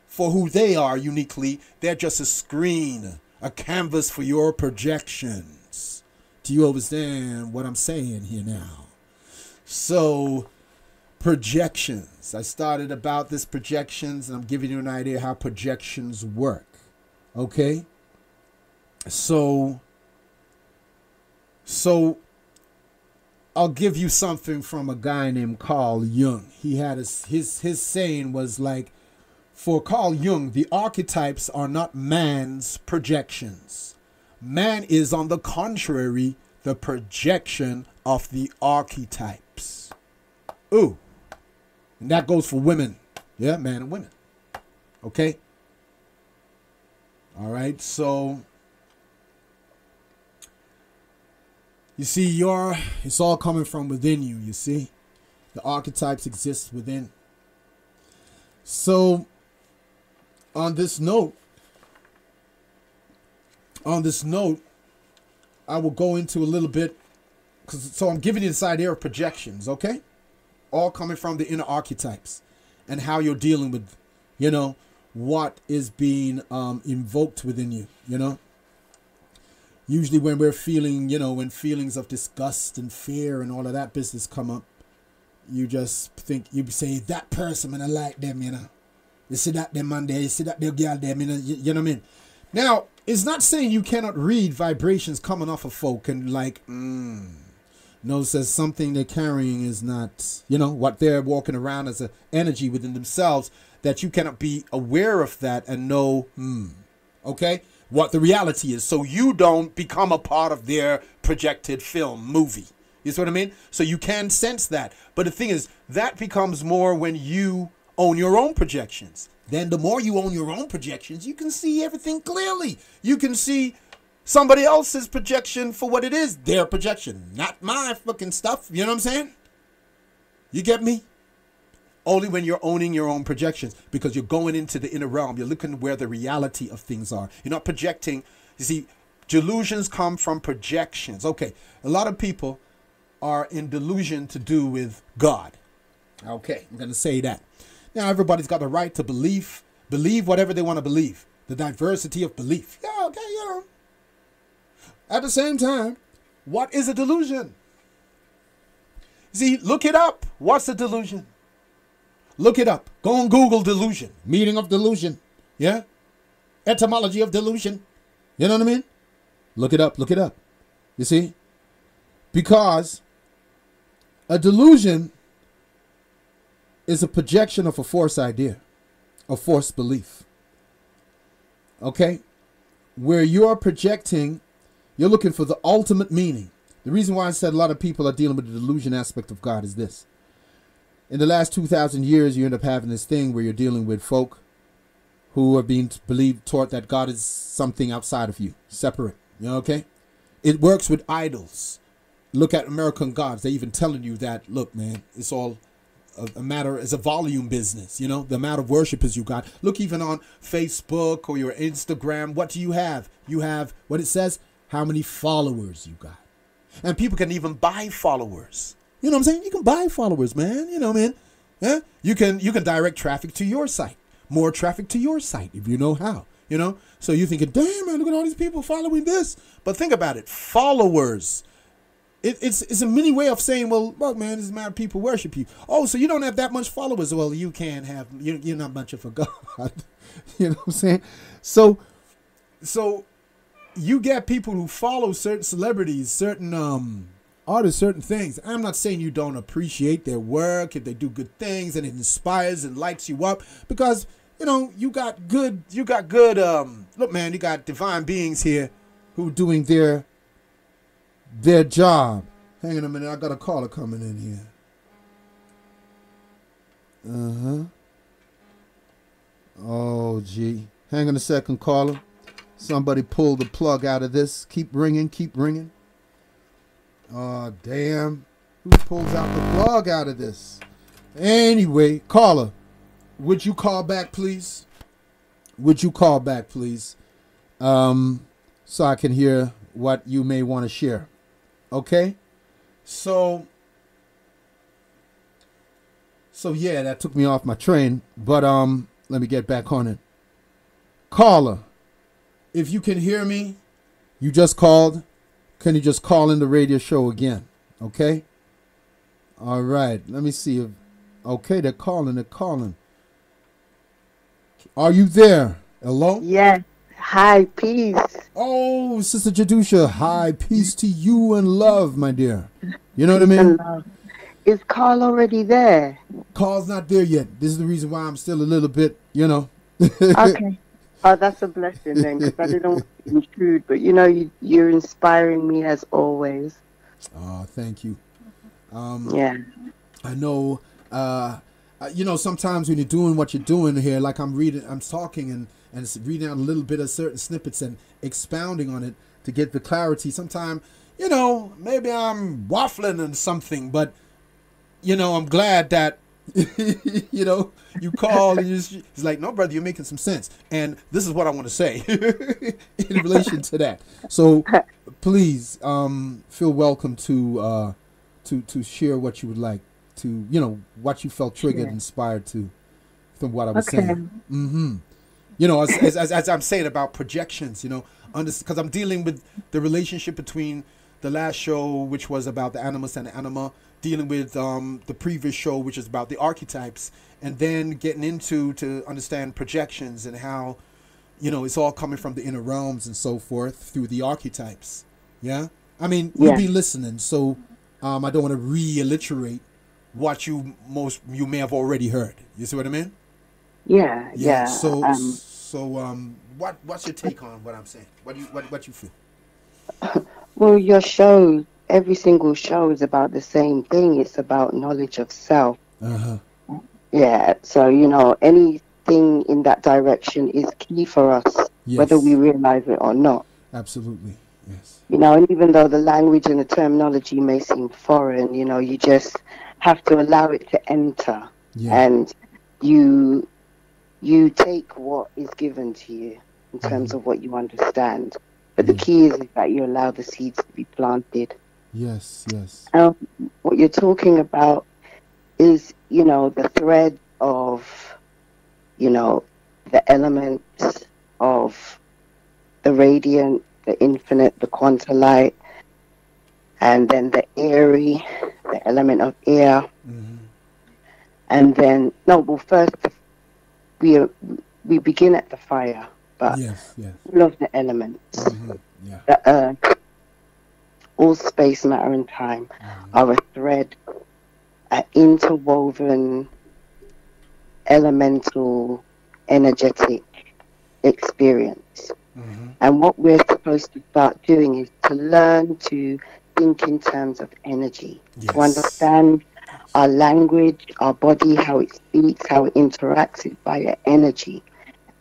Speaker 1: for who they are uniquely. They're just a screen, a canvas for your projections. Do you understand what I'm saying here now? So, projections. I started about this projections, and I'm giving you an idea how projections work. Okay? So I'll give you something from a guy named Carl Jung. He had his saying was like, for Carl Jung, the archetypes are not man's projections. Man is, on the contrary, the projection of the archetypes. Ooh. And that goes for women. Yeah, man and women. Okay? All right, so you see, it's all coming from within you, you see? The archetypes exist within. So, on this note, I will go into a little bit, so I'm giving you this idea of projections, okay? All coming from the inner archetypes and how you're dealing with, what is being invoked within you, Usually when we're feeling, when feelings of disgust and fear and all of that business come up, you just think, you say, that person, man, I like them, You see that them man there, you see that their girl there, you know what I mean? Now, it's not saying you cannot read vibrations coming off of folk and no, it says something they're carrying is not, what they're walking around as an energy within themselves, that you cannot be aware of that and know, okay, what the reality is. So you don't become a part of their projected film, movie. You see what I mean? So you can sense that. But the thing is, that becomes more when you own your own projections. Then the more you own your own projections, you can see everything clearly. You can see somebody else's projection for what it is, their projection, not my fucking stuff. You know what I'm saying? You get me? Only when you're owning your own projections, because you're going into the inner realm. You're looking where the reality of things are. You're not projecting. You see, delusions come from projections. Okay, a lot of people are in delusion to do with God. Okay, I'm going to say that. Now, everybody's got the right to believe whatever they want to believe. The diversity of belief. Yeah, okay, At the same time, what is a delusion? See, look it up. What's a delusion? Look it up. Go on Google delusion. Meaning of delusion. Yeah? Etymology of delusion. You know what I mean? Look it up. Look it up. You see? Because a delusion is a projection of a false idea, a false belief. Okay? Where you're projecting, you're looking for the ultimate meaning. The reason why I said a lot of people are dealing with the delusion aspect of God is this. In the last 2,000 years, you end up having this thing where you're dealing with folk who are being taught that God is something outside of you, separate. Okay? It works with idols. Look at American gods. They're even telling you that, look, man, it's all a matter, it's a volume business, the amount of worshipers you got. Look even on Facebook or your Instagram. What do you have? You have what it says, how many followers you got. And people can even buy followers. You know what I'm saying? You can buy followers, man. You know what I mean? Yeah? You can direct traffic to your site. More traffic to your site if you know how. So you're thinking, damn, man, look at all these people following this. But think about it. Followers. It's a mini way of saying, well, look, man, this is matter of people worship you. Oh, so you don't have that much followers. Well, you can't have, you're not much of a God. You know what I'm saying? So you get people who follow certain celebrities, certain artists, certain things. I'm not saying you don't appreciate their work if they do good things and it inspires and lights you up, because you got good look, man, you got divine beings here who are doing their job. Hang on a minute, I got a caller coming in here. Oh gee, hang on a second, caller. Somebody pull the plug out of this. Keep ringing. Oh, damn. Who pulls out the plug out of this? Anyway, caller, would you call back, please? So I can hear what you may want to share. Okay? So yeah, that took me off my train. But let me get back on it. Caller, if you can hear me, you just called. Can you just call in the radio show again? Okay? All right. Let me see if... Okay, they're calling. Are you there? Hello?
Speaker 2: Yes. Hi, peace.
Speaker 1: Oh, Sister Jadusha. Hi, peace to you and love, my dear. You know what I mean?
Speaker 2: Is Carl already there?
Speaker 1: Carl's not there yet. This is the reason why I'm still a little bit,
Speaker 2: Okay. Oh, that's a blessing then, because I didn't want to intrude. But you're inspiring me as always.
Speaker 1: Oh, thank you.
Speaker 2: Yeah.
Speaker 1: I know. Sometimes when you're doing what you're doing here, like I'm talking and it's reading out a little bit of certain snippets and expounding on it to get the clarity. Sometimes, maybe I'm waffling on something, but I'm glad that you call and he's like, no, brother, you're making some sense, and this is what I want to say in relation to that. So please, feel welcome to share what you would like to, what you felt triggered,
Speaker 2: Sure.
Speaker 1: inspired to from what I was
Speaker 2: Okay.
Speaker 1: saying. As I'm saying about projections, because I'm dealing with the relationship between the last show, which was about the animus and the anima, dealing with the previous show, which is about the archetypes, and then getting into to understand projections and how, it's all coming from the inner realms and so forth through the archetypes. Yeah, I mean, you've
Speaker 2: Yeah.
Speaker 1: been listening, so I don't want to reiterate what you may have already heard. You see what I mean?
Speaker 2: Yeah.
Speaker 1: Yeah.
Speaker 2: Yeah.
Speaker 1: What's your take on what I'm saying? What you feel?
Speaker 2: Well, your show, every single show is about the same thing. It's about knowledge of self.
Speaker 1: Uh huh.
Speaker 2: Yeah. So, anything in that direction is key for us, whether we
Speaker 1: Yes.
Speaker 2: realize it or not.
Speaker 1: Absolutely. Yes.
Speaker 2: And even though the language and the terminology may seem foreign, you just have to allow it to enter.
Speaker 1: Yeah.
Speaker 2: And you you take what is given to you in terms
Speaker 1: Mm-hmm.
Speaker 2: of what you understand. But the
Speaker 1: Yeah.
Speaker 2: key is that you allow the seeds to be planted.
Speaker 1: Yes. Yes.
Speaker 2: Um, what you're talking about is, the thread of, the elements of the radiant, the infinite, the quantum light, and then the airy, the element of air,
Speaker 1: Mm-hmm.
Speaker 2: and then no. Well, first we we begin at the fire, but
Speaker 1: Yes. Yes.
Speaker 2: all of the elements,
Speaker 1: Mm-hmm. Yeah.
Speaker 2: the earth, all space, matter, and time
Speaker 1: Mm-hmm.
Speaker 2: are a thread, an interwoven, elemental, energetic experience.
Speaker 1: Mm-hmm.
Speaker 2: And what we're supposed to start doing is to learn to think in terms of energy, to
Speaker 1: Yes.
Speaker 2: understand our language, our body, how it speaks, how it interacts is via energy.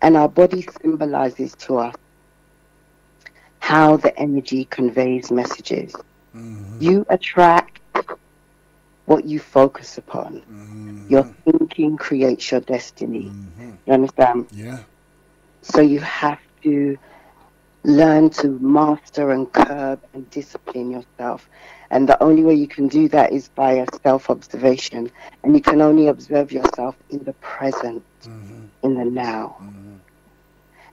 Speaker 2: And our body symbolizes to us how the energy conveys messages.
Speaker 1: Mm-hmm.
Speaker 2: You attract what you focus upon. Your
Speaker 1: Mm-hmm.
Speaker 2: thinking creates your destiny.
Speaker 1: Mm-hmm.
Speaker 2: You understand?
Speaker 1: Yeah.
Speaker 2: So you have to learn to master and curb and discipline yourself. And the only way you can do that is via self observation. And you can only observe yourself in the present,
Speaker 1: Mm-hmm.
Speaker 2: in the now.
Speaker 1: Mm-hmm.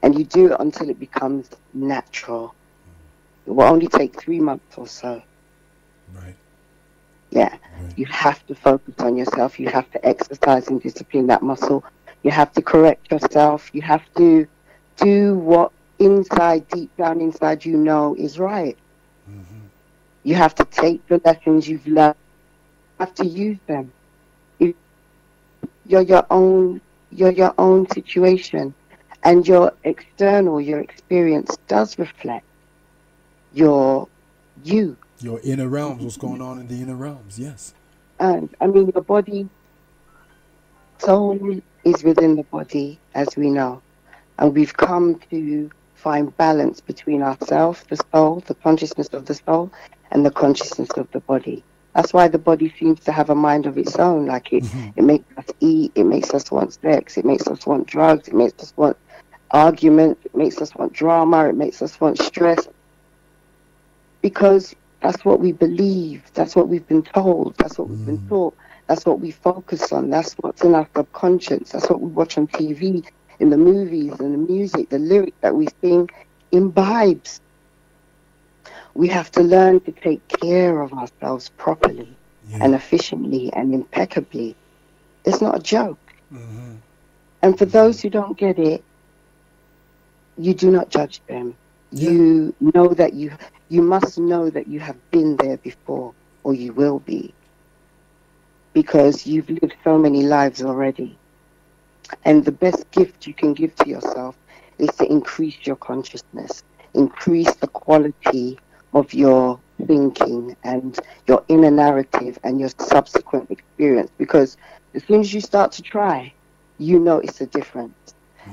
Speaker 2: And you do it until it becomes natural. It will only take 3 months or so.
Speaker 1: Right.
Speaker 2: Yeah.
Speaker 1: Right.
Speaker 2: You have to focus on yourself. You have to exercise and discipline that muscle. You have to correct yourself. You have to do what deep down inside, is right.
Speaker 1: Mm-hmm.
Speaker 2: You have to take the lessons you've learned. You have to use them. If You're your own situation, and your experience does reflect your you.
Speaker 1: Your inner realms. What's going on in the inner realms? Yes.
Speaker 2: And I mean, your body, soul is within the body, as we know. And we've come to find balance between ourselves, the soul, the consciousness of the soul, and the consciousness of the body. That's why the body seems to have a mind of its own. Like
Speaker 1: Mm-hmm.
Speaker 2: it makes us eat, it makes us want sex, it makes us want drugs, it makes us want arguments, it makes us want drama, it makes us want stress. Because that's what we believe, that's what we've been told, that's what we've been
Speaker 1: Mm-hmm.
Speaker 2: taught, that's what we focus on, that's what's in our subconscious, that's what we watch on TV, in the movies, and the music, the lyrics that we sing imbibes. We have to learn to take care of ourselves properly
Speaker 1: Yeah.
Speaker 2: and efficiently and impeccably. It's not a joke.
Speaker 1: Mm-hmm.
Speaker 2: And for
Speaker 1: Mm-hmm.
Speaker 2: those who don't get it, you do not judge them.
Speaker 1: Yeah.
Speaker 2: You must know that you have been there before, or you will be, because you've lived so many lives already. And the best gift you can give to yourself is to increase your consciousness, increase the quality of your thinking and your inner narrative and your subsequent experience. Because as soon as you start to try, you notice a difference.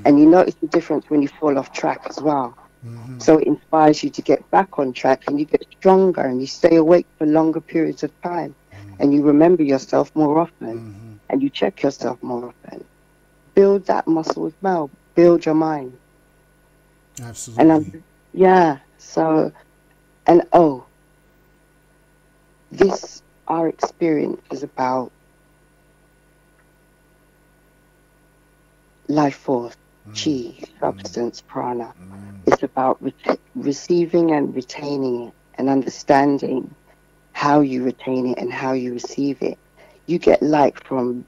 Speaker 2: And you notice the difference when you fall off track as well.
Speaker 1: Mm-hmm.
Speaker 2: So it inspires you to get back on track, and you get stronger and you stay awake for longer periods of time. and you remember yourself more often,
Speaker 1: Mm-hmm.
Speaker 2: and you check yourself more often. Build that muscle as well. Build your mind. And
Speaker 1: Absolutely.
Speaker 2: yeah, so, and oh, this, our experience is about life force, chi, substance, prana. It's about receiving and retaining it and understanding how you retain it and how you receive it. You get light from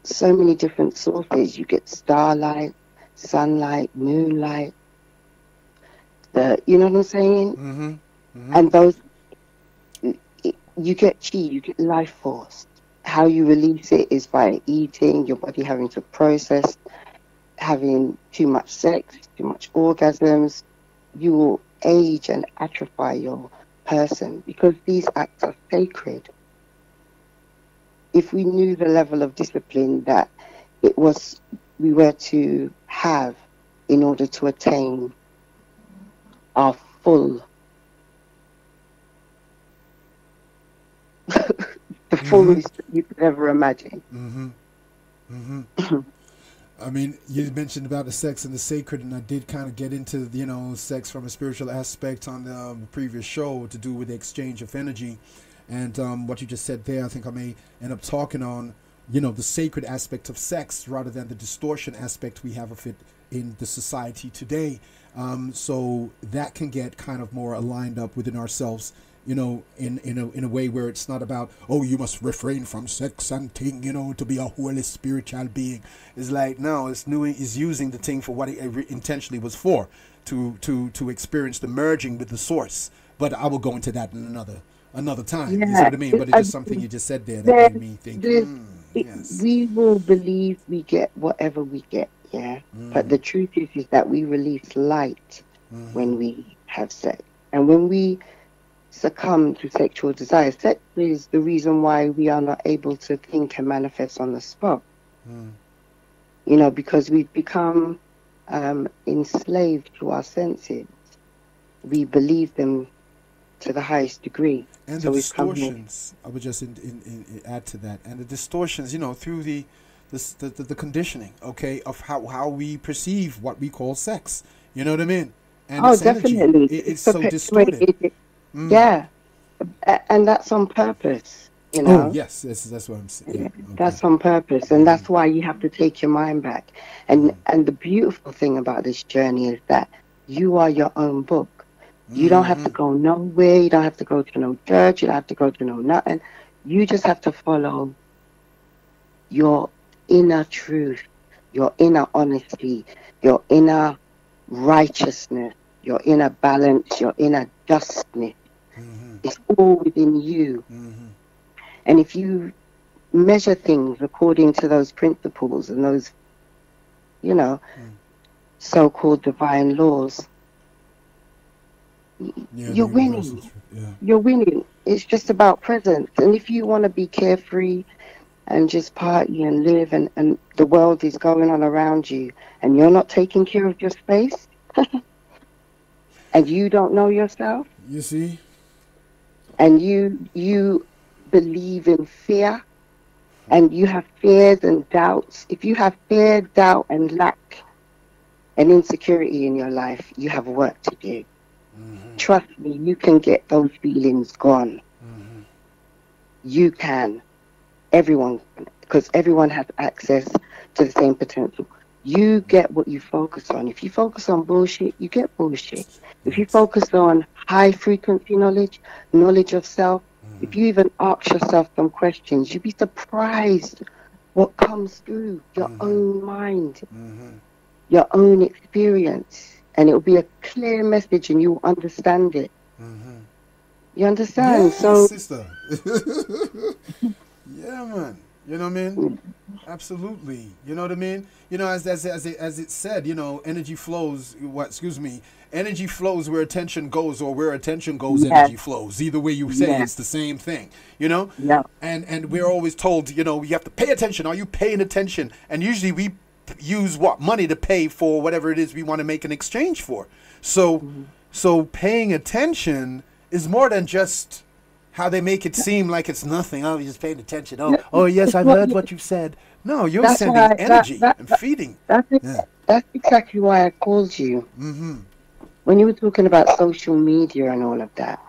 Speaker 2: so many different sources. You get starlight, sunlight, moonlight, you know what I'm saying?
Speaker 1: Mm-hmm. Mm-hmm.
Speaker 2: And those, you get chi, you get life force. How you release it is by eating, your body having to process, having too much sex, too much orgasms. You will age and atrophy your person because these acts are sacred. If we knew the level of discipline that it was, we were to have in order to attain our full, the
Speaker 1: Mm-hmm.
Speaker 2: fullest you could ever imagine.
Speaker 1: Mm-hmm. Mm-hmm. I mean, you mentioned about the sex and the sacred, and I did kind of get into, sex from a spiritual aspect on the previous show to do with the exchange of energy. And what you just said there, I think I may end up talking on, the sacred aspect of sex rather than the distortion aspect we have of it in the society today. So that can get kind of more aligned up within ourselves, in a way where it's not about, oh, you must refrain from sex and thing, to be a holy spiritual being. It's like, no, is using the thing for what it intentionally was for, to experience the merging with the source. But I will go into that in another time. You see
Speaker 2: Yeah,
Speaker 1: what I mean? But it's just something you just said there that
Speaker 2: there's,
Speaker 1: made me think,
Speaker 2: there's,
Speaker 1: yes.
Speaker 2: we will believe we get whatever we get, yeah. But the truth is that we release light when we have sex, and when we succumb to sexual desire, sex is the reason why we are not able to think and manifest on the spot. Because we've become enslaved to our senses. We believe them to the highest degree.
Speaker 1: And the
Speaker 2: So we've come here.
Speaker 1: distortions, I would just add to that, and the distortions, through the conditioning, okay, of how we perceive what we call sex. You know what I mean? And
Speaker 2: Oh,
Speaker 1: its energy,
Speaker 2: definitely.
Speaker 1: it's
Speaker 2: It's
Speaker 1: so distorted.
Speaker 2: perpetuated. Yeah. And that's on purpose,
Speaker 1: Oh yes, that's what I'm saying.
Speaker 2: Yeah,
Speaker 1: Yeah. Okay.
Speaker 2: that's on purpose. And that's why you have to take your mind back. And the beautiful thing about this journey is that you are your own book. You don't have to go nowhere. You don't have to go to no church. You don't have to go to no nothing. You just have to follow your inner truth, your inner honesty, your inner righteousness, your inner balance, your inner justness. It's all within you. And if you measure things according to those principles and those, so-called divine laws,
Speaker 1: Yeah, the
Speaker 2: you're
Speaker 1: universal
Speaker 2: winning.
Speaker 1: truth. Yeah.
Speaker 2: You're winning. It's just about presence. And if you want to be carefree and just party and live and the world is going on around you and you're not taking care of your space and you don't know yourself
Speaker 1: You see?
Speaker 2: and you believe in fear and you have fears and doubts. If you have fear, doubt and lack and insecurity in your life, you have work to do. Trust me, you can get those feelings gone. You can. Everyone can, because everyone has access to the same potential. You get what you focus on. If you focus on bullshit, you get bullshit. If you focus on high frequency knowledge of self, if you even ask yourself some questions, you'd be surprised what comes through your own mind, your own experience. And it'll be a clear message and you'll understand it. You understand?
Speaker 1: Yes,
Speaker 2: So,
Speaker 1: sister. Yeah, man. You know what I mean? Absolutely. You know what I mean? As it said, energy flows. Energy flows where attention goes, or where attention goes,
Speaker 2: yes,
Speaker 1: energy flows. Either way you say,
Speaker 2: yes,
Speaker 1: it's the same thing.
Speaker 2: yeah.
Speaker 1: And we're always told, you have to pay attention. Are you paying attention? And usually we use what money to pay for whatever it is we want to make an exchange for. So paying attention is more than just how they make it seem like it's nothing. Oh, you're just paying attention. Oh,
Speaker 2: No,
Speaker 1: oh yes,
Speaker 2: it's
Speaker 1: I've
Speaker 2: what
Speaker 1: heard
Speaker 2: you,
Speaker 1: what you've said. No, you're
Speaker 2: that's
Speaker 1: sending
Speaker 2: why
Speaker 1: energy and feeding.
Speaker 2: that's
Speaker 1: Yeah.
Speaker 2: that's exactly why I called you
Speaker 1: Mm-hmm.
Speaker 2: when you were talking about social media and all of that.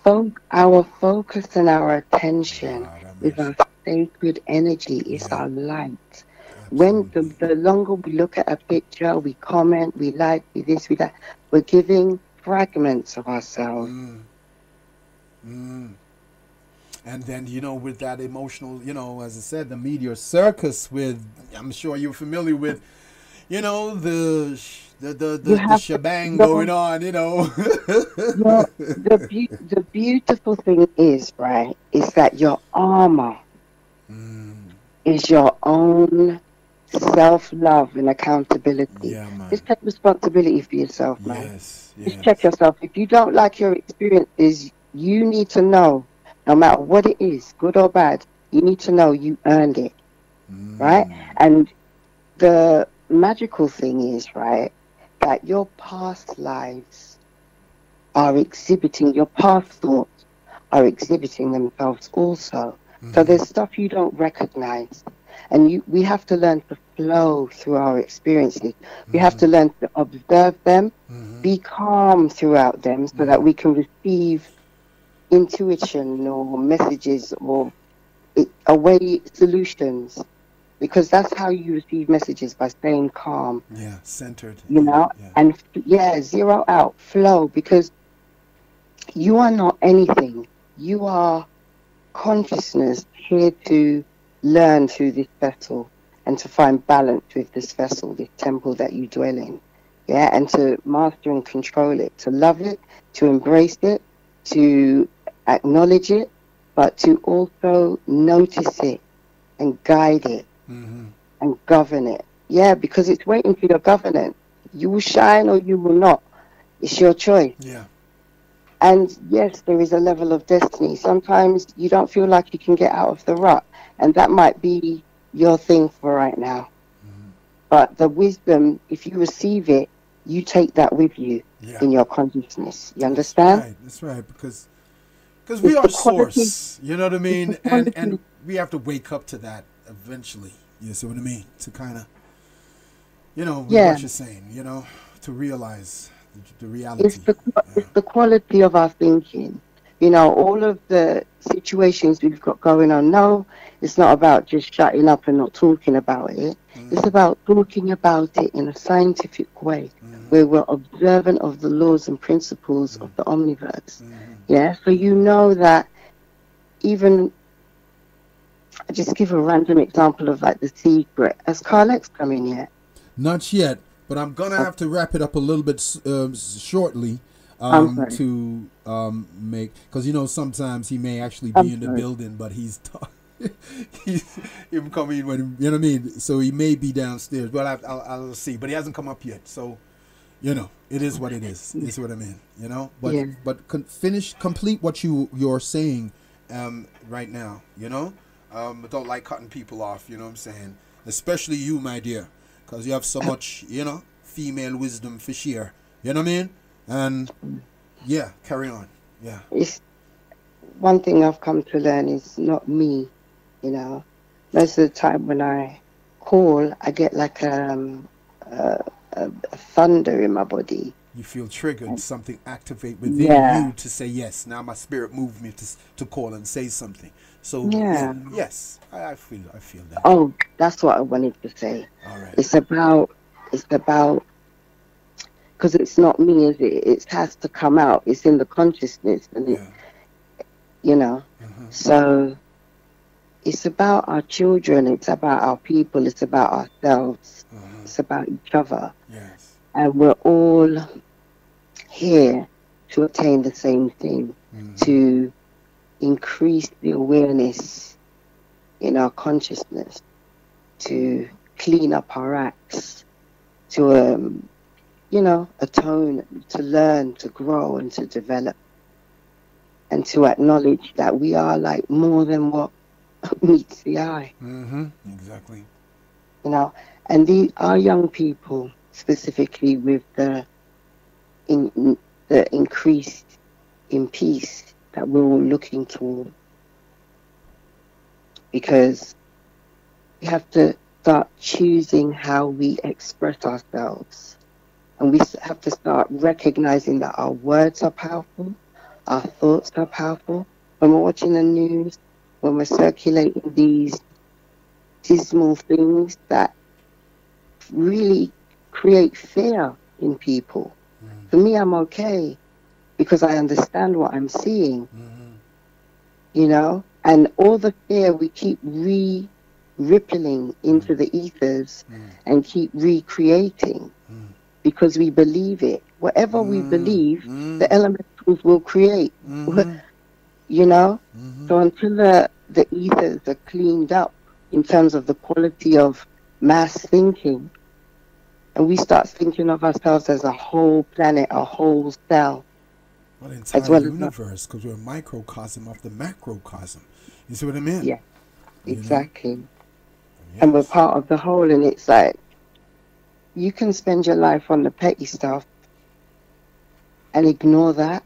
Speaker 1: Yeah.
Speaker 2: Our focus and our attention
Speaker 1: Lord have
Speaker 2: is
Speaker 1: mercy.
Speaker 2: our sacred energy, is
Speaker 1: Yeah.
Speaker 2: our light. When
Speaker 1: Absolutely.
Speaker 2: the longer we look at a picture, we comment, we like, we this, we that, we're giving fragments of ourselves.
Speaker 1: Mm. Mm. And then, with that emotional, as I said, the media circus with, I'm sure you're familiar with,
Speaker 2: You
Speaker 1: the
Speaker 2: have
Speaker 1: shebang
Speaker 2: your
Speaker 1: going on,
Speaker 2: the beautiful thing is, right, is that your armor
Speaker 1: Mm.
Speaker 2: is your own self-love and accountability.
Speaker 1: Yeah, man.
Speaker 2: Just take responsibility for yourself, man.
Speaker 1: Yes,
Speaker 2: Just check
Speaker 1: yes.
Speaker 2: yourself. If you don't like your experiences, you need to know, no matter what it is, good or bad, you need to know you earned it, right?
Speaker 1: Mm.
Speaker 2: And the magical thing is, right, that your past lives are exhibiting, your past thoughts are exhibiting themselves also. So
Speaker 1: Mm-hmm.
Speaker 2: there's stuff you don't recognize. And we have to learn to flow through our experiences. We have
Speaker 1: Mm-hmm.
Speaker 2: to learn to observe them,
Speaker 1: Mm-hmm.
Speaker 2: be calm throughout them so that
Speaker 1: Mm-hmm.
Speaker 2: we can receive intuition or messages or away solutions. Because that's how you receive messages, by staying calm,
Speaker 1: Yeah, centered.
Speaker 2: you
Speaker 1: Yeah,
Speaker 2: know,
Speaker 1: yeah.
Speaker 2: and yeah, zero out, flow, because you are not anything. You are consciousness here to learn through this vessel and to find balance with this vessel, this temple that you dwell in. Yeah, and to master and control it, to love it, to embrace it, to acknowledge it, but to also notice it and guide it
Speaker 1: Mm-hmm.
Speaker 2: and govern it. Yeah, because it's waiting for your governance. You will shine or you will not. It's your choice.
Speaker 1: Yeah.
Speaker 2: And yes, there is a level of destiny. Sometimes you don't feel like you can get out of the rut, and that might be your thing for right now.
Speaker 1: Mm-hmm.
Speaker 2: But the wisdom, if you receive it, you take that with you
Speaker 1: Yeah.
Speaker 2: in your consciousness. You
Speaker 1: That's
Speaker 2: understand?
Speaker 1: right. That's right. Because we
Speaker 2: It's
Speaker 1: are
Speaker 2: the quality.
Speaker 1: source. You know what I
Speaker 2: It's the
Speaker 1: mean? And
Speaker 2: quality.
Speaker 1: we have to wake up to that eventually. You see what I mean? To kind of, with
Speaker 2: Yeah,
Speaker 1: what you're saying, to realize the
Speaker 2: it's
Speaker 1: reality. Yeah.
Speaker 2: it's the quality of our thinking. All of the situations we've got going on. No, it's not about just shutting up and not talking about it. It's
Speaker 1: Mm-hmm.
Speaker 2: about talking about it in a scientific way,
Speaker 1: Mm-hmm.
Speaker 2: where we're observant of the laws and principles of the omniverse. Yeah, so you know that even, I just give a random example of like The Secret. Has Carl X come in yet?
Speaker 1: Not yet, but I'm gonna
Speaker 2: Oh,
Speaker 1: have to wrap it up a little bit shortly
Speaker 2: I'm sorry.
Speaker 1: to make, because sometimes he may actually
Speaker 2: I'm
Speaker 1: be in the
Speaker 2: sorry.
Speaker 1: building, but he's he's him coming when you know what I mean. So he may be downstairs. Well, I'll see, but he hasn't come up yet. So it is what it is. Is what I mean. But
Speaker 2: Yeah.
Speaker 1: complete what you're saying right now. But don't like cutting people off. You know what I'm saying? Especially you, my dear, because you have so much, female wisdom for share. You know what I mean? And yeah, carry on. Yeah.
Speaker 2: It's one thing I've come to learn is not me, you know. Most of the time when I call, I get like a, a thunder in my body.
Speaker 1: You feel triggered.
Speaker 2: And
Speaker 1: Something activate within
Speaker 2: yeah,
Speaker 1: you to say yes. Now my spirit moved me to call and say something. So yeah,
Speaker 2: yeah.
Speaker 1: yes, I feel that.
Speaker 2: Oh, that's what I wanted to say.
Speaker 1: All right.
Speaker 2: It's about, because it's not me, is it? It has to come out. It's in the consciousness, and
Speaker 1: Yeah.
Speaker 2: you know.
Speaker 1: Mm-hmm.
Speaker 2: So it's about our children. It's about our people. It's about ourselves.
Speaker 1: Mm-hmm.
Speaker 2: It's about each other.
Speaker 1: Yes.
Speaker 2: And we're all here to attain the same thing,
Speaker 1: Mm-hmm.
Speaker 2: to increase the awareness in our consciousness, to clean up our acts, to, atone, to learn, to grow, and to develop, and to acknowledge that we are like more than what meets the eye,
Speaker 1: Mm-hmm. Exactly.
Speaker 2: And our young people, specifically with the increase in peace that we're all looking toward, because we have to start choosing how we express ourselves. And we have to start recognizing that our words are powerful, our thoughts are powerful. When we're watching the news, when we're circulating these dismal things that really create fear in people. For me, I'm okay because I understand what I'm seeing, you know, and all the fear we keep rippling into the ethers and keep recreating because we believe it. Whatever we believe, the elementals will create, you know. So until the ethers are cleaned up in terms of the quality of mass thinking, and we start thinking of ourselves as a whole planet, a whole cell,
Speaker 1: well, the entire
Speaker 2: as well
Speaker 1: universe, because we're a microcosm of the macrocosm. You see what I mean?
Speaker 2: Yeah, exactly.
Speaker 1: Yes.
Speaker 2: And we're part of the whole, and it's like you can spend your life on the petty stuff and ignore that.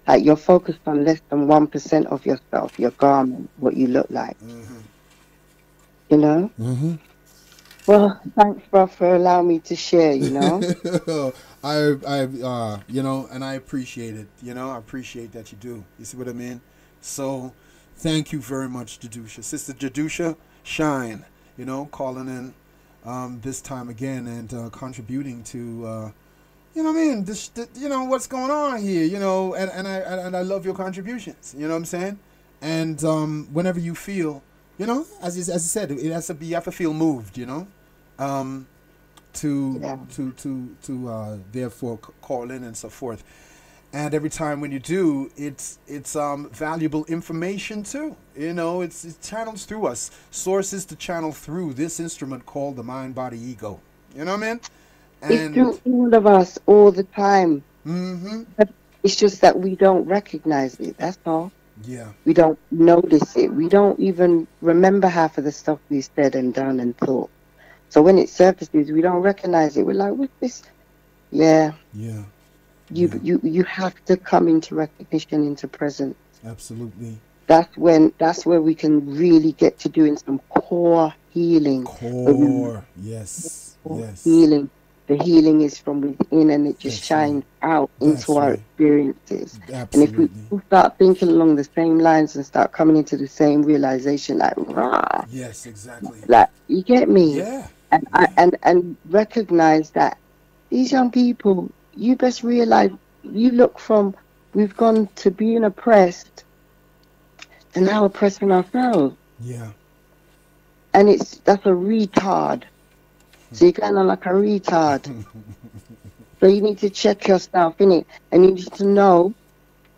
Speaker 2: Like you're focused on less than 1% of yourself, your garment, what you look like. You know? Well, thanks, bro, for allowing me to share, you know?
Speaker 1: You know, and I appreciate it. You know, I appreciate that you do. You see what I mean? So, thank you very much, Jadusha. Sister Jadusha, shine, you know, calling in this time again and contributing to, you know what I mean? You know, what's going on here, you know, and I love your contributions, you know what I'm saying? And whenever you feel, you know, as you said, it has to be, you have to feel moved, you know, to therefore call in and so forth. And every time when you do, it's valuable information too. You know, it channels through us, sources to channel through this instrument called the mind, body, ego. You know what I mean? And
Speaker 2: it's through all of us all the time. But it's just that we don't recognize it. That's all.
Speaker 1: Yeah.
Speaker 2: We don't notice it. We don't even remember half of the stuff we said and done and thought. So when it surfaces, we don't recognize it. We're like, what's this? Yeah.
Speaker 1: Yeah.
Speaker 2: You have to come into recognition, into presence.
Speaker 1: Absolutely.
Speaker 2: That's where we can really get to doing some core healing.
Speaker 1: Yes.
Speaker 2: Healing. The healing is from within, and it just shines out into our experiences.
Speaker 1: Absolutely.
Speaker 2: And if we start thinking along the same lines and start coming into the same realization, like, rah,
Speaker 1: yes, exactly.
Speaker 2: Like, you get me?
Speaker 1: Yeah.
Speaker 2: And recognize that these young people, you best realize, you look from, we've gone to being oppressed to now oppressing ourselves.
Speaker 1: Yeah.
Speaker 2: And that's a retard. So you're kind of like a retard. So you need to check yourself, innit? And you need to know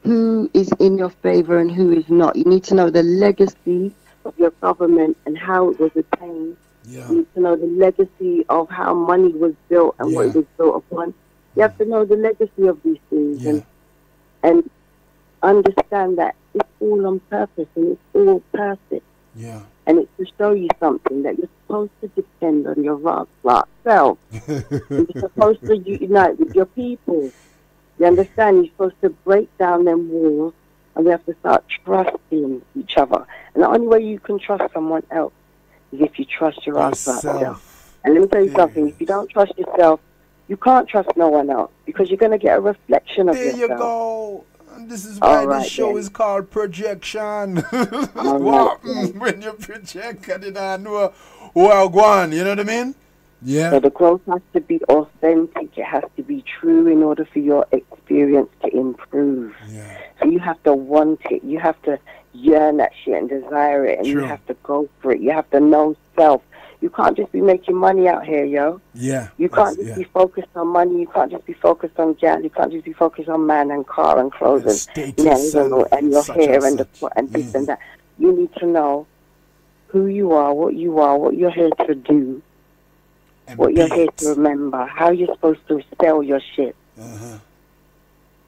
Speaker 2: who is in your favor and who is not. You need to know the legacy of your government and how it was attained.
Speaker 1: Yeah.
Speaker 2: You need to know the legacy of how money was built and what it was built upon. You have to know the legacy of these things and understand that it's all on purpose and it's all perfect.
Speaker 1: Yeah.
Speaker 2: And it's to show you something that you're supposed to depend on your rock self. You're supposed to unite with your people. You understand? You're supposed to break down them walls, and we have to start trusting each other. And the only way you can trust someone else is if you trust yourself. And let me tell you something. If you don't trust yourself, you can't trust no one else, because you're going to get a reflection of yourself.
Speaker 1: There you go. This is why this show is called projection. When you project, I didn't know well, go on. You know what I mean? Yeah.
Speaker 2: So the growth has to be authentic. It has to be true in order for your experience to improve.
Speaker 1: Yeah.
Speaker 2: So you have to want it. You have to yearn that shit and desire it. And you have to go for it. You have to know self. You can't just be making money out here, yo.
Speaker 1: Yeah.
Speaker 2: You can't just be focused on money. You can't just be focused on gal. You can't just be focused on man and car and clothes and nails and your hair and this and that. You need to know who you are, what you're here to do, and what you're here to remember, how you're supposed to sell your shit.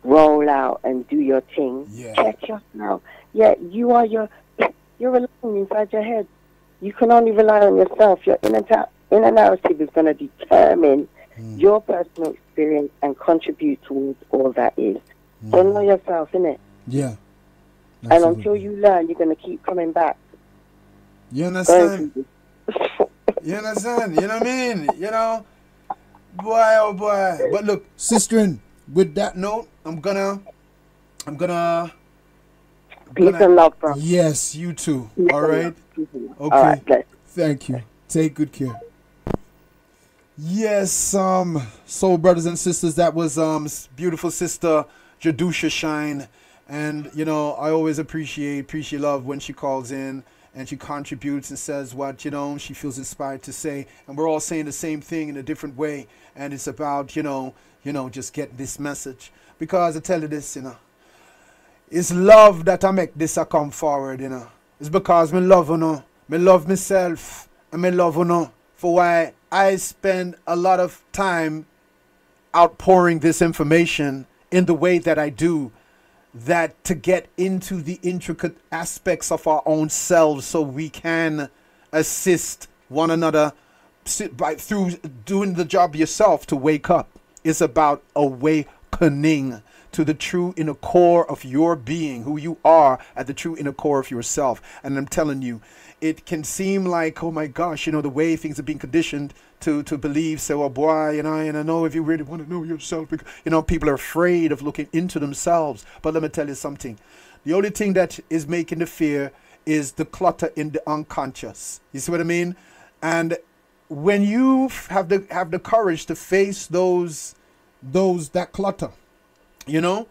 Speaker 2: Roll out and do your thing.
Speaker 1: Yeah.
Speaker 2: Check yourself. Yeah, you're alone inside your head. You can only rely on yourself. Your inner narrative is going to determine your personal experience and contribute towards all that is. So know yourself, innit?
Speaker 1: Yeah.
Speaker 2: And until
Speaker 1: Absolutely.
Speaker 2: you learn, you're going to keep coming back,
Speaker 1: You
Speaker 2: going
Speaker 1: understand?
Speaker 2: through this.
Speaker 1: You understand? You know what I mean? You know, boy, oh boy. But look, sister, with that note, I'm
Speaker 2: Peace
Speaker 1: gonna.
Speaker 2: and love, bro.
Speaker 1: Yes, you too.
Speaker 2: Peace
Speaker 1: All
Speaker 2: and love.
Speaker 1: right.
Speaker 2: Peace and love. All
Speaker 1: Okay.
Speaker 2: right, bless.
Speaker 1: Thank you. Take good care. Yes, soul brothers and sisters, that was beautiful sister Jadusha Shine, and you know I always appreciate love when she calls in and she contributes and says what she feels inspired to say, and we're all saying the same thing in a different way, and it's about just getting this message, because I tell you this, it's love that I make this I come forward, it's because me love me love myself, and me love for why I spend a lot of time outpouring this information in the way that I do, that to get into the intricate aspects of our own selves so we can assist one another through doing the job yourself to wake up. It's about awakening to the true inner core of your being, who you are at the true inner core of yourself. And I'm telling you, it can seem like, oh my gosh, the way things are being conditioned to believe. So, oh boy, and I know if you really want to know yourself, because, people are afraid of looking into themselves. But let me tell you something. The only thing that is making the fear is the clutter in the unconscious. You see what I mean? And when you have the courage to face that clutter, you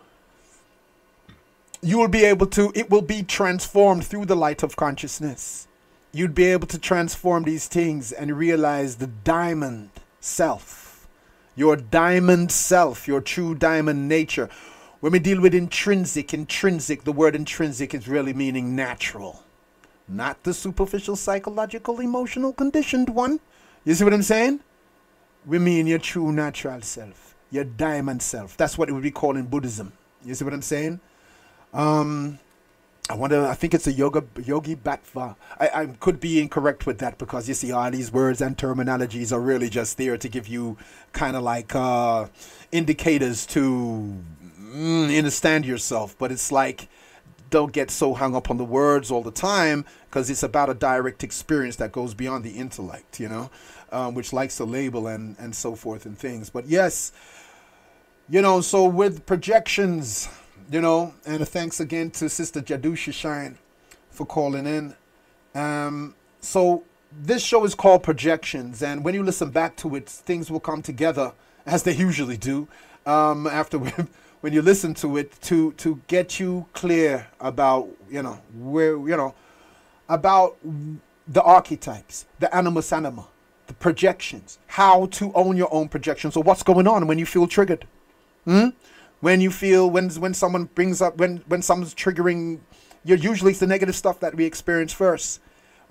Speaker 1: will be able to, it will be transformed through the light of consciousness. You'd be able to transform these things and realize the diamond self, your diamond self, your true diamond nature. When we deal with intrinsic, the word intrinsic is really meaning natural, not the superficial, psychological, emotional, conditioned one. You see what I'm saying? We mean your true natural self, your diamond self. That's what it would be called in Buddhism. You see what I'm saying? I think it's a yogi bhattva. I could be incorrect with that, because you see all these words and terminologies are really just there to give you kind of like indicators to understand yourself. But it's like, don't get so hung up on the words all the time, because it's about a direct experience that goes beyond the intellect, which likes to label and so forth and things. But yes, so with projections, and thanks again to Sister Jadusha Shine for calling in. So this show is called Projections, and when you listen back to it, things will come together as they usually do. After when you listen to it, to get you clear about where about the archetypes, the animus anima, the projections, how to own your own projections. So what's going on when you feel triggered? When you feel, when someone brings up, when someone's triggering, usually it's the negative stuff that we experience first.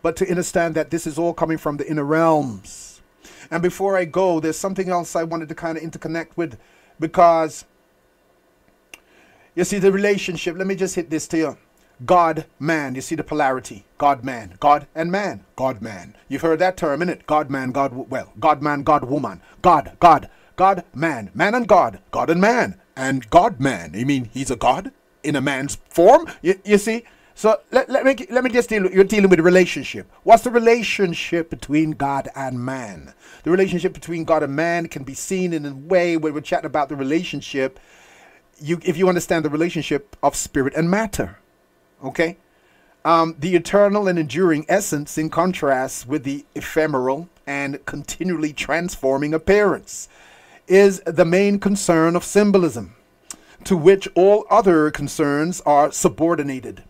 Speaker 1: But to understand that this is all coming from the inner realms. And before I go, there's something else I wanted to kind of interconnect with, because you see the relationship. Let me just hit this to you. God, man. You see the polarity. God, man. God and man. God, man. You've heard that term, innit? God, man, God, God, man, God, woman. God, man. Man and God. God and man. And God, man. You mean he's a God in a man's form? You see? So let me just you're dealing with a relationship. What's the relationship between God and man? The relationship between God and man can be seen in a way where we're chatting about the relationship. If you understand the relationship of spirit and matter. Okay? The eternal and enduring essence, in contrast with the ephemeral and continually transforming appearance, is the main concern of symbolism, to which all other concerns are subordinated.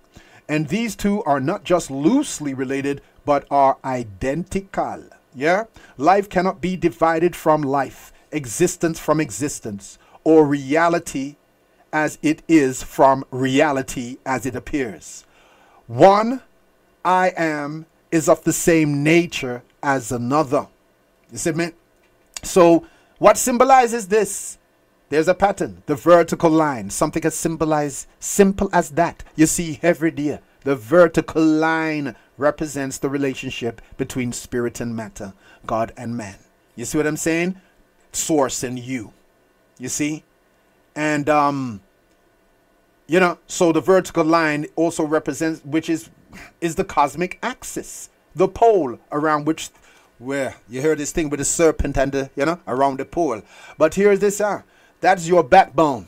Speaker 1: And these two are not just loosely related, but are identical. Yeah? Life cannot be divided from life, existence from existence, or reality as it is from reality as it appears. One, I am, is of the same nature as another. You see me? So, what symbolizes this? There's a pattern, the vertical line, something as simple as that. You see every day, the vertical line represents the relationship between spirit and matter, God and man. You see what I'm saying? Source and you. You see? And So the vertical line also represents, which is the cosmic axis, the pole around which, where you hear this thing with the serpent and the, around the pole. But here's this, that's your backbone.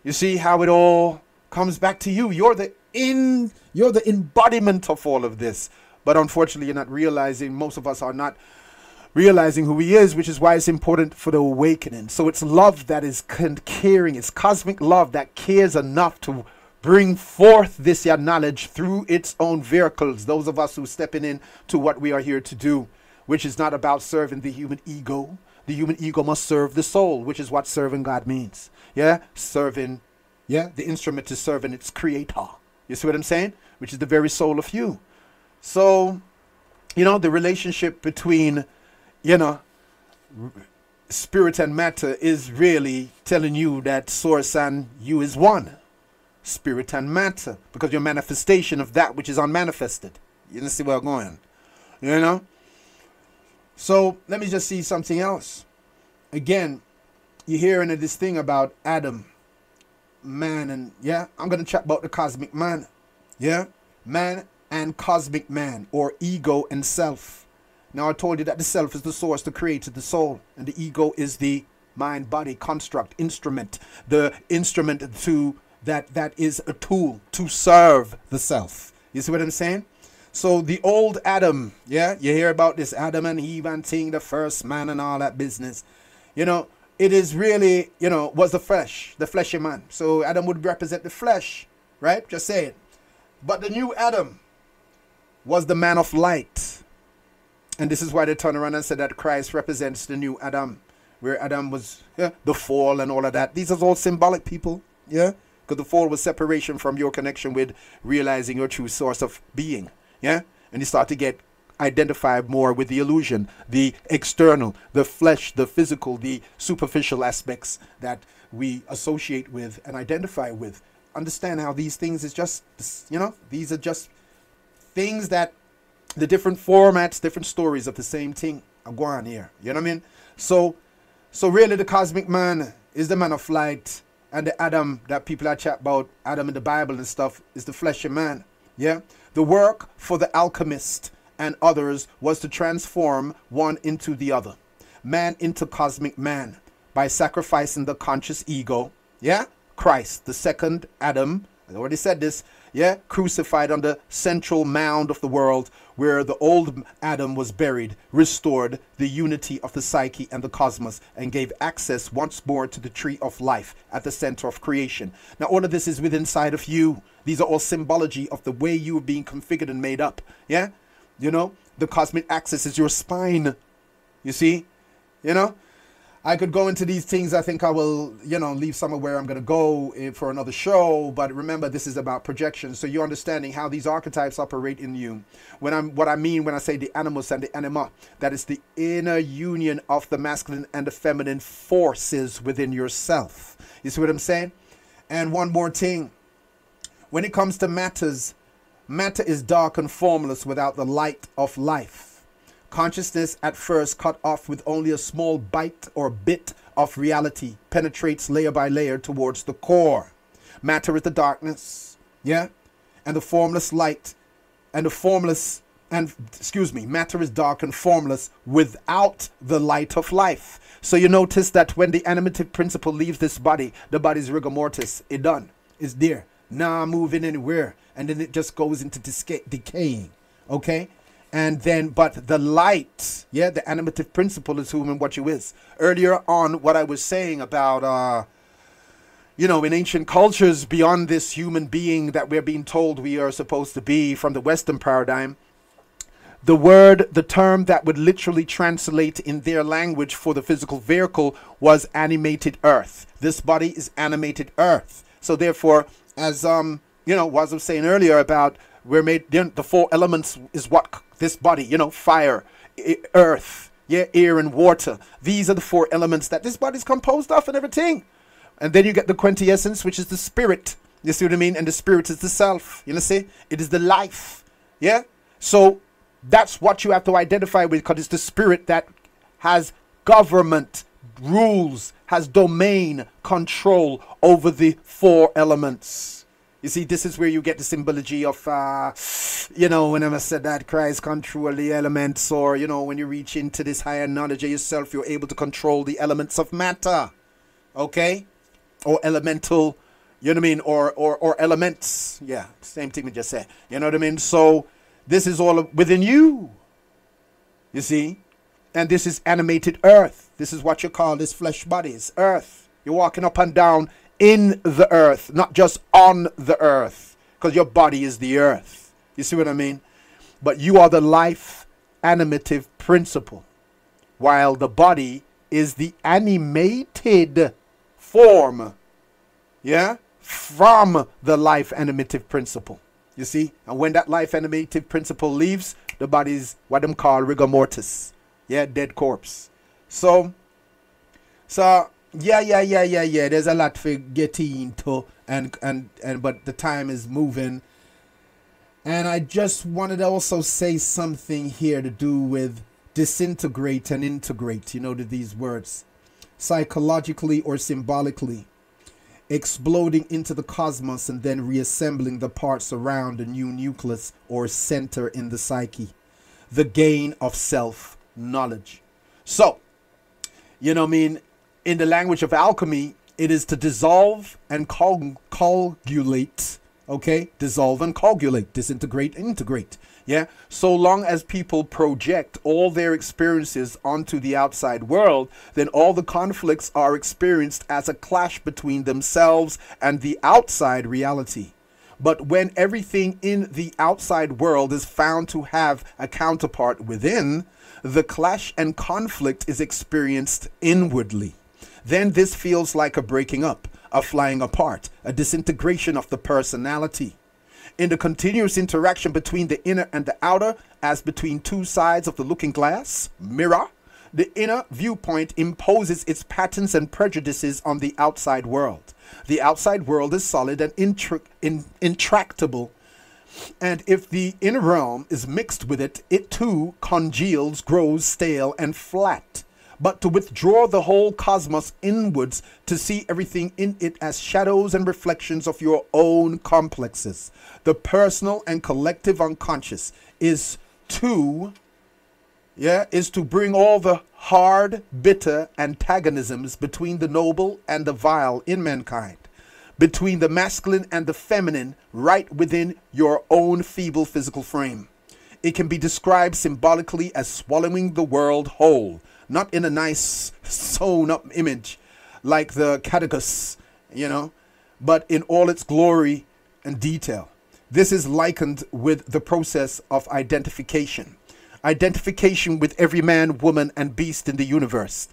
Speaker 1: You see how it all comes back to you. You're the embodiment of all of this. But unfortunately, you're not realizing, most of us are not realizing who he is, which is why it's important for the awakening. So it's love that is caring. It's cosmic love that cares enough to bring forth this knowledge through its own vehicles. Those of us who stepping in to what we are here to do, which is not about serving the human ego. The human ego must serve the soul, which is what serving God means. Serving, the instrument is serving its creator. You see what I'm saying? Which is the very soul of you. So, the relationship between, spirit and matter is really telling you that source and you is one. Spirit and matter. Because you're a manifestation of that which is unmanifested. You see where I'm going? So, let me just see something else. Again, you're hearing this thing about Adam, man, and I'm going to chat about the cosmic man. Man and cosmic man, or ego and self. Now I told you that the self is the source that created the soul, and the ego is the mind, body, construct, instrument, the instrument to that is a tool to serve the self. You see what I'm saying? So the old Adam, you hear about this Adam and Eve and thing, the first man and all that business. It is really, was the fleshy man. So Adam would represent the flesh, right? Just say it. But the new Adam was the man of light. And this is why they turn around and say that Christ represents the new Adam, where Adam was the fall and all of that. These are all symbolic, people. Because the fall was separation from your connection with realizing your true source of being. And you start to get identified more with the illusion, the external, the flesh, the physical, the superficial aspects that we associate with and identify with. Understand how these things is just, these are just things that the different formats, different stories of the same thing are going on here. You know what I mean? So really the cosmic man is the man of light, and the Adam that people are chat about, Adam in the Bible and stuff, is the fleshy man. The work for the alchemist and others was to transform one into the other, man into cosmic man, by sacrificing the conscious ego. Christ, the second Adam, I already said this, crucified on the central mound of the world where the old Adam was buried, restored the unity of the psyche and the cosmos, and gave access once more to the tree of life at the center of creation. Now all of this is within inside of you. These are all symbology of the way you are being configured and made up. The cosmic axis is your spine. You see? I could go into these things. I think I will, leave some of where I'm going to go for another show. But remember, this is about projection. So you're understanding how these archetypes operate in you. What I mean when I say the animus and the anima, that is the inner union of the masculine and the feminine forces within yourself. You see what I'm saying? And one more thing. When it comes to matter is dark and formless without the light of life. Consciousness, at first cut off with only a small bite or bit of reality, penetrates layer by layer towards the core. Matter is the darkness, and the formless light, and matter is dark and formless without the light of life. So you notice that when the animative principle leaves this body, the body's rigor mortis, it done, it's there, not moving anywhere, and then it just goes into decaying, okay? And then, but the light, the animative principle is whom and what you is. Earlier on, what I was saying about, in ancient cultures, beyond this human being that we're being told we are supposed to be from the Western paradigm, the term that would literally translate in their language for the physical vehicle was animated earth. This body is animated earth. So therefore, as, what I was saying earlier about, we're made, the four elements is what this body, fire, earth, air and water. These are the four elements that this body's composed of and everything. And then you get the quintessence, which is the spirit. You see what I mean? And the spirit is the self. You know, see? It is the life. So that's what you have to identify with, because it's the spirit that has government, rules, has domain, control over the four elements. You see, this is where you get the symbology of, you know, whenever I said that Christ control the elements, or, you know, when you reach into this higher knowledge of yourself, you're able to control the elements of matter. Okay? Or elemental, you know what I mean? Or elements. Yeah, same thing we just said. You know what I mean? So this is all within you. You see? And this is animated earth. This is what you call this flesh bodies, earth. You're walking up and down in the earth, not just on the earth, because your body is the earth. You see what I mean? But you are the life animative principle, while the body is the animated form, yeah, from the life animative principle. You see? And when that life animative principle leaves, the body is what them call rigor mortis. Yeah, dead corpse. So yeah. There's a lot to get into, and but the time is moving. And I just wanted to also say something here to do with disintegrate and integrate. You know, these words, psychologically or symbolically, exploding into the cosmos and then reassembling the parts around a new nucleus or center in the psyche. The gain of self-knowledge. So, you know what I mean? In the language of alchemy, it is to dissolve and coagulate. Okay? Dissolve and coagulate. Disintegrate, integrate. Yeah? So long as people project all their experiences onto the outside world, then all the conflicts are experienced as a clash between themselves and the outside reality. But when everything in the outside world is found to have a counterpart within, the clash and conflict is experienced inwardly. Then this feels like a breaking up, a flying apart, a disintegration of the personality. In the continuous interaction between the inner and the outer, as between two sides of the looking glass, mirror, the inner viewpoint imposes its patterns and prejudices on the outside world. The outside world is solid and intractable, and if the inner realm is mixed with it, it too congeals, grows stale and flat. But to withdraw the whole cosmos inwards, to see everything in it as shadows and reflections of your own complexes, the personal and collective unconscious, is to bring all the hard, bitter antagonisms between the noble and the vile in mankind, between the masculine and the feminine, right within your own feeble physical frame. It can be described symbolically as swallowing the world whole, not in a nice sewn up image like the catechus, you know, but in all its glory and detail. This is likened with the process of identification. Identification with every man, woman, and beast in the universe.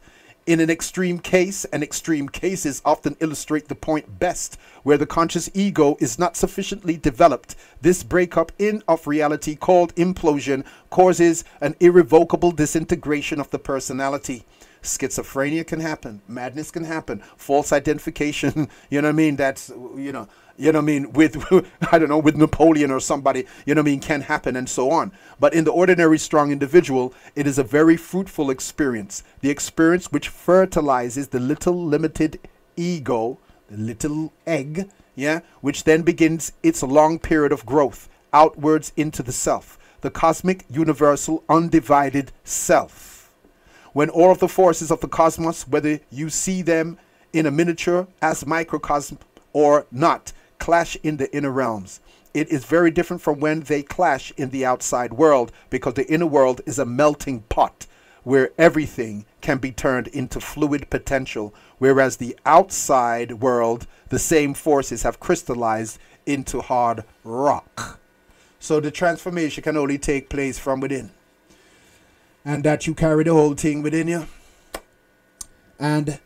Speaker 1: In an extreme case, and extreme cases often illustrate the point best, where the conscious ego is not sufficiently developed, this breakup in of reality called implosion causes an irrevocable disintegration of the personality. Schizophrenia can happen, madness can happen, false identification, you know what I mean, that's, you know what I mean, with, I don't know, with Napoleon or somebody, you know what I mean, can happen, and so on. But in the ordinary strong individual, it is a very fruitful experience, the experience which fertilizes the little limited ego, the little egg, yeah, which then begins its long period of growth outwards into the self, the cosmic, universal, undivided self. When all of the forces of the cosmos, whether you see them in a miniature as microcosm or not, clash in the inner realms, it is very different from when they clash in the outside world, because the inner world is a melting pot where everything can be turned into fluid potential, whereas the outside world, the same forces have crystallized into hard rock. So the transformation can only take place from within. And that you carry the whole thing within you. And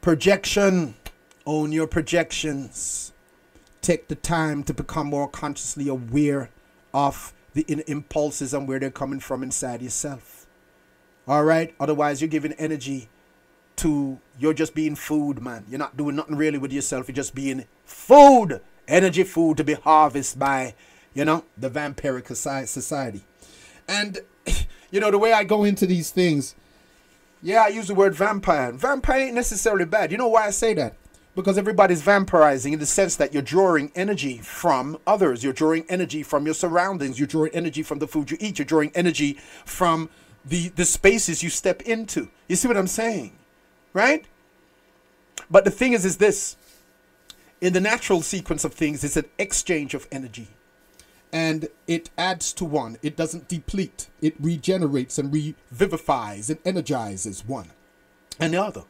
Speaker 1: projection. Own your projections. Take the time to become more consciously aware of the inner impulses and where they're coming from inside yourself. Alright? Otherwise you're giving energy to, you're just being food, man. You're not doing nothing really with yourself. You're just being food. Energy food to be harvested by, you know, the vampiric society. And you know, the way I go into these things, yeah, I use the word vampire. Vampire ain't necessarily bad. You know why I say that? Because everybody's vampirizing in the sense that you're drawing energy from others. You're drawing energy from your surroundings. You're drawing energy from the food you eat. You're drawing energy from the spaces you step into. You see what I'm saying? Right? But the thing is this. In the natural sequence of things, it's an exchange of energy. And it adds to one. It doesn't deplete. It regenerates and revivifies and energizes one and the other.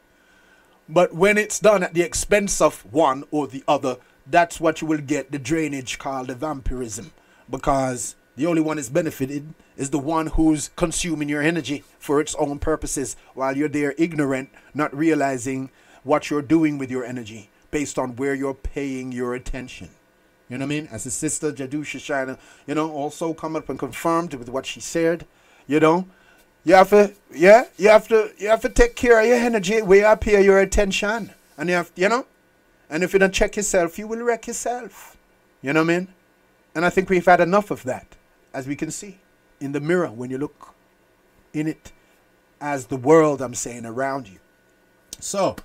Speaker 1: But when it's done at the expense of one or the other, that's what you will get the drainage called the vampirism. Because the only one is benefited is the one who's consuming your energy for its own purposes while you're there ignorant, not realizing what you're doing with your energy based on where you're paying your attention. You know what I mean? As the sister Jadusha Shina, also come up and confirmed with what she said, you have to take care of your energy where you pay your attention. And you have, and if you don't check yourself, you will wreck yourself. You know what I mean? And I think we've had enough of that, as we can see in the mirror when you look in it as the world, I'm saying, around you. So,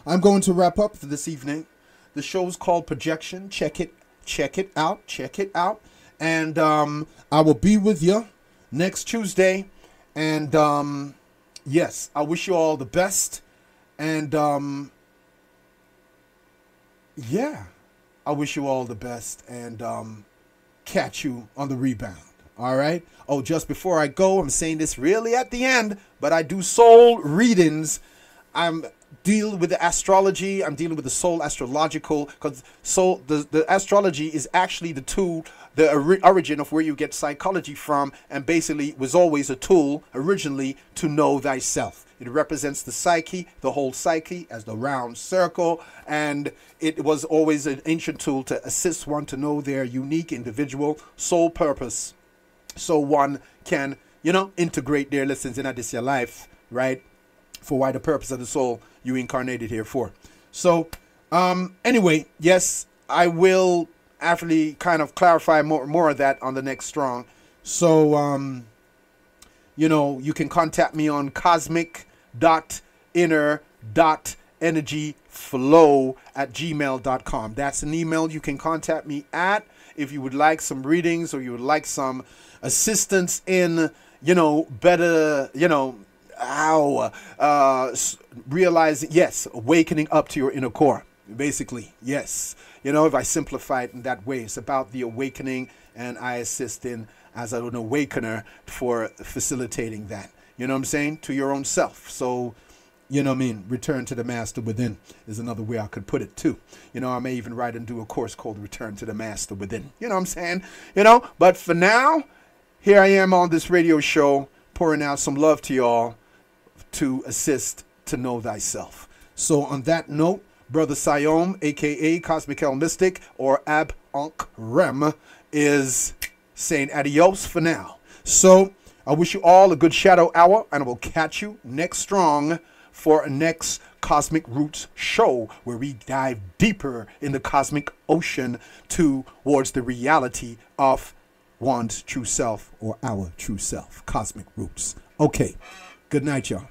Speaker 1: I'm going to wrap up for this evening. The show's called Projection. Check it out. And I will be with you next Tuesday. And yes, I wish you all the best. And yeah, I wish you all the best. And catch you on the rebound. All right. Oh, just before I go, I'm saying this really at the end, but I do soul readings. I'm dealing with the astrology. I'm dealing with the soul astrological, because the astrology is actually the tool, the origin of where you get psychology from, and basically was always a tool originally to know thyself. It represents the psyche, the whole psyche as the round circle, and it was always an ancient tool to assist one to know their unique individual soul purpose, so one can, integrate their lessons in this your life, right? For why the purpose of the soul you incarnated here for. So, anyway, yes, I will actually kind of clarify more of that on the next strong. So, you can contact me on cosmic.inner.energyflow@gmail.com. That's an email you can contact me at if you would like some readings or you would like some assistance in, better, how realizing, yes, awakening up to your inner core, basically. Yes, if I simplify it in that way, it's about the awakening, and I assist in as an awakener for facilitating that, you know what I'm saying, to your own self. So, return to the master within is another way I could put it too. I may even write and do a course called Return to the Master Within. You know what I'm saying? But for now, here I am on this radio show, pouring out some love to y'all to assist to know thyself. So on that note, Brother Siayome, a.k.a. Cosmic El Mystic, or Ab Ankh Rem, is saying adios for now. So I wish you all a good shadow hour, and I will catch you next strong for a next Cosmic Roots show, where we dive deeper in the cosmic ocean towards the reality of one's true self, or our true self. Cosmic Roots. Okay. Good night, y'all.